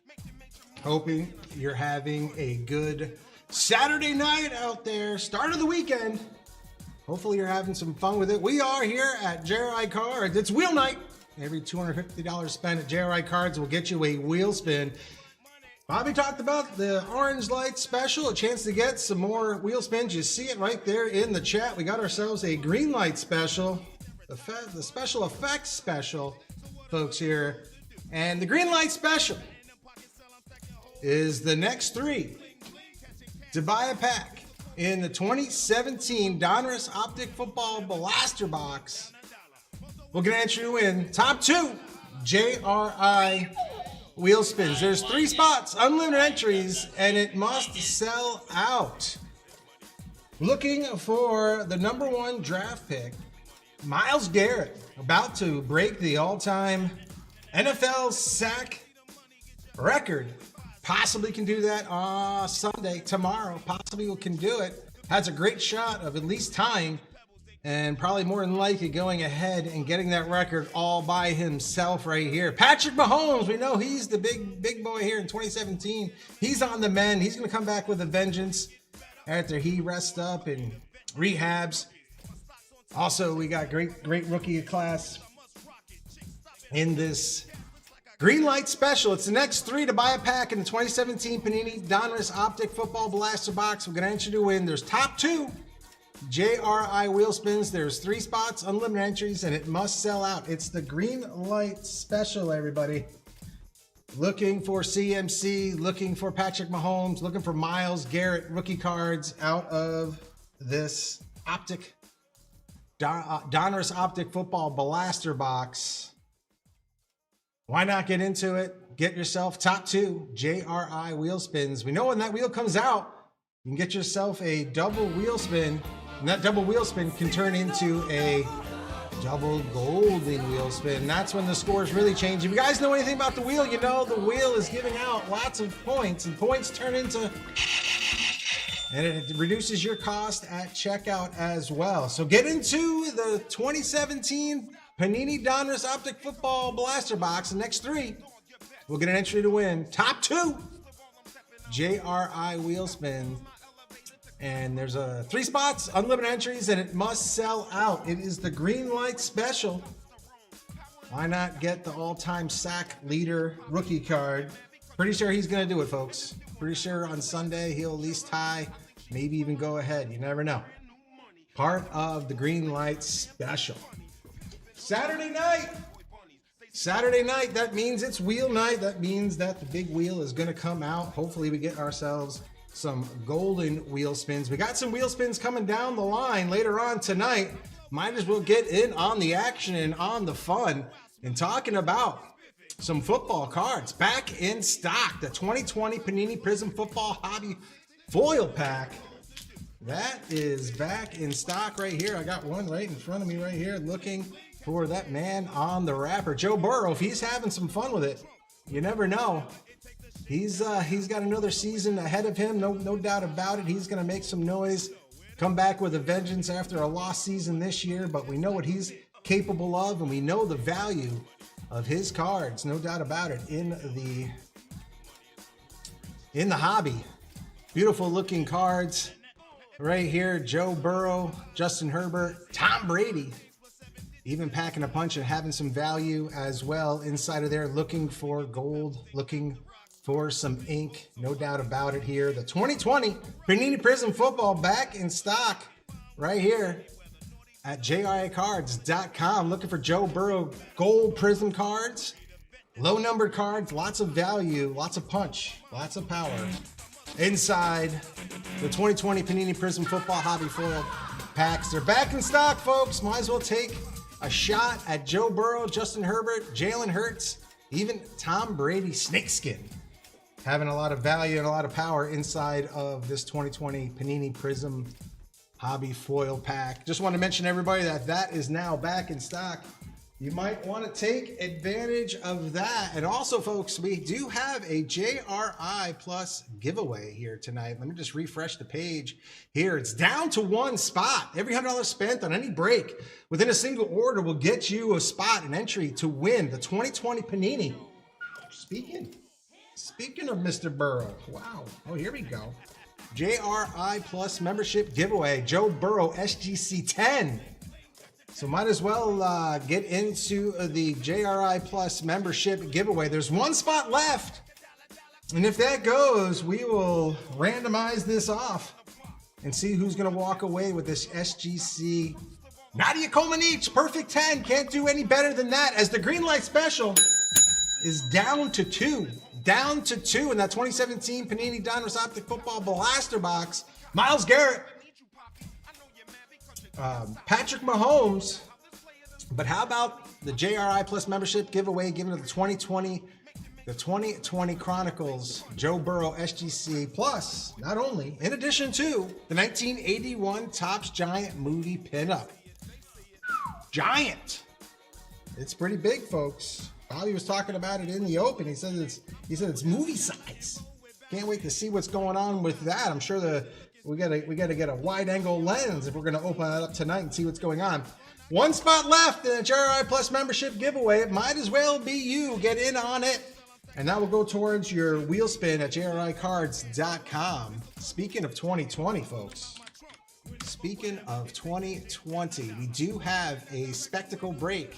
Hoping you're having a good Saturday night out there. Start of the weekend. Hopefully you're having some fun with it. We are here at JRI Cards. It's wheel night. Every $250 spent at JRI Cards will get you a wheel spin. Bobby talked about the orange light special, a chance to get some more wheel spins. You see it right there in the chat. We got ourselves a green light special, the special effects special, folks, here. And the green light special is the next 3 to buy a pack in the 2017 Donruss Optic Football Blaster Box. We're going to enter you in top 2 JRI wheel spins. There's 3 spots, unlimited entries, and it must sell out. Looking for the number 1 draft pick, Myles Garrett, about to break the all-time NFL sack record. Possibly can do that on Sunday, tomorrow. Possibly can do it. Has a great shot of at least tying and probably more than likely going ahead and getting that record all by himself right here. Patrick Mahomes, we know he's the big boy here in 2017. He's on the mend. He's going to come back with a vengeance after he rests up and rehabs. Also, we got great rookie class in this green light special. It's the next 3 to buy a pack in the 2017 Panini Donruss Optic Football Blaster Box. We're going to enter you to win. There's top 2 JRI wheel spins. There's 3 spots, unlimited entries, and it must sell out. It's the green light special, everybody. Looking for CMC, looking for Patrick Mahomes, looking for Myles Garrett rookie cards out of this Optic Donruss Optic Football Blaster Box. Why not get into it? Get yourself top 2 JRI wheel spins. We know when that wheel comes out, you can get yourself a double wheel spin. And that double wheel spin can turn into a double golden wheel spin. That's when the scores really change. If you guys know anything about the wheel, you know the wheel is giving out lots of points. And points turn into... and it reduces your cost at checkout as well. So get into the 2017 Panini Donruss Optic Football Blaster Box. The next 3 will get an entry to win top 2 JRI wheel spin. And there's 3 spots, unlimited entries, and it must sell out. It is the green light special. Why not get the all-time sack leader rookie card? Pretty sure he's going to do it, folks. Pretty sure on Sunday he'll at least tie, maybe even go ahead. You never know. Part of the green light special. Saturday night, Saturday night, that means it's wheel night. That means that the big wheel is going to come out. Hopefully we get ourselves some golden wheel spins. We got some wheel spins coming down the line later on tonight. Might as well get in on the action and on the fun and talking about some football cards back in stock. The 2020 Panini Prism Football Hobby Foil Pack. That is back in stock right here. I got one right in front of me right here looking for that man on the wrapper. Joe Burrow, if he's having some fun with it, you never know. He's got another season ahead of him, no doubt about it. He's going to make some noise, come back with a vengeance after a lost season this year, but we know what he's capable of, and we know the value of his cards, no doubt about it, in the hobby. Beautiful looking cards right here. Joe Burrow, Justin Herbert, Tom Brady, even packing a punch and having some value as well inside of there, looking for gold, looking for some ink, no doubt about it here. The 2020 Panini Prism Football back in stock right here at JRICards.com. Looking for Joe Burrow gold prism cards, low numbered cards, lots of value, lots of punch, lots of power inside the 2020 Panini Prism Football Hobby Foil packs. They're back in stock, folks. Might as well take a shot at Joe Burrow, Justin Herbert, Jalen Hurts, even Tom Brady snakeskin. Having a lot of value and a lot of power inside of this 2020 Panini Prism Hobby Foil Pack. Just want to mention everybody that is now back in stock. You might want to take advantage of that. And also, folks, we do have a JRI Plus giveaway here tonight. Let me just refresh the page here. It's down to one spot. Every $100 spent on any break within a single order will get you a spot, an entry to win the 2020 Panini. Speaking of Mr. Burrow, wow. Oh, here we go. JRI Plus membership giveaway. Joe Burrow SGC 10. So might as well get into the JRI Plus membership giveaway. There's one spot left. And if that goes, we will randomize this off and see who's going to walk away with this SGC. Nadia Comaneci, perfect 10. Can't do any better than that, as the green light special is down to two. Down to two in that 2017 Panini Donruss Optic Football Blaster Box. Myles Garrett, Patrick Mahomes. But how about the JRI Plus membership giveaway given to the 2020 Chronicles Joe Burrow SGC Plus, not only, in addition to the 1981 Topps Giant movie pinup. Giant. It's pretty big, folks. Bobby was talking about it in the open. He said it's movie size. Can't wait to see what's going on with that. I'm sure we gotta get a wide angle lens if we're gonna open it up tonight and see what's going on. One spot left in the JRI Plus membership giveaway. It might as well be you. Get in on it. And that will go towards your wheel spin at JRICards.com. Speaking of 2020, folks. Speaking of 2020, we do have a spectacle break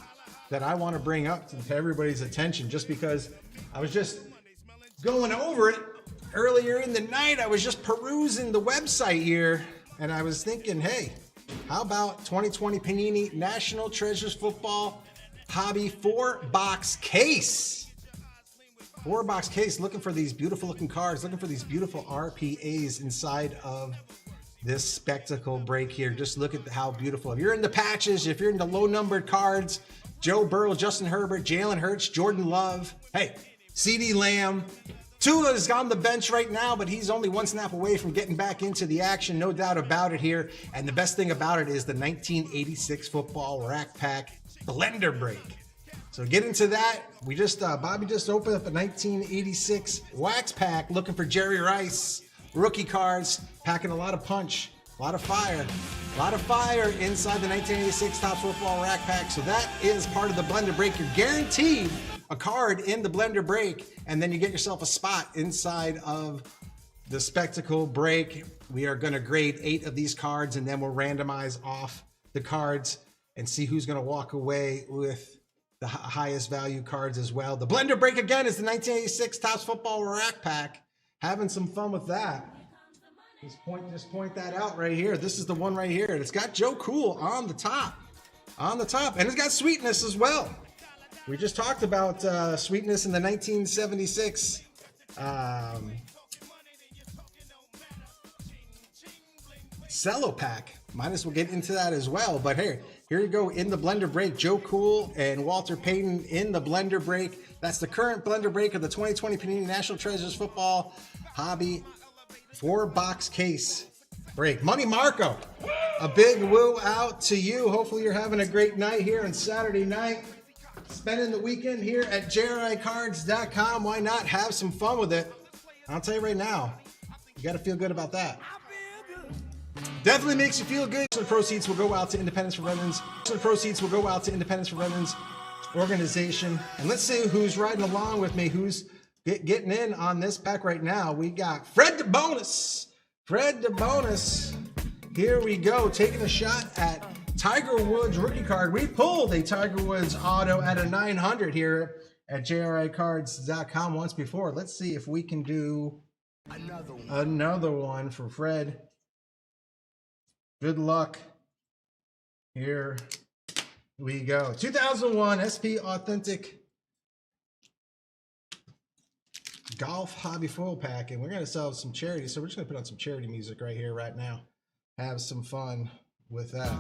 that I want to bring up to everybody's attention, just because I was just going over it earlier in the night. I was just perusing the website here, and I was thinking, hey, how about 2020 Panini National Treasures Football Hobby 4-box case? 4-box case, looking for these beautiful looking cards, looking for these beautiful RPAs inside of this spectacle break here. Just look at how beautiful. If you're into patches, if you're into low numbered cards, Joe Burrow, Justin Herbert, Jalen Hurts, Jordan Love, hey, CeeDee Lamb. Tua is on the bench right now, but he's only one snap away from getting back into the action, no doubt about it here. And the best thing about it is the 1986 football rack pack blender break. So get into that. We just, Bobby just opened up a 1986 wax pack looking for Jerry Rice rookie cards, packing a lot of punch, a lot of fire inside the 1986 Topps Football Rack Pack. So that is part of the blender break. You're guaranteed a card in the blender break, and then you get yourself a spot inside of the spectacle break. We are going to grade 8 of these cards, and then we'll randomize off the cards and see who's going to walk away with the highest value cards as well. The blender break again is the 1986 Topps Football Rack Pack. Having some fun with that. Just point that out right here. This is the one right here. It's got Joe Cool on the top. And it's got sweetness as well. We just talked about sweetness in the 1976 cello pack. Might as well get into that as well. But here you go in the blender break. Joe Cool and Walter Payton in the blender break. That's the current blender break of the 2020 Panini National Treasures Football Hobby 4-box case break. Money Marco, a big woo out to you. Hopefully you're having a great night here on Saturday night. Spending the weekend here at JRICards.com. Why not have some fun with it? I'll tell you right now, you got to feel good about that. Definitely makes you feel good. The proceeds will go out to Independence for Veterans. The proceeds will go out to Independence for Veterans organization. And let's see who's riding along with me, who's getting in on this pack right now. We got Fred DeBonus. Fred DeBonus. Here we go, taking a shot at Tiger Woods rookie card. We pulled a Tiger Woods auto at a 900 here at JRICards.com once before. Let's see if we can do another one for Fred. Good luck. Here we go. 2001 SP Authentic Golf Hobby Foil Pack. And we're going to sell some charity. So we're just going to put on some charity music right here, right now. Have some fun with that. I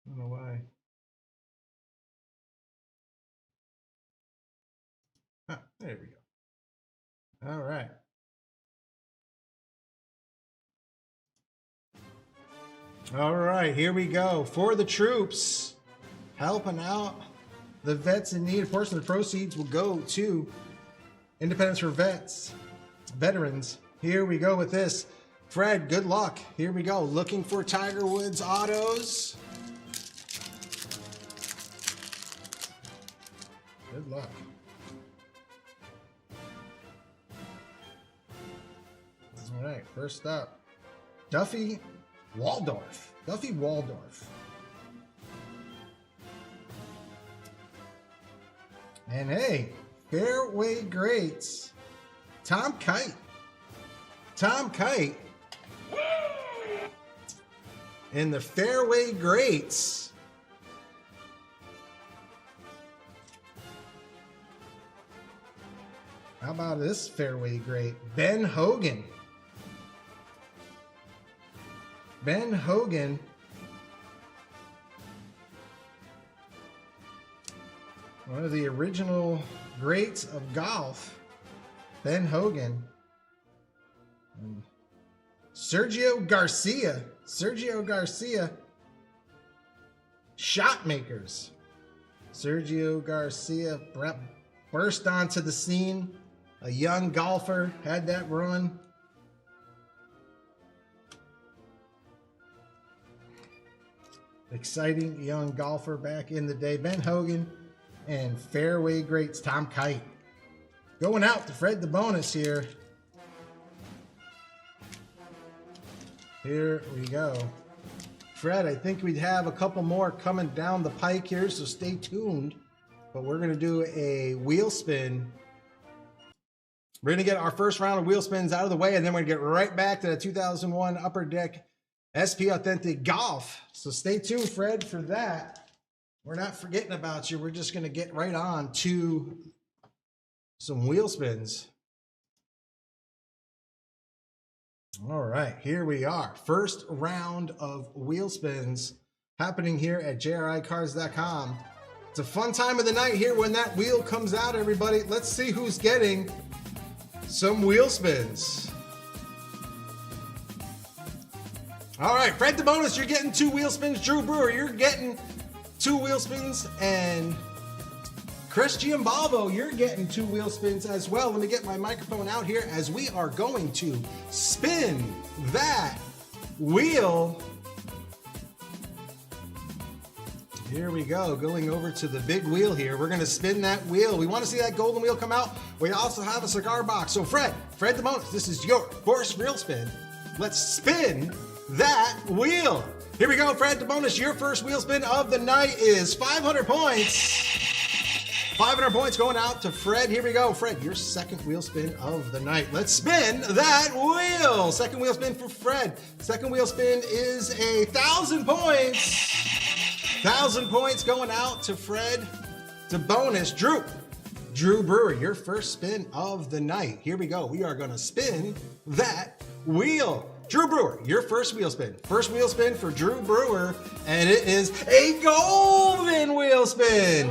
don't know why. Ah, there we go. All right. All right, here we go. For the troops, helping out the vets in need. A portion of the proceeds will go to Independence for Veterans. Here we go with this. Fred, good luck. Here we go. Looking for Tiger Woods autos. Good luck. All right, first up, Duffy Waldorf. Duffy Waldorf. And hey, Fairway Greats, Tom Kite. Tom Kite in the Fairway Greats. How about this Fairway Great? Ben Hogan. Ben Hogan. One of the original greats of golf, Ben Hogan. And Sergio Garcia. Sergio Garcia. Shot makers. Sergio Garcia burst onto the scene. A young golfer, had that run. Exciting young golfer back in the day. Ben Hogan and Fairway Greats Tom Kite. Going out to Fred DeBonus here. Here we go. Fred, I think we'd have a couple more coming down the pike here, so stay tuned. But we're going to do a wheel spin. We're going to get our first round of wheel spins out of the way, and then we're going to get right back to the 2001 Upper Deck SP Authentic Golf. So stay tuned, Fred, for that. We're not forgetting about you. We're just going to get right on to some wheel spins. All right, here we are. First round of wheel spins happening here at JRICards.com. It's a fun time of the night here when that wheel comes out, everybody. Let's see who's getting some wheel spins. All right, Fred DeBonus, you're getting 2 wheel spins. Drew Brewer, you're getting 2 wheel spins. And Chris Giambalvo, you're getting 2 wheel spins as well. Let me get my microphone out here as we are going to spin that wheel. Here we go, going over to the big wheel here. We're going to spin that wheel. We want to see that golden wheel come out. We also have a cigar box. So Fred DeBonus, this is your first wheel spin. Let's spin that wheel. Here we go, Fred DeBonus. Your first wheel spin of the night is 500 points. 500 points going out to Fred. Here we go. Fred, your second wheel spin of the night. Let's spin that wheel. Second wheel spin for Fred. Second wheel spin is 1,000 points. 1,000 points going out to Fred. To bonus, Drew. Drew Brewer, your first spin of the night. Here we go. We are going to spin that wheel. Drew Brewer, your first wheel spin. First wheel spin for Drew Brewer, and it is a golden wheel spin.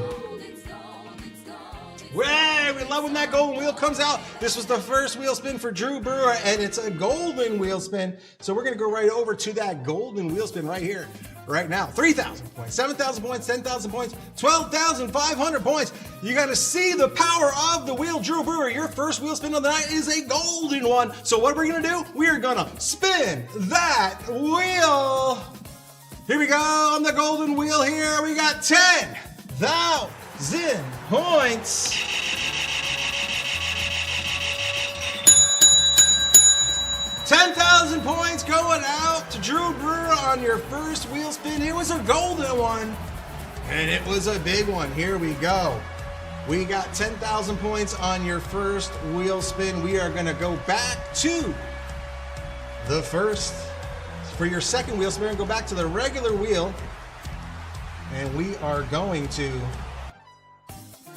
Way, we love when that golden wheel comes out. This was the first wheel spin for Drew Brewer, and it's a golden wheel spin. So we're going to go right over to that golden wheel spin right here, right now. 3,000 points, 7,000 points, 10,000 points, 12,500 points. You got to see the power of the wheel. Drew Brewer, your first wheel spin of the night is a golden one. So what are we going to do? We are going to spin that wheel. Here we go on the golden wheel here. We got 10,000 points. 10,000 points going out to Drew Brewer on your first wheel spin. It was a golden one, and it was a big one. Here we go. We got 10,000 points on your first wheel spin. We are going to go back to the first. For your second wheel spin, go back to the regular wheel, and we are going to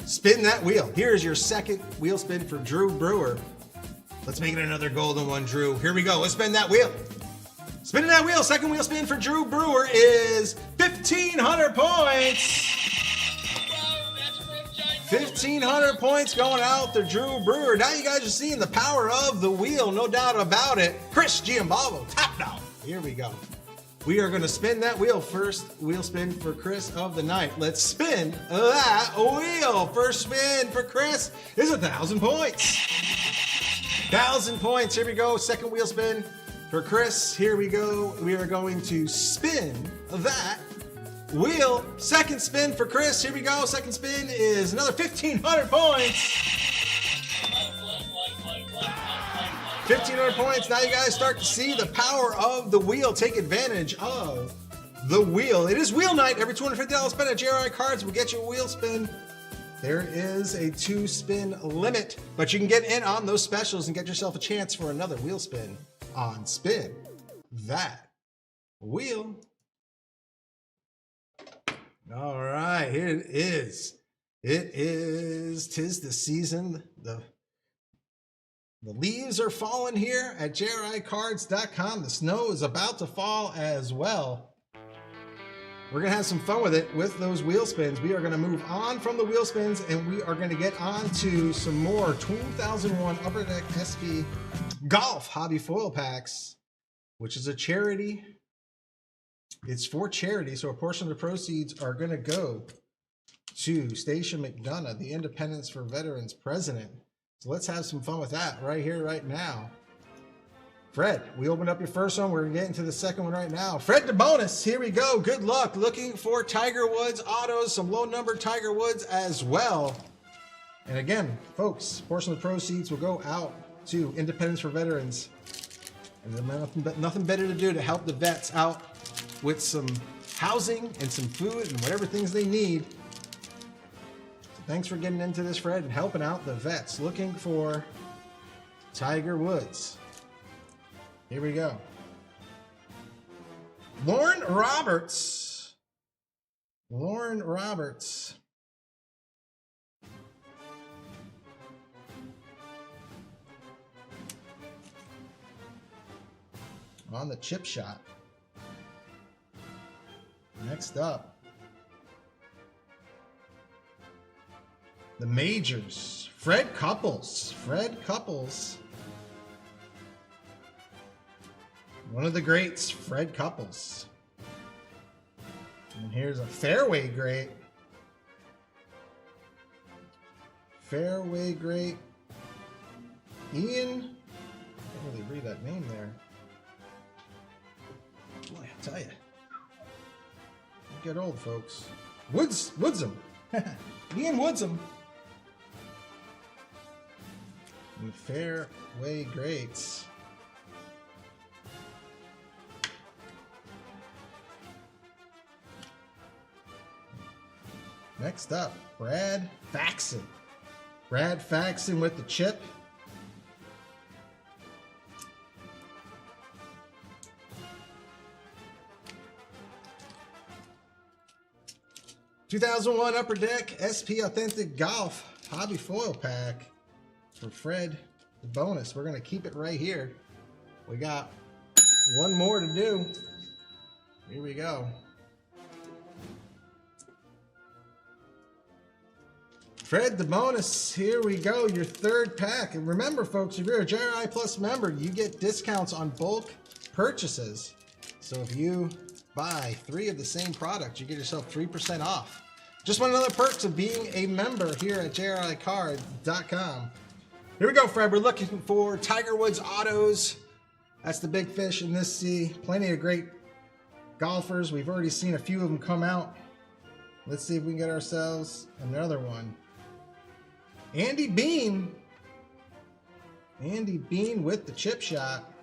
spin that wheel. Here's your second wheel spin for Drew Brewer. Let's make it another golden one, Drew. Here we go. Let's spin that wheel. Spinning that wheel. Second wheel spin for Drew Brewer is 1,500 points. 1,500 points going out to Drew Brewer. Now you guys are seeing the power of the wheel, no doubt about it. Chris Giambalvo, top dog. Here we go. We are going to spin that wheel. First wheel spin for Chris of the night. Let's spin that wheel. First spin for Chris is 1,000 points. 1,000 points. Here we go. Second wheel spin for Chris. Here we go. We are going to spin that wheel. Second spin for Chris. Here we go. Second spin is another 1,500 points. 1,500 points. Now you guys start to see the power of the wheel. Take advantage of the wheel. It is wheel night. Every $250 spin at JRI Cards will get you a wheel spin. There is a 2-spin limit, but you can get in on those specials and get yourself a chance for another wheel spin on Spin That Wheel. All right, here it is. Tis the season. The leaves are falling here at JRICards.com. The snow is about to fall as well. We're going to have some fun with it with those wheel spins. We are going to move on from the wheel spins, and we are going to get on to some more 2001 Upper Deck SV Golf Hobby Foil Packs, which is a charity. It's for charity, so a portion of the proceeds are going to go to Station McDonough, the Independence for Veterans president. So let's have some fun with that right here, right now. Fred, we opened up your first one. We're getting to the second one right now. Fred to bonus. Here we go. Good luck. Looking for Tiger Woods autos, some low number Tiger Woods as well. And again, folks, portion of the proceeds will go out to Independence for Veterans. And there's nothing better to do to help the vets out with some housing and some food and whatever things they need. So thanks for getting into this, Fred, and helping out the vets. Looking for Tiger Woods. Here we go. Lauren Roberts. Lauren Roberts. On the chip shot. Next up. The majors. Fred Couples. Fred Couples. One of the greats, Fred Couples. And here's a fairway great. Fairway great. Ian. I can't really read that name there. Boy, I tell you. You get old, folks. Woodsum. Ian Woodsum. And fairway greats. Next up, Brad Faxon. Brad Faxon with the chip. ...2001 Upper Deck SP Authentic Golf Hobby Foil Pack for Fred, the bonus. We're going to keep it right here. We got one more to do. Here we go. Fred, the bonus. Here we go. Your third pack. And remember, folks, if you're a JRI Plus member, you get discounts on bulk purchases. So if you buy 3 of the same product, you get yourself 3% off. Just one of the perks of being a member here at JRICards.com. Here we go, Fred. We're looking for Tiger Woods autos. That's the big fish in this sea. Plenty of great golfers. We've already seen a few of them come out. Let's see if we can get ourselves another one. Andy Bean. Andy Bean with the chip shot.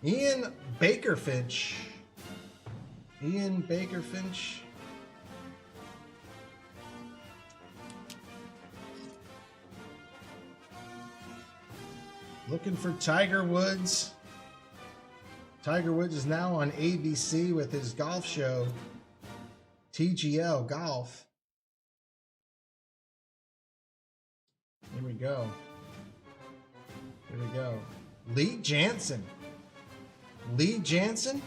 Ian Bakerfinch. Ian Bakerfinch. Looking for Tiger Woods. Tiger Woods is now on ABC with his golf show, TGL Golf. Here we go. Here we go. Lee Jansen. Lee Jansen.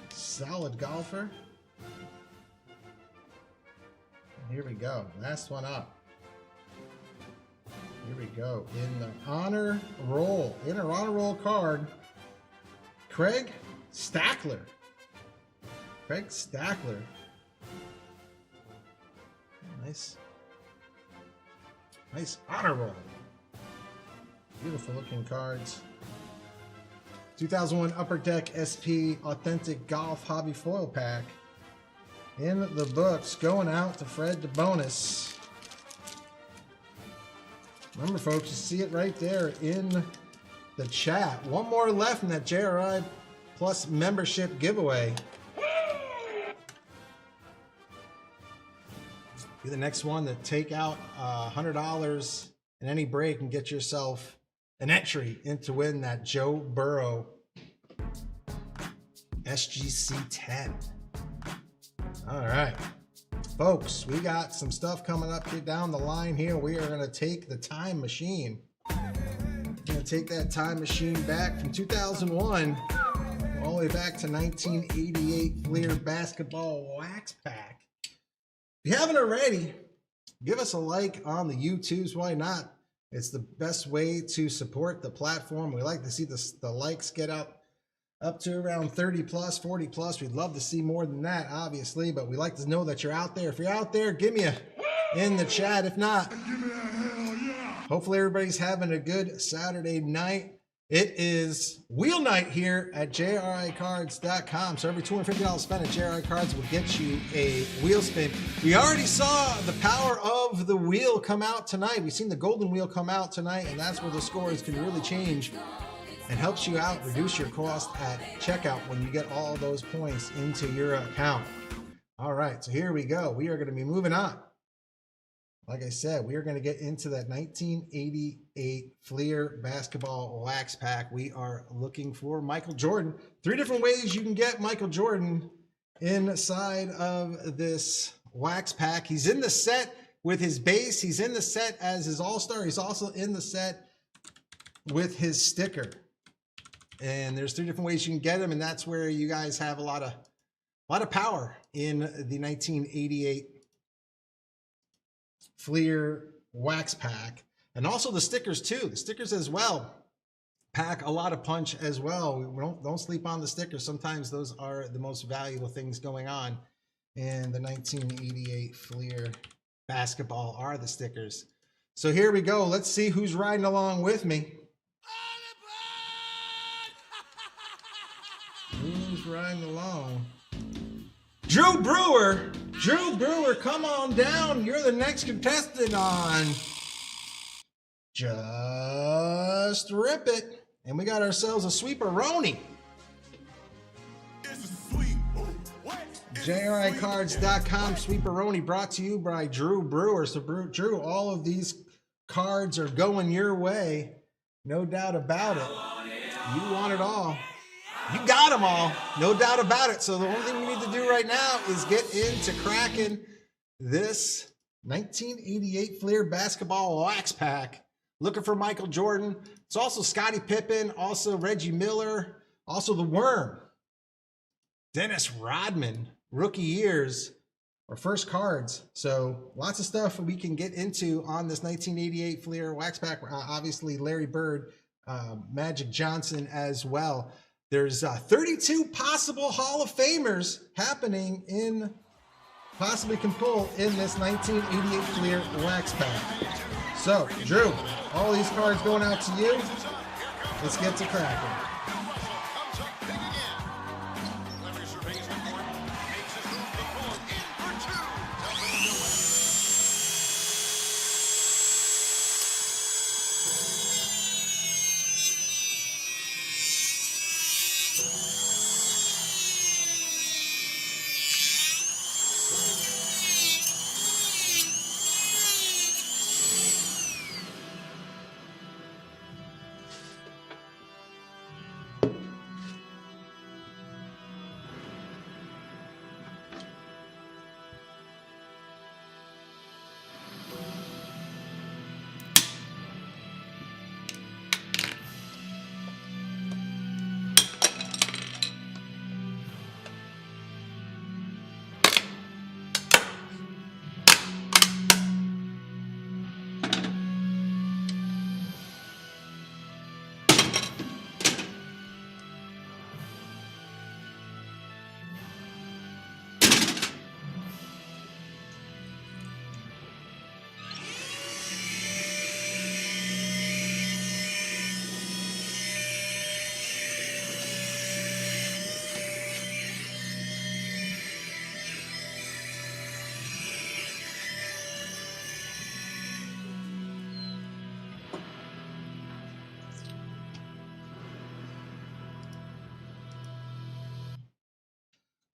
Solid golfer. And here we go. Last one up. Here we go. In the honor roll. In our honor roll card, Craig Stackler. Craig Stackler. Nice. Nice honor roll. Beautiful looking cards. 2001 Upper Deck SP Authentic Golf Hobby Foil Pack. In the books, going out to Fred the bonus. Remember, folks, you see it right there in the chat. One more left in that JRI Plus membership giveaway. Be the next one to take out $100 in any break and get yourself an entry into win that Joe Burrow SGC 10. All right, folks, we got some stuff coming up here down the line here. We are going to take the time machine. We're going to take that time machine back from 2001 all the way back to 1988 Fleer Basketball Wax Pack. If you haven't already, give us a like on the YouTubes. Why not? It's the best way to support the platform. We like to see the likes get up to around 30 plus, 40 plus. We'd love to see more than that, obviously, but we like to know that you're out there. If you're out there, give me a in the chat. If not, Give me that hell yeah. hopefully everybody's having a good Saturday night. It is wheel night here at JRICards.com. So every $250 spent at JRI Cards will get you a wheel spin. We already saw the power of the wheel come out tonight. We've seen the golden wheel come out tonight, and that's where the scores can really change and helps you out, reduce your cost at checkout when you get all those points into your account. All right, so here we go. We are going to be moving on. Like I said, we are going to get into that 1988 Fleer Basketball Wax Pack. We are looking for Michael Jordan. 3 different ways you can get Michael Jordan inside of this wax pack. He's in the set with his base. He's in the set as his all-star. He's also in the set with his sticker. And there's 3 different ways you can get him, and that's where you guys have a lot of power in the 1988 Fleer Wax Pack. And also the stickers too. The stickers as well pack a lot of punch as well. Don't sleep on the stickers. Sometimes those are the most valuable things going on in the 1988 Fleer Basketball are the stickers. So here we go. Let's see who's riding along with me. Who's riding along? Drew Brewer. Drew Brewer, come on down. You're the next contestant on Just Rip It. And we got ourselves a sweeper-roni. JRICards.com Sweeperoni brought to you by Drew Brewer. So Drew, all of these cards are going your way. No doubt about it. You want it all. You got them all. No doubt about it. So the only thing we need to do right now is get into cracking this 1988 Fleer basketball wax pack. Looking for Michael Jordan. It's also Scottie Pippen, also Reggie Miller, also the Worm. Dennis Rodman, rookie years, or first cards. So lots of stuff we can get into on this 1988 Fleer wax pack. Obviously Larry Bird, Magic Johnson as well. There's 32 possible Hall of Famers happening in, possibly can pull in this 1988 Fleer wax pack. So Drew, all these cards going out to you. Let's get to cracking.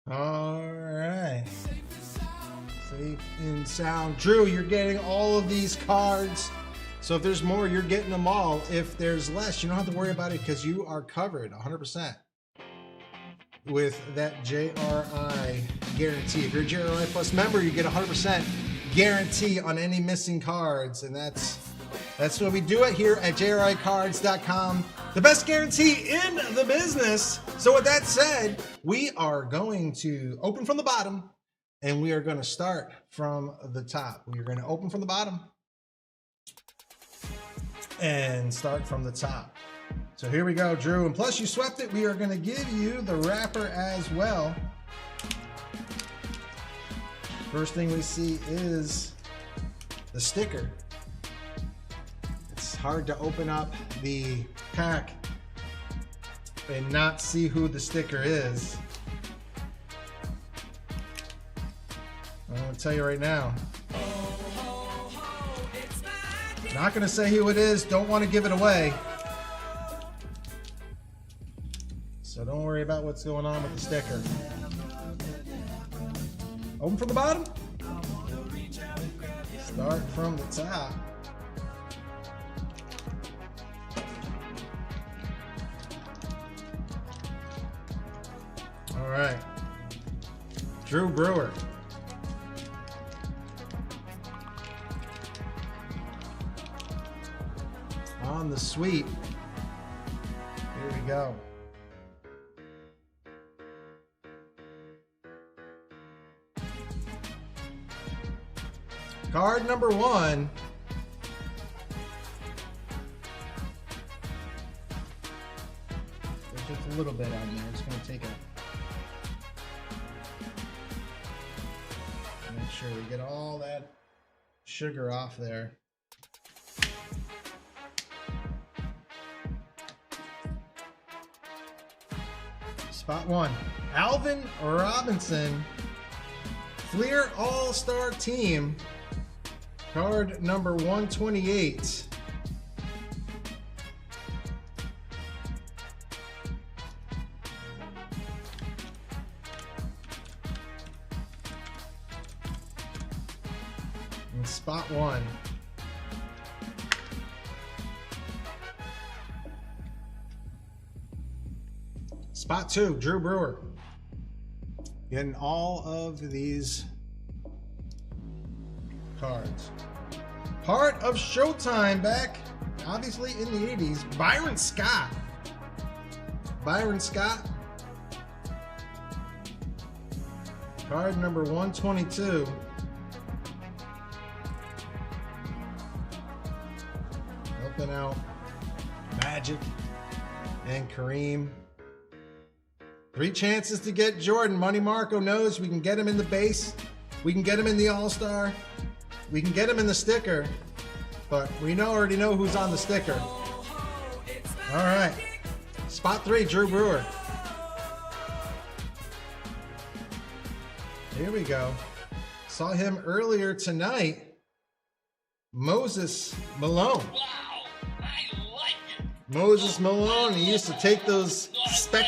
All right. Safe and sound. Drew, you're getting all of these cards. So if there's more, you're getting them all. If there's less, you don't have to worry about it because you are covered 100% with that JRI guarantee. If you're a JRI Plus member, you get 100% guarantee on any missing cards. And that's what we do it here at JRICards.com. The best guarantee in the business. So with that said, we are going to open from the bottom and we are going to start from the top. We are going to open from the bottom and start from the top. So here we go, Drew. And plus you swept it, we are going to give you the wrapper as well. First thing we see is the sticker. It's hard to open up the pack and not see who the sticker is. I'm going to tell you right now. Not going to say who it is. Don't want to give it away. So don't worry about what's going on with the sticker. Open from the bottom. Start from the top. All right. Drew Brewer. On the sweep. Here we go. Card number 1. There's just a little bit on there. It's going to take a. Make sure we get all that sugar off there. Spot 1. Alvin Robinson, Fleer All-Star Team. Card number 128. in spot 1. Spot 2, Drew Brewer. Getting all of these cards. Part of Showtime back, obviously in the 80s. Byron Scott. Byron Scott. Card number 122. Helping out Magic and Kareem. 3 chances to get Jordan. Money Marco knows we can get him in the base. We can get him in the All-Star. We can get him in the sticker. But we already know who's on the sticker. All right. Spot 3, Drew Brewer. Here we go. Saw him earlier tonight. Moses Malone. Wow, I like it. Moses Malone. He used to take those spec